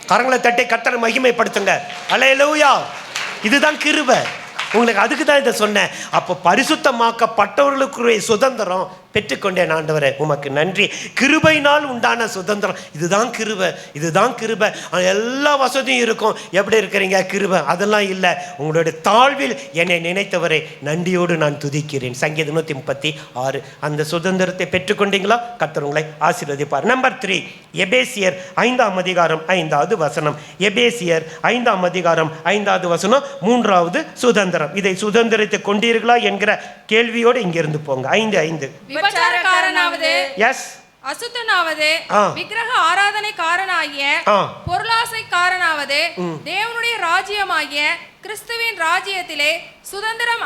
கரங்களை தட்டி கர்த்தரை மகிமைப்படுத்துங்க. அல்லேலூயா. இதுதான் கிருபை. உங்களுக்கு அதுக்கு தான் இதை சொன்னேன். அப்போ பரிசுத்தமாக்கப்பட்டவர்களுக்குரிய சுதந்திரம் பெற்றுக்கொண்டேன். ஆண்டவரே உமக்கு நன்றி. கிருபையினால் உண்டான சுதந்திரம். இதுதான் கிருபை, இதுதான் கிருபை. எல்லா வசதியும் இருக்கும். எப்படி இருக்கிறீங்க? கிருபை அதெல்லாம் இல்லை. உங்களுடைய தாழ்வில் என்னை நினைத்தவரை நன்றியோடு நான் துதிக்கிறேன். சங்கீதம் 136. அந்த சுதந்திரத்தை பெற்றுக்கொண்டீங்களா? கர்த்தர் உங்களை ஆசீர்வதிப்பார். நம்பர் 3, எபேசியர் 5ஆம் அதிகாரம் 5வது வசனம். எபேசியர் 5ஆம் அதிகாரம் 5வது வசனம். 3வது சுதந்திரம். இதை சுதந்திரத்தை கொண்டீர்களா என்கிற கேள்வியோடு இங்கிருந்து போங்க. 5:5. விபச்சாரக்காரனாவது, எஸ், அசுத்தனாவது, விக்கிரக ஆராதனைக்காரனாகிய, பொருளாசைக்காரனாவது, தேவனுடைய ராஜ்யமாகிய கிறிஸ்துவின் ராஜ்யத்திலே சுதந்திரம்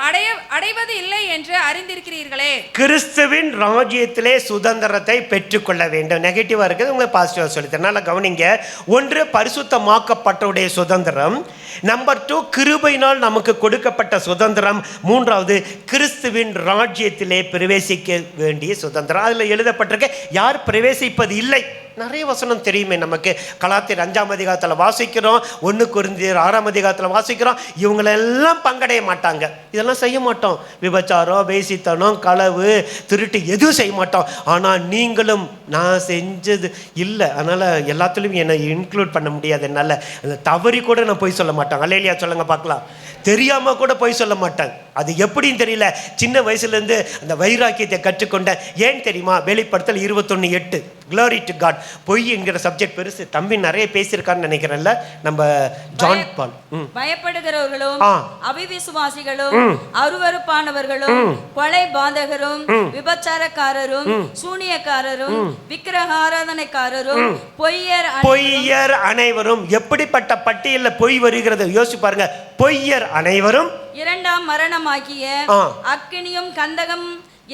அடைவது இல்லை என்று அறிந்திருக்கிறீர்களே. கிறிஸ்துவின் ராஜ்யத்திலே சுதந்திரத்தை பெற்றுக்கொள்ள வேண்டும். நெகட்டிவா இருக்குது, உங்க பாசிட்டிவா சொல்லித்தரேன். நல்லா கவனிங்க. 1, பரிசுத்தமாக்கப்பட்டவுடைய சுதந்திரம். நம்பர் 2, கிருபையினால் நமக்கு கொடுக்கப்பட்ட சுதந்திரம். 3வது, கிறிஸ்துவின் ராஜ்யத்திலே பிரவேசிக்க வேண்டிய சுதந்திரம். அதில் எழுதப்பட்டிருக்க யார் பிரவேசிப்பது இல்லை. நிறைய வசனம் தெரியுமே நமக்கு. கலாத்தியர் 5ஆம் அதிகாரத்தில் வாசிக்கிறோம், 1 கொரிந்தியர் 6ஆம் அதிகாரத்தில் வாசிக்கிறோம். இவங்களெல்லாம் பங்கடைய மாட்டாங்க. இதெல்லாம் செய்ய மாட்டோம். விபச்சாரம், வேசித்தனம், களவு, திருட்டு எதுவும் செய்ய மாட்டோம். ஆனால் நீங்களும் நான் செஞ்சது இல்லை, அதனால் எல்லாத்துலேயும் என்னை இன்க்ளூட் பண்ண முடியாது. என்னால் அந்த தவறி கூட நான் போய் சொல்ல மாட்டேன். அல்லேலியா சொல்லுங்க பார்க்கலாம். தெரியாமல் கூட போய் சொல்ல மாட்டேன். அது எப்படின்னு தெரியல. சின்ன வயசுலேருந்து அந்த வைராக்கியத்தை கற்றுக்கொண்டேன். ஏன் தெரியுமா? வெளிப்படுத்தல் 21:8. Glory to God. பொய் என்கிற சப்ஜெக்ட் பெருசு. தம்பி நிறைய பேசியிருக்கான்னு நினைக்கிறேன்ல நம்ம ஜான் பால். பயப்படுகிறவர்களும் அவிவிசுவாசிகளும் அருவருப்பானவர்களும் கொலை பாதகரும் விபச்சாரக்காரரும் சூனியக்காரரும் விக்கிரக ஆராதனைக்காரரும் பொய்யர் அனைவரும். எப்படிப்பட்ட பட்டியலில் பொய் வருகிறது யோசிச்சு பாருங்க. பொய்யர் அனைவரும் 2ஆம் மரணமாகிய அக்கினியும் கந்தகம்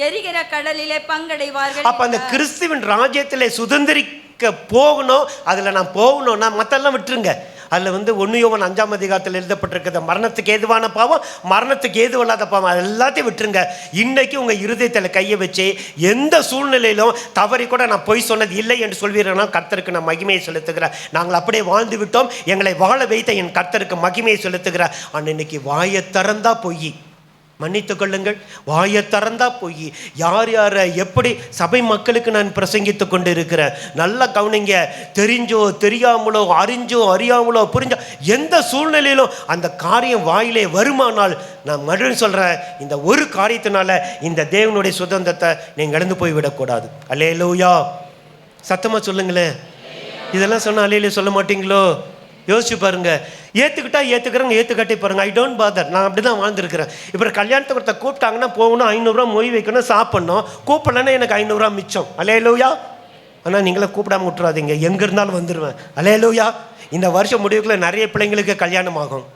எரிகிற கடலிலே பங்கடைவார்கள். அப்ப அந்த கிறிஸ்துவின் ராஜ்யத்திலே சுதந்திரிக்க போகணும். அதுல நான் போகணும்னா மத்தெல்லாம் விட்டுருங்க. அதில் 1 யோவான் 5ஆம் அதிகாரத்தில் எழுதப்பட்டிருக்கிற மரணத்துக்கு ஏதுவான பாவம், மரணத்துக்கு ஏதுவல்லாத பாவம், அது எல்லாத்தையும் விட்டுருங்க. இன்னைக்கு உங்கள் இருதயத்தில் கையை வச்சு எந்த சூழ்நிலையிலும் தவறி கூட நான் பொய் சொன்னது இல்லை என்று சொல்வீர்கள். கர்த்தருக்கு நான் மகிமையை செலுத்துகிறேன். நாங்கள் அப்படியே வாழ்ந்து விட்டோம். எங்களை வாழ வைத்த என் கர்த்தருக்கு மகிமையை செலுத்துகிறேன். ஆனால் இன்னைக்கு வாயை திறந்தா பொய். மன்னித்து கொள்ளுங்கள். வாயை திறந்தா போய் யார் யாரை எப்படி சபை மக்களுக்கு நான் பிரசங்கித்து கொண்டு இருக்கிறேன். நல்லா கவனிங்க. தெரிஞ்சோ தெரியாமலோ, அறிஞ்சோ அறியாமலோ, புரிஞ்சோ எந்த சூழ்நிலையிலும் அந்த காரியம் வாயிலே வருமானால் நான் மறுபடியும் சொல்கிறேன், இந்த ஒரு காரியத்தினால இந்த தேவனுடைய சுதந்திரத்தை நீங்கள் இழந்து போய் விடக்கூடாது. அல்லேலூயா. சத்தமாக சொல்லுங்களேன். இதெல்லாம் சொன்னால் அல்லேலூயா சொல்ல மாட்டீங்களோ? யோசிச்சு பாருங்க. ஏற்றுக்கிட்டா ஏற்றுக்கிறேங்க, ஏற்றுக்காட்டி பாருங்க. I don't father. நான் அப்படி தான் வாழ்ந்துருக்கிறேன். இப்போ கல்யாணத்துக்கு ஒருத்தர் கூப்பிட்டாங்கன்னா போகணும், 500 ரூபா மொய் வைக்கணும், சாப்பிட்ணும். கூப்பிடலன்னா எனக்கு 500 ரூபா மிச்சம். அல்லேலூயா. ஆனால் நீங்களே கூப்பிடாம விட்டுறாதீங்க, எங்கே இருந்தாலும் வந்துடுவேன். அல்லேலூயா. இந்த வருஷம் முடிவுக்குள்ள நிறைய பிள்ளைங்களுக்கு கல்யாணம் ஆகும்.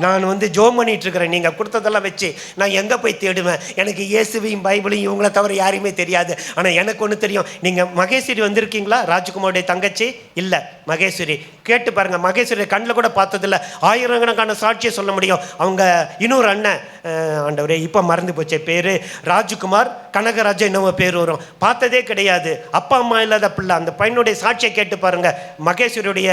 நான் ஜோம் பண்ணிட்டு இருக்கிறேன். நீங்கள் கொடுத்ததெல்லாம் வச்சு நான் எங்கே போய் தேடுவேன்? எனக்கு இயேசுவையும் பைபிளையும் இவங்கள தவிர யாரையுமே தெரியாது. ஆனால் எனக்கு ஒன்று தெரியும். நீங்கள் மகேஸ்வரி வந்திருக்கீங்களா? ராஜ்குமாரோடைய தங்கச்சி இல்லை மகேஸ்வரி. கேட்டு பாருங்கள், மகேஸ்வரி கண்ணில் கூட பார்த்ததில்ல. ஆயிரக்கணக்கான சாட்சியை சொல்ல முடியும். அவங்க இன்னொரு அண்ணன், ஆண்டவரே இப்போ மறந்து போச்சே பேர், ராஜ்குமார் கனகராஜன் என்னவோ பேர் வரும், பார்த்ததே கிடையாது. அப்பா அம்மா இல்லாத பிள்ளை. அந்த பையனுடைய சாட்சியை கேட்டு பாருங்கள். மகேஸ்வரியுடைய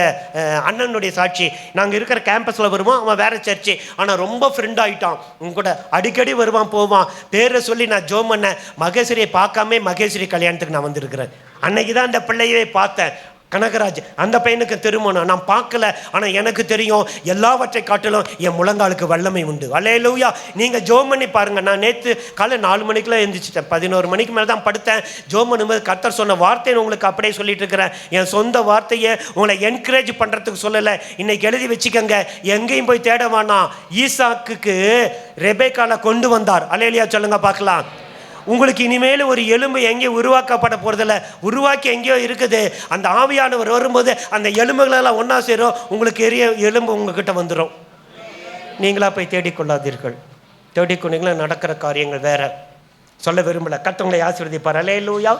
அண்ணனுடைய சாட்சி. நாங்கள் இருக்கிற கேம்பஸில் வருவோம், அவன் வேற சர்ச்சு, ஆனால் ரொம்ப ஃப்ரெண்ட் ஆகிட்டான். உங்க கூட அடிக்கடி வருவான் போவான். பேரை சொல்லி நான் ஜோம் பண்ணேன். மகேஸ்வரியை பார்க்காம மகேஸ்வரி கல்யாணத்துக்கு நான் வந்திருக்கிறேன். அன்னைக்கு தான் அந்த பிள்ளையவே பார்த்தேன். கனகராஜ் அந்த பையனுக்கு திருமணம் நான் பார்க்கல. ஆனால் எனக்கு தெரியும் எல்லாவற்றை காட்டிலும் என் முழங்காலுக்கு வல்லமை உண்டு. அல்லேலூயா. நீங்கள் ஜோம் பண்ணி பாருங்கள். நான் நேற்று காலை 4 மணிக்கெலாம் எழுந்திரிச்சிட்டேன். 11 மணிக்கு மேலே தான் படுத்தேன். ஜோம் பண்ணும்போது கர்த்தர் சொன்ன வார்த்தையை உங்களுக்கு அப்படியே சொல்லிட்டு இருக்கிறேன். என் சொந்த வார்த்தையை உங்களை என்கரேஜ் பண்ணுறதுக்கு சொல்லலை. இன்னைக்கு எழுதி வச்சுக்கோங்க. எங்கேயும் போய் தேட வேணாம். ஈசாக்குக்கு ரெபேக்கால கொண்டு வந்தார். அல்லேலூயா சொல்லுங்க பார்க்கலாம். உங்களுக்கு இனிமேல் ஒரு எலும்பு எங்கேயும் உருவாக்கப்பட போகிறதில்ல. உருவாக்கி எங்கேயோ இருக்குது. அந்த ஆவியானவர் வரும்போது அந்த எலும்புகளெல்லாம் ஒன்றா சேரும். உங்களுக்கு எலும்பு உங்ககிட்ட வந்துடும். நீங்களா போய் தேடிக்கொள்ளாதீர்கள். தேடிக்கொண்டீங்களா நடக்கிற காரியங்கள் வேற. சொல்ல விரும்பலை. கர்த்தவங்களை ஆசீர்வதிப்பார். அல்லேலூயா.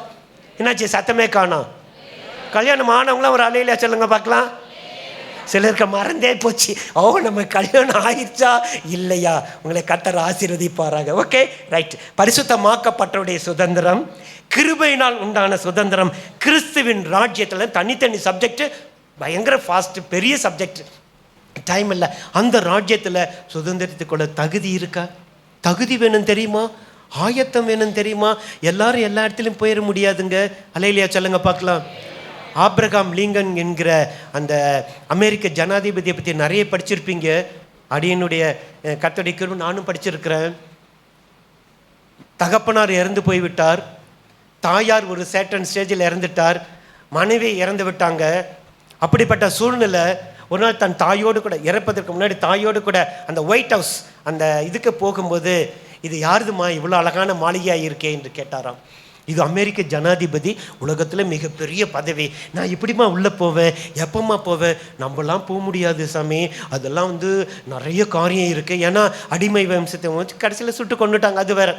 என்னாச்சு சத்தமே காணோம்? கல்யாணம் ஆனவங்களாம் ஒரு அல்லேலூயா சொல்லுங்க பார்க்கலாம். சிலருக்கு மறந்தே போச்சு. நம்ம கல்யாணம் ஆயிடுச்சா இல்லையா? உங்களை கர்த்தர் ஆசீர்வதிப்பாராக. Okay right. பரிசுத்தமாக்கப்பட்டவருடைய சுதந்திரம், கிருபையினால் உண்டான சுதந்திரம், கிறிஸ்துவின் ராஜ்யத்தில் தனித்தனி சப்ஜெக்ட், பயங்கர ஃபாஸ்ட், பெரிய சப்ஜெக்ட், டைம் இல்லை. அந்த ராஜ்யத்தில் சுதந்திரத்துக்குள்ள தகுதி இருக்கா? தகுதி வேணும் தெரியுமா? ஆயத்தம் வேணும் தெரியுமா? எல்லாரும் எல்லா இடத்துலையும் போயிட முடியாதுங்க. அல்லேலூயா சொல்லுங்க பார்க்கலாம். ஆப்ரகாம் லிங்கன் என்கிற அந்த அமெரிக்க ஜனாதிபதியை பற்றி நிறைய படிச்சிருப்பீங்க. அடியனுடைய கர்த்தருடைய கிருபை நானும் படிச்சிருக்கிறேன். தகப்பனார் இறந்து போய்விட்டார். தாயார் ஒரு சேட்டன் ஸ்டேஜில் இறந்துட்டார். மனைவி இறந்து விட்டாங்க. அப்படிப்பட்ட சூழ்நிலை ஒரு நாள் தன் தாயோடு கூட, இறப்பதற்கு முன்னாடி தாயோடு கூட அந்த ஒயிட் ஹவுஸ் அந்த இதுக்கு போகும்போது, இது யாருதுமா இவ்வளோ அழகான மாளிகையாக இருக்கே என்று கேட்டாராம். இது அமெரிக்க ஜனாதிபதி, உலகத்தில் மிகப்பெரிய பதவி. நான் இப்படிமா உள்ளே போவேன், எப்பம்மா போவேன்? நம்மளாம் போக முடியாது சாமி. அதெல்லாம் நிறைய காரியம் இருக்குது. ஏன்னா அடிமை வம்சத்தை வச்சு கடைசியில் சுட்டு கொண்டுட்டாங்க. அது வேற.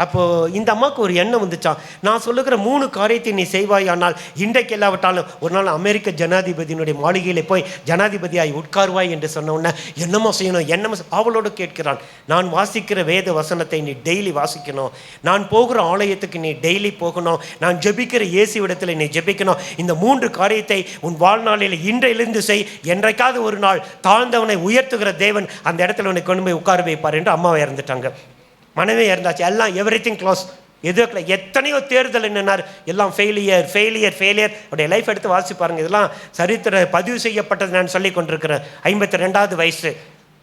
அப்போது இந்த அம்மாவுக்கு ஒரு எண்ணம் வந்துச்சான். நான் சொல்லுகிற 3 காரியத்தை நீ செய்வாயானால் இன்றைக்கு இல்லாவிட்டாலும் ஒரு நாள் அமெரிக்க ஜனாதிபதியினுடைய மாளிகையில் போய் ஜனாதிபதியாய் உட்காருவாய் என்று சொன்ன உடனே என்னமோ செய்யணும், என்னமோ அவளோடு கேட்கிறான். நான் வாசிக்கிற வேத வசனத்தை நீ டெய்லி வாசிக்கணும். நான் போகிற ஆலயத்துக்கு நீ டெய்லி போகணும். நான் ஜெபிக்கிற இயேசுவிடத்தில் நீ ஜெபிக்கணும். இந்த 3 காரியத்தை உன் வாழ்நாளில் இன்றையிலிருந்து செய். என்றைக்காவது ஒரு நாள் தாழ்ந்தவனை உயர்த்துகிற தேவன் அந்த இடத்துல உன்னை கொண்டு போய் உட்கார வைப்பார் என்று அம்மாவை இறந்துட்டாங்க. மனைவி இறந்தாச்சு. எல்லாம் எவ்ரிதிங் க்ளோஸ். எதுவும் எத்தனையோ தேர்தல் என்னன்னார், எல்லாம் ஃபெயிலியர் ஃபெயிலியர் ஃபெயிலியர். அவருடைய லைஃப் எடுத்து வாசி பாருங்கள். இதெல்லாம் சரித்திர பதிவு செய்யப்பட்டது. நான் சொல்லி கொண்டிருக்கிறேன். 52வது வயசு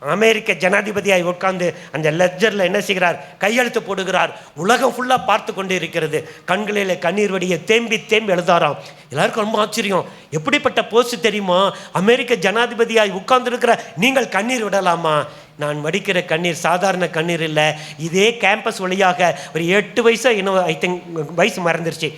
அமெரிக்க ஜனாதிபதியாய் உட்கார்ந்து அந்த லெட்ஜரில் என்ன செய்கிறார்? கையெழுத்து போடுகிறார். உலகம் ஃபுல்லாக பார்த்து கொண்டு இருக்கிறது. கண்களில் கண்ணீர் வடியை தேம்பி தேம்பி எழுதாராம். எல்லாருக்கும் ரொம்ப ஆச்சரியம். எப்படிப்பட்ட போஸ்ட் தெரியுமா? அமெரிக்க ஜனாதிபதியாய் உட்கார்ந்துருக்கிற நீங்கள் கண்ணீர் விடலாமா? நான் வடிக்கிற கண்ணீர் சாதாரண கண்ணீர் இல்லை. இதே கேம்பஸ் வழியாக ஒரு 8 வயசா இன்னும் ஐ திங்க் வயசு மறந்துருச்சு.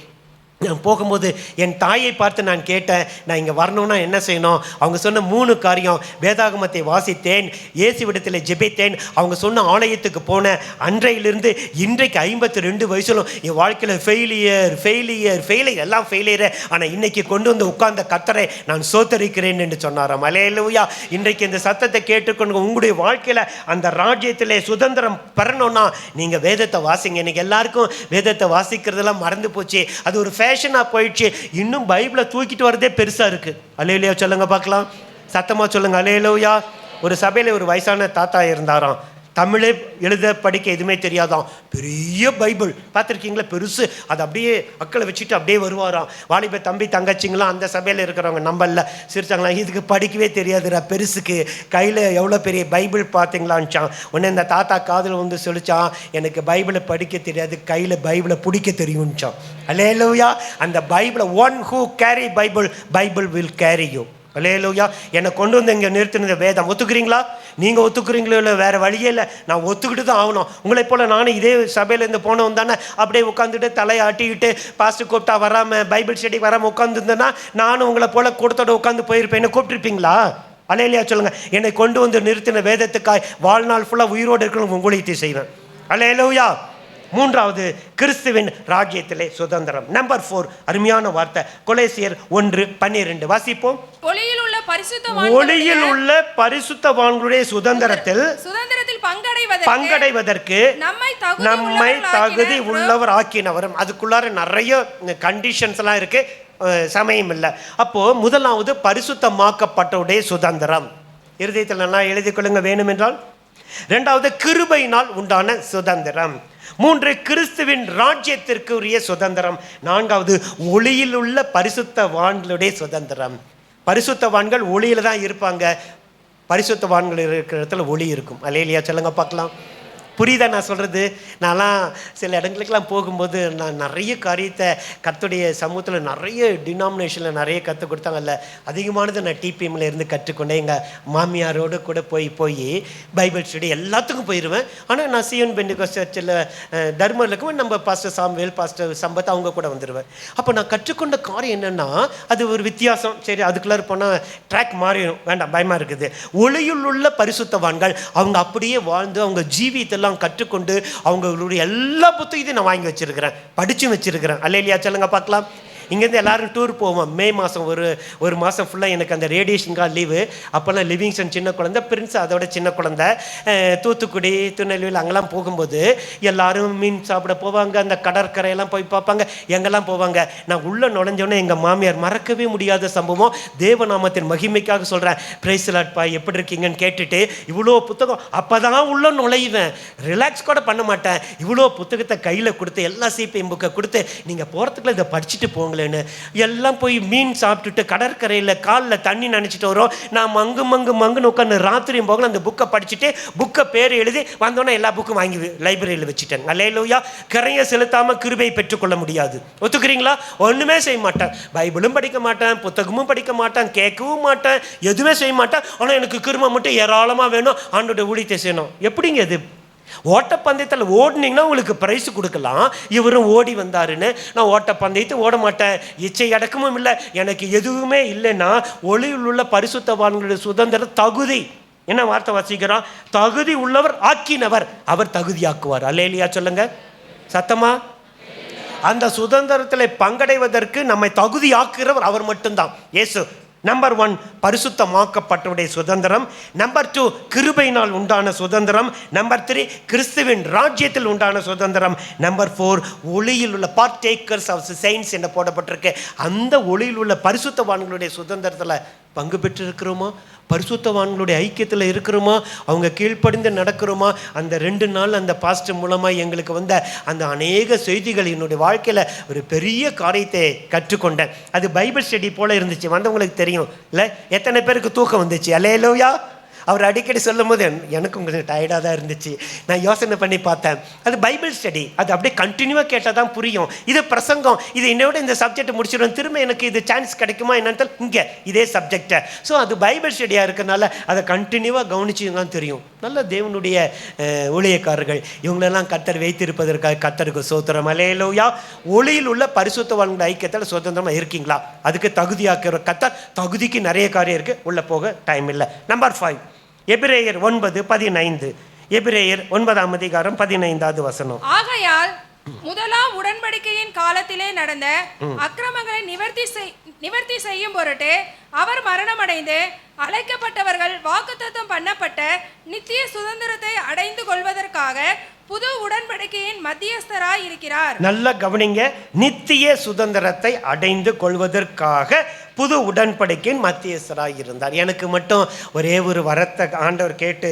நான் போகும்போது என் தாயை பார்த்து நான் கேட்டேன், நான் இங்கே வரணும்னா என்ன செய்யணும்? அவங்க சொன்ன 3 காரியம். வேதாகமத்தை வாசித்தேன், இயேசுவிடத்தில் ஜெபித்தேன், அவங்க சொன்ன ஆலயத்துக்கு போனேன். அன்றையிலிருந்து இன்றைக்கு 52 வயசுலும் என் வாழ்க்கையில் ஃபெயிலியர் ஃபெயிலியர் ஃபெயிலியர் எல்லாம் ஃபெயிலியரு. ஆனால் இன்னைக்கு கொண்டு வந்து உட்கார்ந்த கர்த்தரை நான் சோத்தரிக்கிறேன் என்று சொன்னாராம். அல்லேலூயா. இன்றைக்கு இந்த சத்தத்தை கேட்டுக்கொண்டு உங்களுடைய வாழ்க்கையில் அந்த ராஜ்யத்திலே சுதந்திரம் பெறணும்னா நீங்கள் வேதத்தை வாசிங்க. இன்னைக்கு எல்லாருக்கும் வேதத்தை வாசிக்கிறதெல்லாம் மறந்து போச்சு. அது ஒரு ஃபேஷனாக போயிடுச்சு. இன்னும் பைபிளை தூக்கிட்டு வரதே பெருசாக இருக்குது. அல்லேலூயா சொல்லுங்க பார்க்கலாம். சத்தமாக சொல்லுங்க அல்லேலூயா. ஒரு சபையில் ஒரு வயசான தாத்தா இருந்தாராம். தமிழே எழுத படிக்க எதுவுமே தெரியாதான். பெரிய பைபிள் பார்த்துருக்கீங்களா? பெருசு. அது அப்படியே அக்களை வச்சுட்டு அப்படியே வருவாராம். வாலிப தம்பி தங்கச்சிங்களாம் அந்த சபையில் இருக்கிறவங்க நம்பல சிரிச்சாங்களா, இதுக்கு படிக்கவே தெரியாதுடா பெருசுக்கு, கையில் எவ்வளோ பெரிய பைபிள் பார்த்தீங்களான்ச்சான். உடனே இந்த தாத்தா காதில் சொல்லிச்சான், எனக்கு பைபிளை படிக்க தெரியாது, கையில் பைபிளை பிடிக்க தெரியும்ச்சான். அல்லேலூயா. அந்த பைபிளை one who carry Bible will carry you. Hallelujah. என்னை கொண்டு வந்து இங்கே நிறுத்தினது வேதம். ஒத்துக்கிறீங்களா? நீங்கள் ஒத்துக்கிறீங்களோ இல்லை? வேறு வழியே இல்லை. நான் ஒத்துக்கிட்டு தான் ஆகணும். உங்களை போல் நானும் இதே சபையிலேருந்து போனவன் தானே. அப்படியே உட்காந்துட்டு தலையை ஆட்டிக்கிட்டு பாஸ்டர் கூப்பிட்டா வராமல், பைபிள் ஸ்டடி வராமல் உட்காந்துருந்தேன்னா நானும் உங்களை போல் கூட்டத்தோடு உட்காந்து போயிருப்பேன். என்ன கூப்பிட்டுருப்பீங்களா? அல்லேலூயா சொல்லுங்க. என்னை கொண்டு வந்து நிறுத்தின வேதத்துக்காய் வாழ்நாள் ஃபுல்லாக உயிரோடு இருக்கணும் ஊழியத்தை செய்வேன். அல்லேலூயா. மூன்றாவது, கிறிஸ்துவின் ராஜ்யத்திலே சுதந்திரம். நம்பர் 4, அருமையான வார்த்தை, கொலேசியர் 1:12 வாசிப்போம். ஒளியில் உள்ள ஒளியில் உள்ள பரிசுத்தவான்களுடைய சுதந்திரத்தில் பங்கடைவதற்கு நம்மை தகுதி உள்ளவர் ஆக்கினவரும். அதுக்குள்ளார நிறைய கண்டிஷன்ஸ் எல்லாம் இருக்கு, சமயம் இல்லை. அப்போ முதலாவது பரிசுத்தமாக்கப்பட்டவுடைய சுதந்திரம். இருதயத்தில் நல்லா எழுதி கொள்ளுங்க வேணும் என்றால். இரண்டாவது, கிருபையினால் உண்டான சுதந்திரம். 3, கிறிஸ்துவின் ராஜ்யத்திற்கு உரிய சுதந்திரம். 4வது, ஒளியில் உள்ள பரிசுத்தவான்களுடைய சுதந்திரம். பரிசுத்தவான்கள் ஒளியில தான் இருப்பாங்க. பரிசுத்தவான்கள் இருக்கிற இடத்துல ஒளி இருக்கும். அல்லேலூயா சொல்லுங்க பார்க்கலாம். புரியுதா நான் சொல்கிறது? நான்லாம் சில இடங்களுக்கெல்லாம் போகும்போது நான் நிறைய காரியத்தை கர்த்தருடைய சமூகத்தில் நிறைய டினாமினேஷனில் நிறைய கற்றுக் கொடுத்தாங்கல்ல. அதிகமானது நான் டிபிஎம்மில் இருந்து கற்றுக்கொண்டேன். எங்கள் மாமியாரோடு கூட போய் பைபிள் ஸ்டடி எல்லாத்துக்கும் போயிடுவேன். ஆனால் நான் சிஎன் பெண்டிகோஸ்ட் சர்ச்சில் தர்மரில் இருக்கும், நம்ம பாஸ்டர் சாமுவேல், பாஸ்டர் சம்பத் அவங்க கூட வந்துடுவேன். அப்போ நான் கற்றுக்கொண்ட காரியம் என்னென்னா, அது ஒரு வித்தியாசம். சரி, அதுக்குள்ளார போனால் ட்ராக் மாறிடும், வேண்டாம், பயமாக இருக்குது. ஒளியில் உள்ள பரிசுத்தவான்கள் அவங்க அப்படியே வாழ்ந்து அவங்க ஜீவியத்தெல்லாம் கற்றுக்கொண்டு அவங்களுடைய எல்லா புத்தகத்தையும் நான் வாங்கி வச்சிருக்கிறேன், படிச்சும் வச்சிருக்கிறேன். அல்லேலூயா சொல்லுங்க பார்க்கலாம். இங்கேருந்து எல்லோரும் டூர் போவோம். மே மாதம் ஒரு மாதம் ஃபுல்லாக எனக்கு அந்த ரேடியேஷனுக்காக லீவு. அப்போல்லாம் லிவிங்ஸ்டன் சின்ன குழந்தை, பிரின்ஸ் அதோட சின்ன குழந்தை. தூத்துக்குடி, திருநெல்வேலி அங்கெல்லாம் போகும்போது எல்லாரும் மீன் சாப்பிட போவாங்க, அந்த கடற்கரையெல்லாம் போய் பார்ப்பாங்க, எங்கெல்லாம் போவாங்க. நான் உள்ளே நுழைஞ்சோன்னே எங்கள் மாமியார் மறக்கவே முடியாத சம்பவம், தேவநாமத்தின் மகிமைக்காக சொல்கிறேன், பிரைஸ் லாட்பா எப்படி இருக்கீங்கன்னு கேட்டுட்டு இவ்வளோ புத்தகம். அப்போ தான் உள்ளே நுழைவேன், ரிலாக்ஸ் கூட பண்ண மாட்டேன். இவ்வளோ புத்தகத்தை கையில் கொடுத்து எல்லா சிபிஎம் புக்கை கொடுத்து நீங்கள் போகிறதுக்குள்ள இதை படிச்சுட்டு போங்க எல்லாம் போய் மீன் சாப்பிட்டுட்டு கடற்கரையில் காலில் தண்ணி நினச்சிட்டு வரும். நான் மங்குன்னு உட்காந்து ராத்திரியும் போகல அந்த புக்கை படிச்சுட்டு புக்கை பேர் எழுதி வந்தோன்னே எல்லா புக்கும் வாங்கி லைப்ரரியில் வச்சுட்டேன். அல்லேலூயா. கரையை செலுத்தாமல் கிருபையை பெற்றுக்கொள்ள முடியாது. ஒத்துக்கிறீங்களா? ஒன்றுமே செய்ய மாட்டேன், பைபிளும் படிக்க மாட்டேன், புத்தகமும் படிக்க மாட்டேன், கேட்கவும் மாட்டேன், எதுவுமே செய்ய மாட்டேன். ஆனால் எனக்கு கிருபை மட்டும் ஏராளமாக வேணும், ஆண்டோட ஊழியத்தை செய்யணும். எப்படிங்க இது? ஓட்டப்பந்தயத்தில் ஓடினீங்கன்னா உங்களுக்கு பிரைஸ் கொடுக்கலாம். இவரும் ஓடி வந்தாருன்னு நான் ஓட்டப்பந்தயத்தை ஓட மாட்டேன், இச்சை அடக்கமும் இல்லை, எனக்கு எதுவுமே இல்லைன்னா ஒளியில் உள்ள பரிசுத்தவான்களுடைய சுதந்திர தகுதி. என்ன வார்த்தை வாசிக்கிறோம்? தகுதி உள்ளவர் ஆக்கினவர், அவர் தகுதியாக்குவார். அல்லேலூயா சொல்லுங்க சத்தமா. அந்த சுதந்திரத்தில் பங்கடைவதற்கு நம்மை தகுதி ஆக்குகிறவர் அவர் மட்டும்தான், இயேசு. நம்பர் 1, பரிசுத்தமாக்கப்பட்டவுடைய சுதந்திரம். நம்பர் 2, கிருபையினால் உண்டான சுதந்திரம். நம்பர் 3, கிறிஸ்துவின் ராஜ்யத்தில் உண்டான சுதந்திரம். நம்பர் 4, ஒளியில் உள்ள பார்ட்டேக்கர்ஸ் ஆஃப் சயின்ஸ் என்று போடப்பட்டிருக்கு. அந்த ஒளியில் உள்ள பரிசுத்தவான்களுடைய சுதந்திரத்தில் பங்கு பெற்று இருக்கிறோமா? பரிசுத்தவான்களுடைய ஐக்கியத்தில் இருக்கிறோமா? அவங்க கீழ்ப்படிந்து நடக்கிறோமா? அந்த 2 நாள் அந்த பாஸ்டர் மூலமாக எங்களுக்கு வந்த அந்த அநேக செய்திகள் என்னுடைய வாழ்க்கையில் ஒரு பெரிய காரியத்தை கற்றுக்கொண்டேன். அது பைபிள் ஸ்டடி போல் இருந்துச்சு. வந்தவங்களுக்கு தெரியும் இல்லை? எத்தனை பேருக்கு தூக்கம் வந்துச்சு? அல்லேலூயா. அவர் அடிக்கடி சொல்லும் போது எனக்கும் கொஞ்சம் டயர்டாக தான் இருந்துச்சு. நான் யோசனை பண்ணி பார்த்தேன், அது பைபிள் ஸ்டடி, அது அப்படியே கண்டினியூவாக கேட்டால் தான் புரியும். இது பிரசங்கம், இது என்னோட இந்த சப்ஜெக்ட் முடிச்சிடும், திரும்ப எனக்கு இது சான்ஸ் கிடைக்குமா என்னன்னு இங்கே இதே சப்ஜெக்டை. ஸோ அது பைபிள் ஸ்டடியாக இருக்கிறனால அதை கண்டினியூவாக கவனிச்சுதான் தெரியும். நல்ல தேவனுடைய ஊழியக்காரர்கள் இவங்களெல்லாம் கர்த்தர் வைத்திருப்பதற்காக கர்த்தருக்கு ஸ்தோத்திரம். அல்லேலூயா. ஒளியில் உள்ள பரிசுத்தவான்கள் ஐக்கியத்தில் சுதந்திரமாக இருக்கீங்களா? அதுக்கு தகுதியாக்குற கர்த்தர். தகுதிக்கு நிறைய காரியம் இருக்குது, உள்ளே போக டைம் இல்லை. நம்பர் 5, எபிரேயர் 9:15. எபிரேயர் 9:15. ஆகையால் முதலாம் உடன்படிக்கையின் காலத்திலே நடந்த அக்கிரமங்களை நிவர்த்தி செய்யும் பொருட்டு அவர் மரணமடைந்து அழைக்கப்பட்டவர்கள் வாக்குத்தத்தம் பண்ணப்பட்ட நித்திய சுதந்திரத்தை அடைந்து கொள்வதற்காக புது உடன்படிக்கையின் மத்தியஸ்தராய் இருக்கிறார். நல்ல கவனிங்க, நித்திய சுதந்திரத்தை அடைந்து கொள்வதற்காக புது உடன்படிக்கையின் மத்தியஸ்தராய் இருந்தார். எனக்கு மட்டும் ஒரே ஒரு வரத்தை ஆண்டவர் கேட்டு,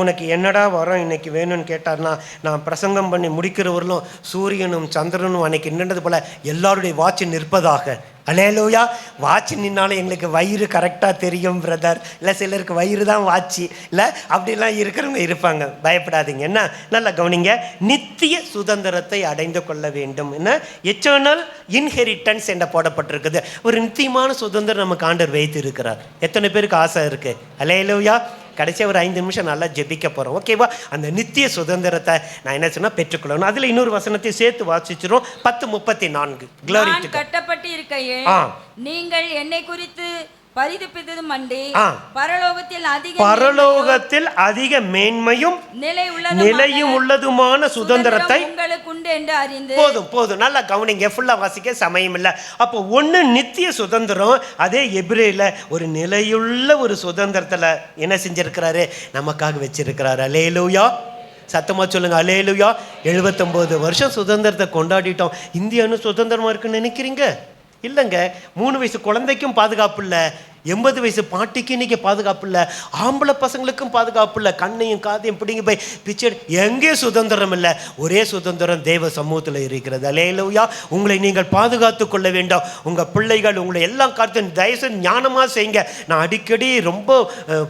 உனக்கு என்னடா வரம் இன்னைக்கு வேணும்னு கேட்டார்னா, நான் பிரசங்கம் பண்ணி முடிக்கிறவர்களும் சூரியனும் சந்திரனும் அன்னைக்கு நின்றது போல எல்லாருடைய வாட்சி நிற்பதாக. அல்லேலூயா. வாட்சி நின்னாலும் எங்களுக்கு வயிறு கரெக்டாக தெரியும் பிரதர். இல்லை சிலருக்கு வயிறு தான் வாட்சி இல்லை, அப்படிலாம் இருக்கிறவங்க இருப்பாங்க. பயப்படாதீங்க. என்ன நல்லா கவனிங்க, நித்திய சுதந்திரத்தை அடைந்து கொள்ள வேண்டும். என்ன எட்டர்னல் இன்ஹெரிட்டன்ஸ் என்ற போடப்பட்டிருக்குது. ஒரு நித்தியமான சுதந்திரம் நமக்கு ஆண்டவர் வைத்து இருக்கிறார். எத்தனை பேருக்கு ஆசை இருக்கு? அல்லேலூயா. கடைசியாக ஒரு 5 நிமிஷம் நல்லா ஜெபிக்க போகிறோம், ஓகேவா? அந்த நித்திய சுதந்திரத்தை நான் என்ன சொன்னால் பெற்றுக்கொள்ளணும். அதில் இன்னொரு வசனத்தை சேர்த்து வாசிச்சிரும். 10:34. கட்டப்பட்டு இருக்கையில் நீங்கள் என்னை குறித்து பரிதபித்ததும் அண்டி ஆ. பரலோகத்தில் அதிக மேன்மையும் நிலையும் நிலையும் உள்ளதுமான சுதந்திரத்தை உங்களுக்கு உண்டு என்று அறிந்து. போதும் நல்லா கவனிங்க, ஃபுல்லா வாசிக்க சமயம் இல்லை. அப்போ ஒன்று நித்திய சுதந்திரம், அதே எபிரேல ஒரு நிலையுள்ள ஒரு சுதந்திரத்தில் என்ன செஞ்சிருக்கிறாரு, நமக்காக வச்சிருக்கிறாரு. அல்லேலூயா, சத்தமாக சொல்லுங்க அல்லேலூயா. 79 வருஷம் சுதந்திரத்தை கொண்டாடிட்டோம். இந்தியான்னு சுதந்திரமாக இருக்குன்னு நினைக்கிறீங்க? இல்லைங்க. 3 வயசு குழந்தைக்கும் பாதுகாப்பு இல்லை, 80 வயசு பாட்டிக்கு இன்னைக்கு பாதுகாப்பு இல்லை, ஆம்பளை பசங்களுக்கும் பாதுகாப்பு இல்லை. கண்ணையும் காதையும் பிடிங்க போய் பிச்சை எங்கே சுதந்திரம் இல்லை. ஒரே சுதந்திரம் தேவ சமூகத்தில் இருக்கிறது. அல்லேலூயா. உங்களை நீங்கள் பாதுகாத்து கொள்ள வேண்டும். உங்கள் பிள்ளைகள் உங்களை எல்லாம் காத்து தயவுசெய்து ஞானமாக செய்யுங்க. நான் அடிக்கடி ரொம்ப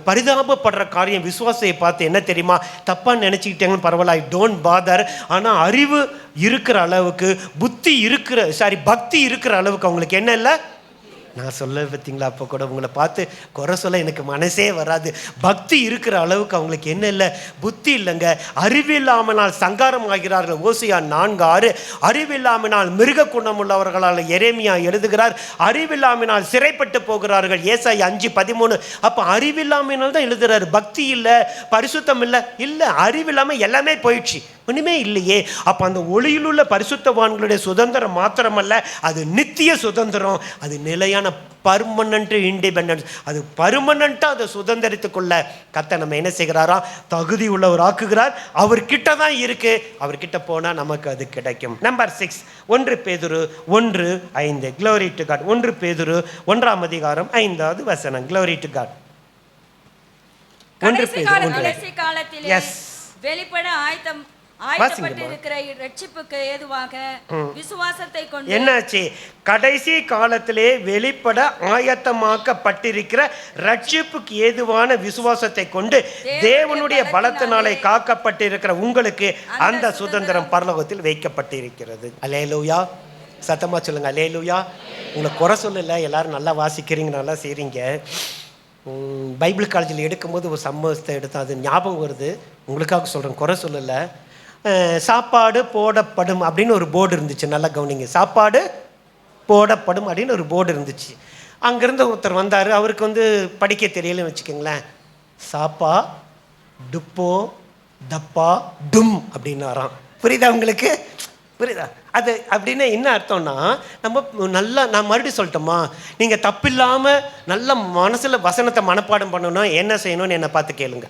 பரிதாபப்படுற காரியம் விசுவாசத்தை பார்த்து என்ன தெரியுமா, தப்பாக நினச்சிக்கிட்டேங்கன்னு பரவாயில்ல, ஐ டோன்ட் பாதர். ஆனால் அறிவு இருக்கிற அளவுக்கு, பக்தி இருக்கிற அளவுக்கு அவங்களுக்கு என்ன இல்லை. நான் சொல்ல பார்த்தீங்களா, அப்போ கூட உங்களை பார்த்து குறை சொல்ல எனக்கு மனசே வராது. பக்தி இருக்கிற அளவுக்கு அவங்களுக்கு என்ன இல்லை, புத்தி இல்லைங்க. அறிவில்லாமனால் சங்காரம் ஆகிறார்கள், ஓசியா 4:6. அறிவில்லாமனால் மிருக குணமுள்ளவர்களால் எரேமியா எழுதுகிறார். அறிவில்லாமனால் சிறைப்பட்டு போகிறார்கள், ஏசாயா 5:13. அப்போ அறிவில்லாமனால் தான் எழுதுறாரு. பக்தி இல்லை, பரிசுத்தம் இல்லை. அறிவில்லாமல் எல்லாமே போயிடுச்சு, ஒன்றுமே இல்லையே. அப்போ அந்த ஒளியிலுள்ள பரிசுத்தவான்களுடைய சுதந்திரம் மாத்திரமல்ல, அது நித்திய சுதந்திரம், அது நிலையான பர்மனன்ட் இண்டிபெண்டன்ஸ். அது பர்மனண்ட்டாக அதை சுதந்திரத்துக்குள்ள கர்த்தர் நம்ம என்ன செய்கிறாரா, தகுதி உள்ளவர் ஆக்குகிறார். அவர்கிட்ட தான் இருக்கு, அவர்கிட்ட போனால் நமக்கு அது கிடைக்கும். நம்பர் 6, 1 பேதுரு 1:5. Glory to God. 1 பேதுரு 1:5. Glory to God. கடைசி காலத்திலே வெளிப்பட ஆயத்தப்பட்டிருக்கிற ரட்சிப்புக்கு ஏதுவாக விசுவாசத்தை கொண்டு. என்னாச்சு? கடைசி காலத்திலே வெளிப்பட ஆயத்தமாக்கப்பட்டிருக்கிற ரட்சிப்புக்கு ஏதுவான விசுவாசத்தை கொண்டு தேவனுடைய பலத்தினாலே காக்கப்பட்டிருக்கிற உங்களுக்கு அந்த சுதந்திரம் பரலோகத்தில் வைக்கப்பட்டிருக்கிறது. அல்லேலூயா. சத்தமா சொல்லுங்க அல்லேலூயா. உங்களை குறை சொல்லல, எல்லாரும் நல்லா வாசிக்கிறீங்க, நல்லா செய்றீங்க. பைபிள் காலேஜில் எடுக்கும்போது ஒரு சம்பவத்தை எடுத்தோம், அது ஞாபகம் வருது, உங்களுக்காக சொல்கிறேன், குறை சொல்லலை. சாப்பாடு போடப்படும் அப்படின்னு ஒரு போர்டு இருந்துச்சு, நல்லா கவனிங்க. சாப்பாடு போடப்படும் அப்படின்னு ஒரு போர்டு இருந்துச்சு. அங்கேருந்து ஒருத்தர் வந்தார், அவருக்கு படிக்க தெரியலன்னு வச்சுக்கோங்களேன். சாப்பா டுப்போ டப்பா டும் அப்படின்னாராம். புரியுதா உங்களுக்கு? புரியுதா? அது அப்படின்னு என்ன அர்த்தம்னா, நம்ம நல்லா, நான் மறுபடியும் சொல்லட்டுமா, நீங்கள் தப்பில்லாமல் நல்ல மனசில் வசனத்தை மனப்பாடம் பண்ணணும். என்ன செய்யணும்னு என்னை பார்த்து கேளுங்க.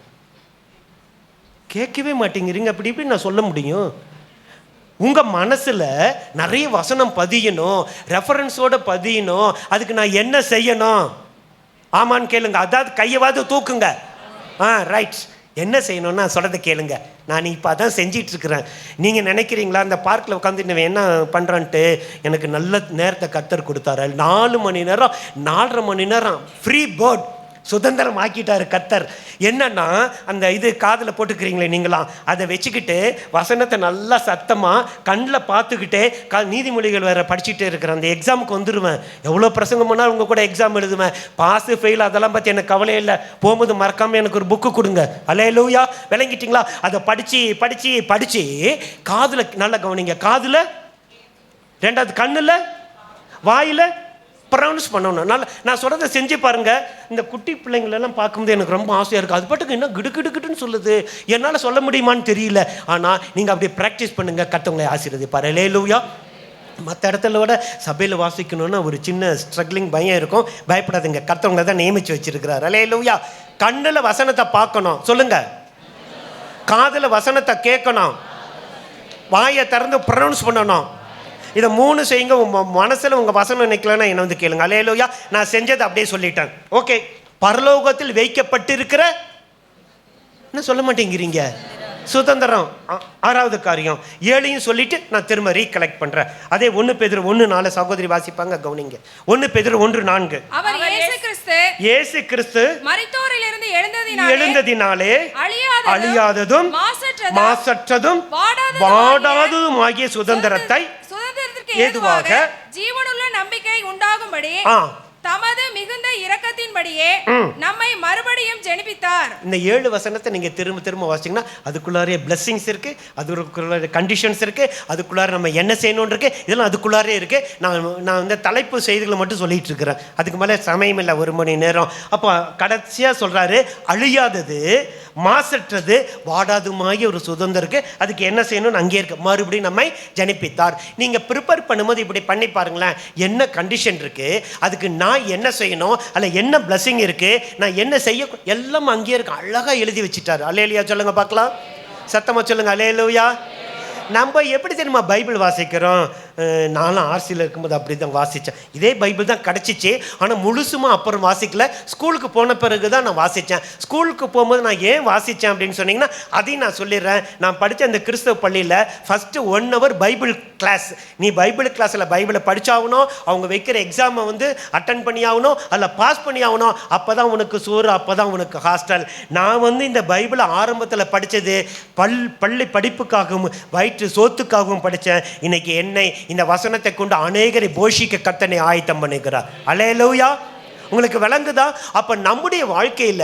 கேட்கவே மாட்டேங்கிறீங்க. அப்படி இப்படி நான் சொல்ல முடியும்? உங்கள் மனசில் நிறைய வசனம் பதியணும், ரெஃபரன்ஸோடு பதியணும். அதுக்கு நான் என்ன செய்யணும்? ஆமான்னு கேளுங்க. அதாவது கையவாது தூக்குங்க. ரைட். என்ன செய்யணும்னா சொல்கிறத கேளுங்க. நான் இப்போ அதான் செஞ்சிட்ருக்கிறேன். நீங்கள் நினைக்கிறீங்களா இந்த பார்க்கில் உட்காந்து நான் என்ன பண்ணுறேன்ட்டு? எனக்கு நல்ல நேரத்தை கர்த்தர் கொடுத்தாரு. 4 மணி நேரம் 4.5 மணி நேரம் ஃப்ரீ போர்ட் சுதந்திரம் ஆக்கிட்டாரு கர்த்தர். என்னன்னா, அந்த இது காதில் போட்டுக்கிறீங்களே நீங்களாம், அதை வச்சுக்கிட்டு வசனத்தை நல்லா சத்தமாக கண்ணில் பார்த்துக்கிட்டே நீதிமொழிகள் வேறு படிச்சுட்டே இருக்கிறேன். அந்த எக்ஸாமுக்கு வந்துடுவேன். எவ்வளோ பிரசங்கம் பண்ணால் உங்கள் கூட எக்ஸாம் எழுதுவேன். பாஸு ஃபெயில் அதெல்லாம் பற்றி எனக்கு கவலையே இல்லை. போகும்போது மறக்காமல் எனக்கு ஒரு புக்கு கொடுங்க. அல்லேலூயா. விளங்கிட்டிங்களா? அதை படித்து காதில் நல்லா கவனிங்க. காதில், 2வது கண்ணில், வாயில் ப்ரொனவுன்ஸ் பண்ணணும். நல்லா நான் சொல்கிறத செஞ்சு பாருங்கள். இந்த குட்டி பிள்ளைங்களெல்லாம் பார்க்கும்போது எனக்கு ரொம்ப ஆசையாக இருக்குது. அது பாட்டுக்கு என்ன கிடுக்கிட்டுன்னு சொல்லுது, என்னால் சொல்ல முடியுமான்னு தெரியல. ஆனால் நீங்கள் அப்படியே ப்ராக்டிஸ் பண்ணுங்கள், கர்த்தவங்களை ஆசீர்வதிப்பார். அல்லேலூயா. மற்ற இடத்துல விட சபையில் வாசிக்கணும்னா ஒரு சின்ன ஸ்ட்ரகிளிங் பயம் இருக்கும். பயப்படாதுங்க, கர்த்தவங்களை தான் நியமித்து வச்சிருக்கிறார். அல்லேலூயா. கண்ணில் வசனத்தை பார்க்கணும். சொல்லுங்கள். காதில் வசனத்தை கேட்கணும். வாயை திறந்து ப்ரொனவுன்ஸ் பண்ணணும். இதை 3 செய்யுங்க. உங்கள் மனசில் உங்கள் வசனம் நினைக்கலன்னா என்னை கேளுங்க. அல்லேலூயா. நான் செஞ்சதை அப்படியே சொல்லிட்டேன். ஓகே. பரலோகத்தில் வைக்கப்பட்டிருக்கிற என்ன சொல்ல மாட்டேங்கிறீங்க? சுதந்திரம். 6வது காரியம் 7ஐயும் சொல்லிட்டு நான் திரும்ப ரீகலெக்ட் பண்றேன். அதே 1 பேதுரு 1:4 சகோதரி வாசிப்பாங்க, கவனிங்க. 1 பேதுரு 1:4. அவர் இயேசு கிறிஸ்து மரித்தோரிலிருந்து எழுந்ததினாலே அழியாததும் மாசற்றதும் வாடாததும் ஆகிய சுதந்திரத்தை ஏதுவாக ஜீவனுள்ள நம்பிக்கை உண்டாகும்படி தமது மிகுந்த இரக்கத்தின்படியே நம்மை மறுபடியும் ஜெனிப்பித்தார். இந்த 7 வசனத்தை நீங்க திரும்ப திரும்ப வாசிங்கன்னா அதுக்குள்ளாரே பிளெஸிங்ஸ் இருக்கு, அதுக்குள்ளார கண்டிஷன்ஸ் இருக்கு, அதுக்குள்ளார நம்ம என்ன செய்யணும்னு இருக்கு, இதெல்லாம் அதுக்குள்ளாரே இருக்கு. நான் இந்த தலைப்பு செய்திகளை மட்டும் சொல்லிட்டு இருக்கிறேன், அதுக்கு மேலே சமயம் இல்லை, 1 மணி நேரம். அப்போ கடைசியாக சொல்றாரு, அழியாதது மாசற்றது வாடாதுமாகிய ஒரு சுதந்திரம் இருக்கு, அதுக்கு என்ன செய்யணும்னு அங்கே இருக்கு, மறுபடியும் நம்மை ஜனிப்பித்தார். நீங்க ப்ரிப்பேர் பண்ணும்போது இப்படி பண்ணி பாருங்களேன், என்ன கண்டிஷன் இருக்கு, அதுக்கு நான் என்ன செய்யணும், அல்ல என்ன பிளஸிங் இருக்கு, நான் என்ன செய்ய, எல்லாம் அங்கேயே இருக்கு, அழகா எழுதி வச்சுட்டாரு. அல்லேலூயா சொல்லுங்க பார்க்கலாம், சத்தமா சொல்லுங்க அல்லேலூயா. நம்ம எப்படி தெரியுமா பைபிள் வாசிக்கிறோம்? நானும் ஆர்சியில் இருக்கும்போது அப்படி தான் வாசித்தேன், இதே பைபிள் தான் கிடச்சிச்சு, ஆனால் முழுசுமா அப்புறம் வாசிக்கல, ஸ்கூலுக்கு போன பிறகு தான் நான் வாசித்தேன். ஸ்கூலுக்கு போகும்போது நான் ஏன் வாசித்தேன் அப்படின்னு சொன்னீங்கன்னா அதையும் நான் சொல்லிடுறேன். நான் படித்த அந்த கிறிஸ்தவ பள்ளியில் ஃபஸ்ட்டு 1 hour பைபிள் கிளாஸ். நீ பைபிள் கிளாஸில் பைபிளை படித்தாகணும், அவங்க வைக்கிற எக்ஸாமை அட்டன் பண்ணி ஆகணும், அதில் பாஸ் பண்ணி ஆகணும், அப்போ தான் உனக்கு சோறு, அப்போ தான் உனக்கு ஹாஸ்டல். நான் இந்த பைபிளை ஆரம்பத்தில் படித்தது பள்ளி படிப்புக்காகவும் வயிற்று சோத்துக்காகவும் படித்தேன். இன்னைக்கு என்னை இந்த வசனத்தை கொண்டு அநேகரை போஷிக்க கர்த்தனை ஆயத்தம் பண்ணுகிறார். அல்லேலூயா. உங்களுக்கு விளங்குதா? அப்போ நம்முடைய வாழ்க்கையில்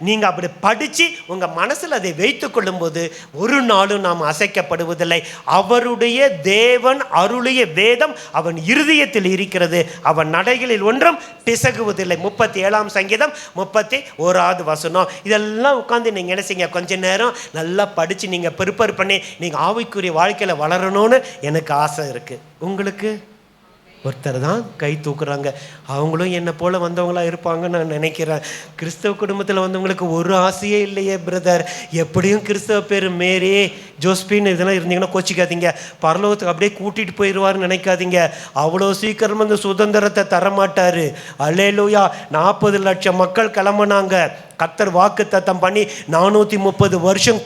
நீங்கள் அப்படி படித்து உங்கள் மனசில் அதை வைத்து கொள்ளும்போது ஒரு நாளும் நாம் அசைக்கப்படுவதில்லை. அவருடைய தேவன் அருளிய வேதம் அவன் இருதயத்தில் இருக்கிறது, அவன் நடைகளில் ஒன்றும் பிசகுவதில்லை. 37ஆம் சங்கீதம் 31வது வசனம். இதெல்லாம் உட்காந்து நீங்கள் என்ன செய்யுங்க, கொஞ்ச நேரம் நல்லா படித்து நீங்கள் ப்ரிப்பேர் பண்ணி நீங்கள் ஆவிக்குரிய வாழ்க்கையில் வளரணும்னு எனக்கு ஆசை இருக்குது. உங்களுக்கு ஒருத்தர் தான் கை தூக்குறாங்க, அவங்களும் என்னை போல் வந்தவங்களா இருப்பாங்கன்னு நான் நினைக்கிறேன். கிறிஸ்தவ குடும்பத்தில் வந்தவங்களுக்கு ஒரு ஆசையே இல்லையே பிரதர், எப்படியும் கிறிஸ்தவ பேர் மேரி ஜோஸ்பின் இதெல்லாம் இருந்தீங்கன்னா கோச்சிக்காதீங்க, பரலோகத்துக்கு அப்படியே கூட்டிகிட்டு போயிடுவார்னு நினைக்காதீங்க. அவ்வளோ சீக்கிரமாக இந்த சுதந்திரத்தை தரமாட்டார். அல்லேலூயா. 40 லட்சம் மக்கள் கிளம்புனாங்க, கர்த்தர் வாக்கு தத்தம் பண்ணி 430 வருஷம்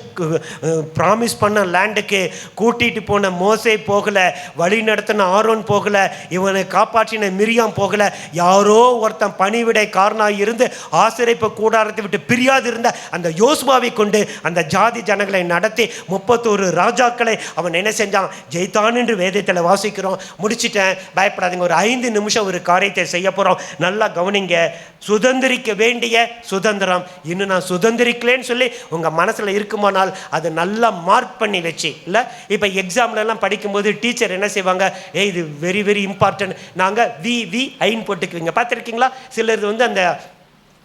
ப்ராமிஸ் பண்ண லேண்டுக்கு கூட்டிகிட்டு போன மோசே போகலை, வழி நடத்தின ஆரோன் போகலை, இவனை காப்பாற்றின மிரியாம் போகலை, யாரோ ஒருத்தன் பணிவிடை காரணமாக இருந்து ஆசிரியப்பு கூடாரத்தை விட்டு பிரியாது இருந்த அந்த யோசுவாவை கொண்டு அந்த ஜாதி ஜனங்களை நடத்தி 31 ராஜாக்களை அவன் என்ன செஞ்சான், ஜெயித்தான் என்று வேதத்தில் வாசிக்கிறோம். முடிச்சிட்டேன், பயப்படாதீங்க, ஒரு 5 நிமிஷம் ஒரு காரியத்தை செய்ய போகிறோம், நல்லா கவனிங்க. சுதந்திரிக்க வேண்டிய சுதந்திரம் இன்னும் நான் சுதந்திரிக்கலேன்னு சொல்லி உங்கள் மனசில் இருக்குமானால் அதை நல்லா மார்க் பண்ணி வச்சு, இல்லை இப்போ எக்ஸாம்லலாம் படிக்கும்போது டீச்சர் என்ன செய்வாங்க, இது வெரி வெரி இம்பார்ட்டன்ட், நாங்கள் VVIன்னு போட்டுக்குவீங்க, பார்த்துருக்கீங்களா? சிலர் அந்த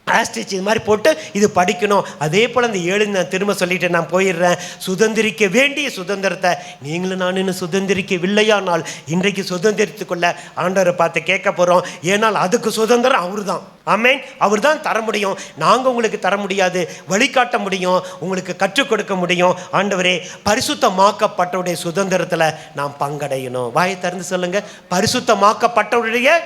ஆஸ்டிச் இது மாதிரி போட்டு இது படிக்கணும். அதே போல் அந்த 7 நான் திரும்ப சொல்லிட்டு நான் போயிடுறேன். சுதந்திரிக்க வேண்டிய சுதந்திரத்தை நீங்களும் நான் இன்னும் சுதந்திரிக்கவில்லையானால் இன்றைக்கு சுதந்திரித்துக்கொள்ள ஆண்டவரை பார்த்து கேட்க போகிறோம். ஏன்னால் அதுக்கு சுதந்திரம் அவர் தான். ஆமென். அவர் தான் தர முடியும், நாங்கள் உங்களுக்கு தர முடியாது. வழிகாட்ட முடியும், உங்களுக்கு கற்றுக் கொடுக்க முடியும். ஆண்டவரே, பரிசுத்தமாக்கப்பட்டவருடைய சுதந்திரத்தில் நாம் பங்கடையணும். வாயை திறந்து சொல்லுங்க, பரிசுத்தமாக்கப்பட்டவருடைய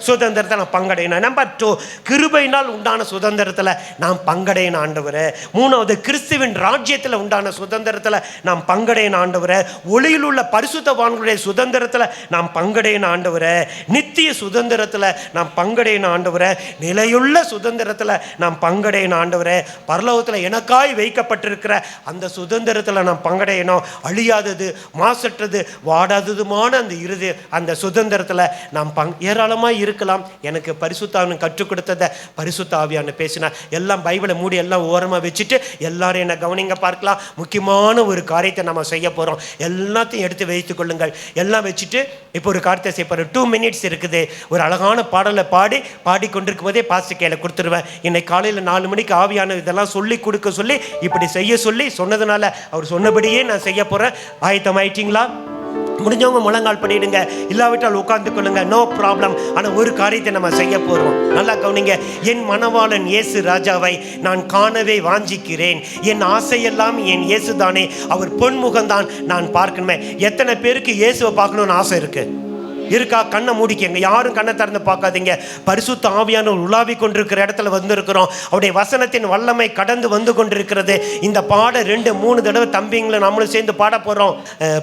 சுதந்திரத்தை நான் பங்கடையணும். நம்பர் 2, கிருபையினால் உண்டான சுதந்திரத்தில் நாம் பங்கடையணும் ஆண்டவரே. 3வது, கிறிஸ்துவின் ராஜ்யத்தில் உண்டான சுதந்திரத்தில் நாம் பங்கடையணும் ஆண்டவரே. ஒளியில் உள்ள பரிசுத்தவான்களுடைய சுதந்திரத்தில் நாம் பங்கடையணும் ஆண்டவரே. நித்திய சுதந்திரத்தில் நாம் பங்கடையணும் ஆண்டவரே. நிலையுள்ள சுதந்திரத்தில் நாம் பங்கடையணும் ஆண்டவரே. பரலோகத்தில் எனக்காய் வைக்கப்பட்டிருக்கிற அந்த சுதந்திரத்தில் நாம் பங்கடையணும். அழியாதது மாசற்றது வாடாததுமான அந்த சுதந்திரத்தில் நாம் ஏராளமாக இருக்கலாம். எனக்கு பரிசுத்த ஆவியானவர் கற்றுக் கொடுத்ததை பரிசுத்த ஆவியானவர் பேசினார். எல்லாம் பைபிளை மூடி எல்லாம் ஓரமாக வச்சுட்டு எல்லாரும் என்ன கவனிங்க பார்க்கலாம். முக்கியமான ஒரு காரியத்தை நம்ம செய்ய போகிறோம். எல்லாத்தையும் எடுத்து வைத்துக் கொள்ளுங்கள். எல்லாம் வச்சுட்டு இப்போ ஒரு காரியத்தை செய்ய போகிறோம். 2 minutes இருக்குது. ஒரு அழகான பாடலை பாடிக்கொண்டிருக்கும் போதே பாஸ்டர் கையில் கொடுத்துருவேன். இன்னைக்கு காலையில் 4 மணிக்கு ஆவியானவர் இதெல்லாம் சொல்லி கொடுக்க சொல்லி இப்படி செய்ய சொல்லி சொன்னதுனால அவர் சொன்னபடியே நான் செய்ய போகிறேன். ஆயத்தமாயிட்டீங்களா? முடிஞ்சவங்க முழங்கால் பண்ணிடுங்க, இல்லாவிட்டால் உட்கார்ந்து கொள்ளுங்க, நோ ப்ராப்ளம். ஆனால் ஒரு காரியத்தை நம்ம செய்ய போகிறோம், நல்லா கவனிங்க. என் மணவாளன் இயேசு ராஜாவை நான் காணவே வாஞ்சிக்கிறேன். என் ஆசையெல்லாம் என் இயேசு தானே, அவர் பொன்முகம்தான் நான் பார்க்கணுமே. எத்தனை பேருக்கு இயேசுவை பார்க்கணுன்னு ஆசை இருக்குது? இருக்கா? கண்ணை மூடிக்கங்க, யாரும் கண்ணை திறந்து பார்க்காதீங்க. பரிசுத்த ஆவியானவர் உலாவி கொண்டிருக்கிற இடத்துல வந்திருக்கிறோம். அவருடைய வசனத்தின் வல்லமை கடந்து வந்து கொண்டிருக்கிறது. இந்த பாட 2-3 தடவை தம்பிங்களை நம்மளும் சேர்ந்து பாட போகிறோம்.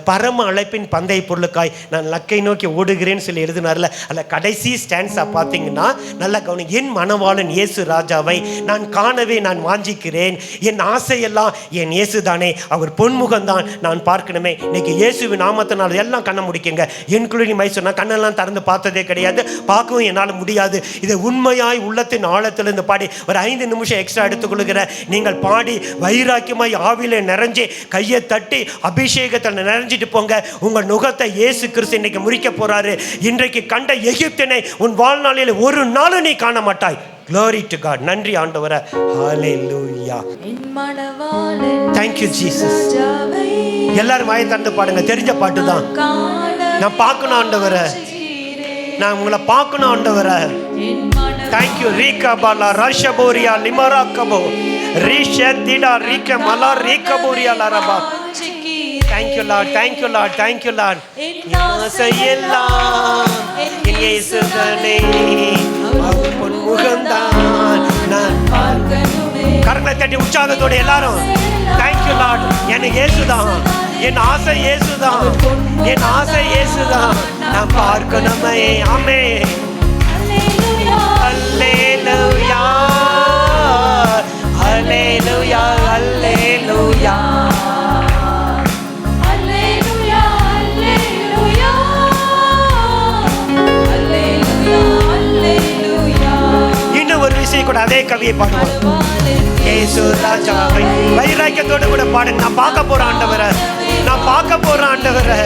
பரம அழைப்பின் பந்தய பொருளுக்காய் நான் லக்கை நோக்கி ஓடுகிறேன்னு சொல்லி எழுதினார்ல, அதில் கடைசி ஸ்டாண்ட்ஸாக பார்த்தீங்கன்னா நல்லா கவனி. என் மணவாளன் இயேசு ராஜாவை நான் காணவே நான் வாஞ்சிக்கிறேன். என் ஆசையெல்லாம் என் இயேசு தானே, அவர் பொன்முகம்தான் நான் பார்க்கணுமே. இன்னைக்கு இயேசுவின் நாமத்தினால் எல்லாம் கண்ணை முடிக்கங்க. என் குழுவி மைசூர் நான் கண்ணெல்லாம் திறந்து பார்த்ததே கிடையாது, பார்க்கவும் என்னால் முடியாது. இதை உண்மையாய் உள்ளத்தின் ஆழத்திலிருந்து பாடி ஒரு 5 நிமிஷம் எக்ஸ்ட்ரா எடுத்துக்கொள்கிறேன். நீங்கள் பாடி வைராக்கியமாய் ஆவியில நிறைஞ்சி கையை தட்டி அபிஷேகத்தில் நிறைஞ்சிட்டு போங்க. உங்கள் நுகத்தை இயேசு கிறிஸ்து இன்னைக்கு முறிக்க போறாரு. இன்றைக்கு கண்ட எகிப்தினை உன் வாழ்நாளில் ஒரு நாளும் நீ காண மாட்டாய். Glory to God. நன்றி ஆண்டவரே. Hallelujah. Thank you Jesus. எல்லாரும் வாயை திறந்து பாடுங்க. தெரிஞ்ச பாட்டு தான். நான் பார்க்கணும் ஆண்டவரே, நான் உங்களை பார்க்கணும் ஆண்டவரே. Thank you. Reeka Bala ரஷபோரியா லிமரா கபோ ரிஷதிடா Reeka மலா Reeka Boria லரபா. Thank you Lord. Thank you Lord. Thank you Lord. எல்லாம் இயேசுவே அவர் பொன்முகம்தான் நான் பார்க்கணுமே. கரங்களை தட்டி உற்சாகத்தோட எல்லாரும் Thank you Lord. எனக்கு இயேசுதான், என் ஆசை இயேசுதான், என் ஆசை இயேசுதான் நான் பார்க்கணுமே. ஆமென். அல்லேலூயா அல்லேலூயா அல்லேலூயா. இன்னும் ஒரு விஷயம் கூட அதே கவியை பாடுவோம். இயேசு ராஜாவை வைராக்கியத்தோடு கூட பாடுங்க. நான் பார்க்க போற ஆண்டவரை, நான் பார்க்க போற ஆண்டவரை.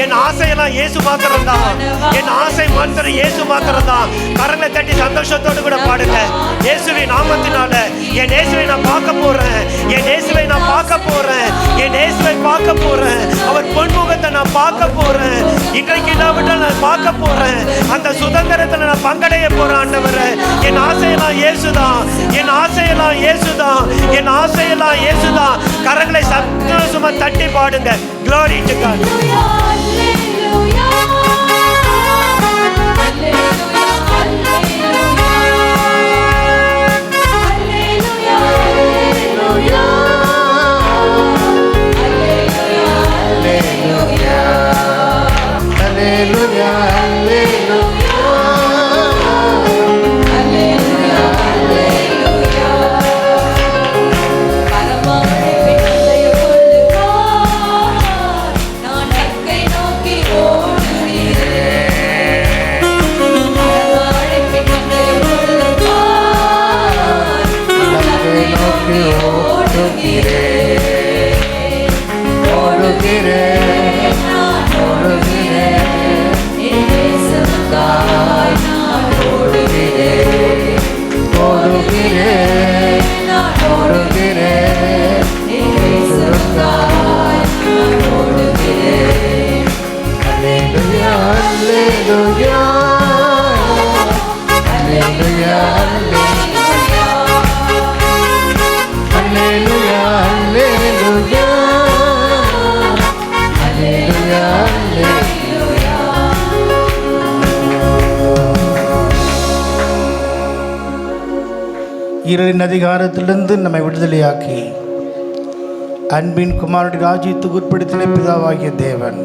என் ஆசையெல்லாம் இயேசு மாத்திரம் தான், என் ஆசை மாத்திரம் இயேசு மாத்திரம் தான். கரங்களை தட்டி சந்தோஷத்தோடு கூட பாடுங்க. இயேசுவின் நாமத்தினால என் இயேசுவை நான் பார்க்க போறேன், என் இயேசுவை நான் பார்க்க போறேன், என் இயேசுவை பார்க்க போறேன். அவர் பொன்முகத்தை நான் பார்க்க போறேன். இன்றைக்கு இல்லாவிட்டால் நான் பார்க்க போறேன். அந்த சுதந்திரத்தில் நான் பங்கடைய போறேன் ஆண்டவரை. என் ஆசையெல்லாம் இயேசுதான், என் ஆசையெல்லாம் இயேசுதான், என் ஆசையெல்லாம் இயேசுதான். கரங்களை சந்தோஷமா தட்டி பாடுங்க. Glory to God. இருளின் அதிகாரத்திலிருந்து நம்மை விடுதலையாக்கி அன்பின் குமாரனுடைய ராஜ்யத்துக்கு உட்படுத்தின பிதாவாகிய தேவன்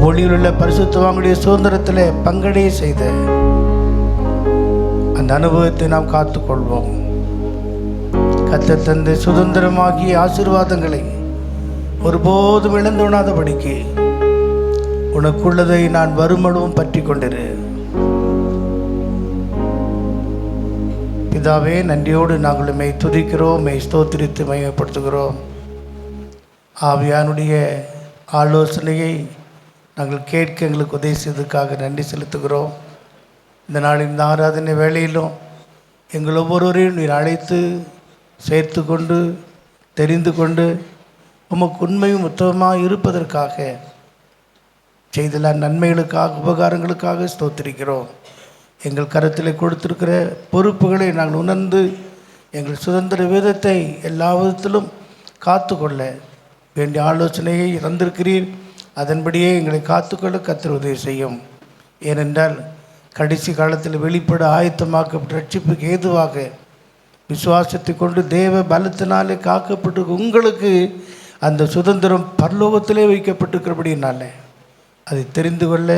ஒளியிலுள்ள பரிசுத்தவான்களுடைய சுதந்திரத்தில் பங்கடைய செய்த அந்த அனுபவத்தை நாம் காத்துக்கொள்வோம். கர்த்தர் தந்த சுதந்திரமாகிய ஆசீர்வாதங்களை ஒருபோதும் இழந்தோணாதபடிக்கு உனக்குள்ளதை நான் வருமளவும் பற்றி கொண்டிரு. பிதாவே, நன்றியோடு நாங்கள் உம்மை துதிக்கிறோம், உம்மை ஸ்தோத்திரித்து மகிமைப்படுத்துகிறோம். ஆவியானுடைய ஆலோசனையை நாங்கள் கேட்க எங்களுக்கு உதவி செய்ததுக்காக நன்றி செலுத்துகிறோம். இந்த நாள் இந்த ஆராதனை வேளையிலும் எங்கள் ஒவ்வொருவரையும் நீர் அழைத்து சேர்த்து கொண்டு தெரிந்து கொண்டு உமக்கு உண்மையும் உத்தமமாக இருப்பதற்காக செய்தல நன்மைகளுக்காக உபகாரங்களுக்காக ஸ்தோத்திரிக்கிறோம். எங்கள் கரத்தில் கொடுத்திருக்கிற பொறுப்புகளை நாங்கள் உணர்ந்து எங்கள் சுதந்திர வேதத்தை எல்லா விதத்திலும் காத்து கொள்ள வேண்டிய ஆலோசனையை தந்திருக்கிறீர். அதன்படியே எங்களை காத்துக்கொள்ள கர்த்தர் உதவி செய்யும். ஏனென்றால் கடைசி காலத்தில் வெளிப்பட ஆயத்தமாக்கப்பட்ட ரட்சிப்புக்கு ஏதுவாக விசுவாசத்தை கொண்டு தேவ பலத்தினாலே காக்கப்பட்டு உங்களுக்கு அந்த சுதந்திரம் பரலோகத்திலே வைக்கப்பட்டிருக்கிறபடினால அதை தெரிந்து கொள்ள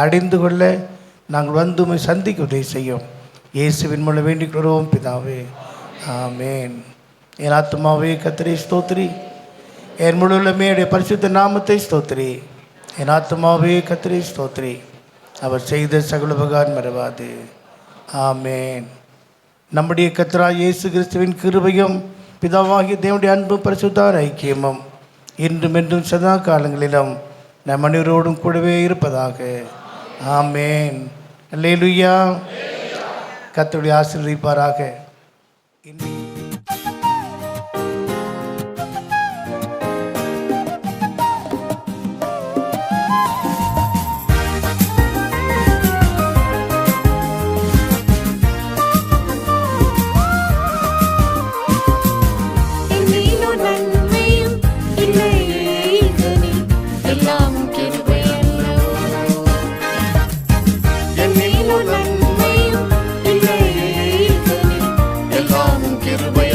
அடைந்து கொள்ள நாங்கள் வந்து உம்மை சந்திக்க உதவி செய்யும். இயேசுவின் மூலம் வேண்டிக் கொள்வோம் பிதாவே, ஆமேன். என் ஆத்துமாவே கர்த்தரை ஸ்தோத்திரி, என் முழுவதுமே பரிசுத்த நாமத்தை ஸ்தோத்திரி. என் ஆத்மாவே கர்த்தரை ஸ்தோத்திரி, அவர் செய்த சகல உபகாரம் மறவாது. ஆமென். நம்முடைய கர்த்தராகிய இயேசு கிறிஸ்துவின் கிருபையும் பிதாவாகிய தேவனுடைய அன்பு பரிசுத்த ஐக்கியமும் இன்றும் என்றும் சதா காலங்களிலும் நம் அனைவரோடும் கூடவே இருப்பதாக. ஆமென். அல்லேலூயா. கர்த்தருடைய ஆசீர்வதிப்பாராக. கிருபை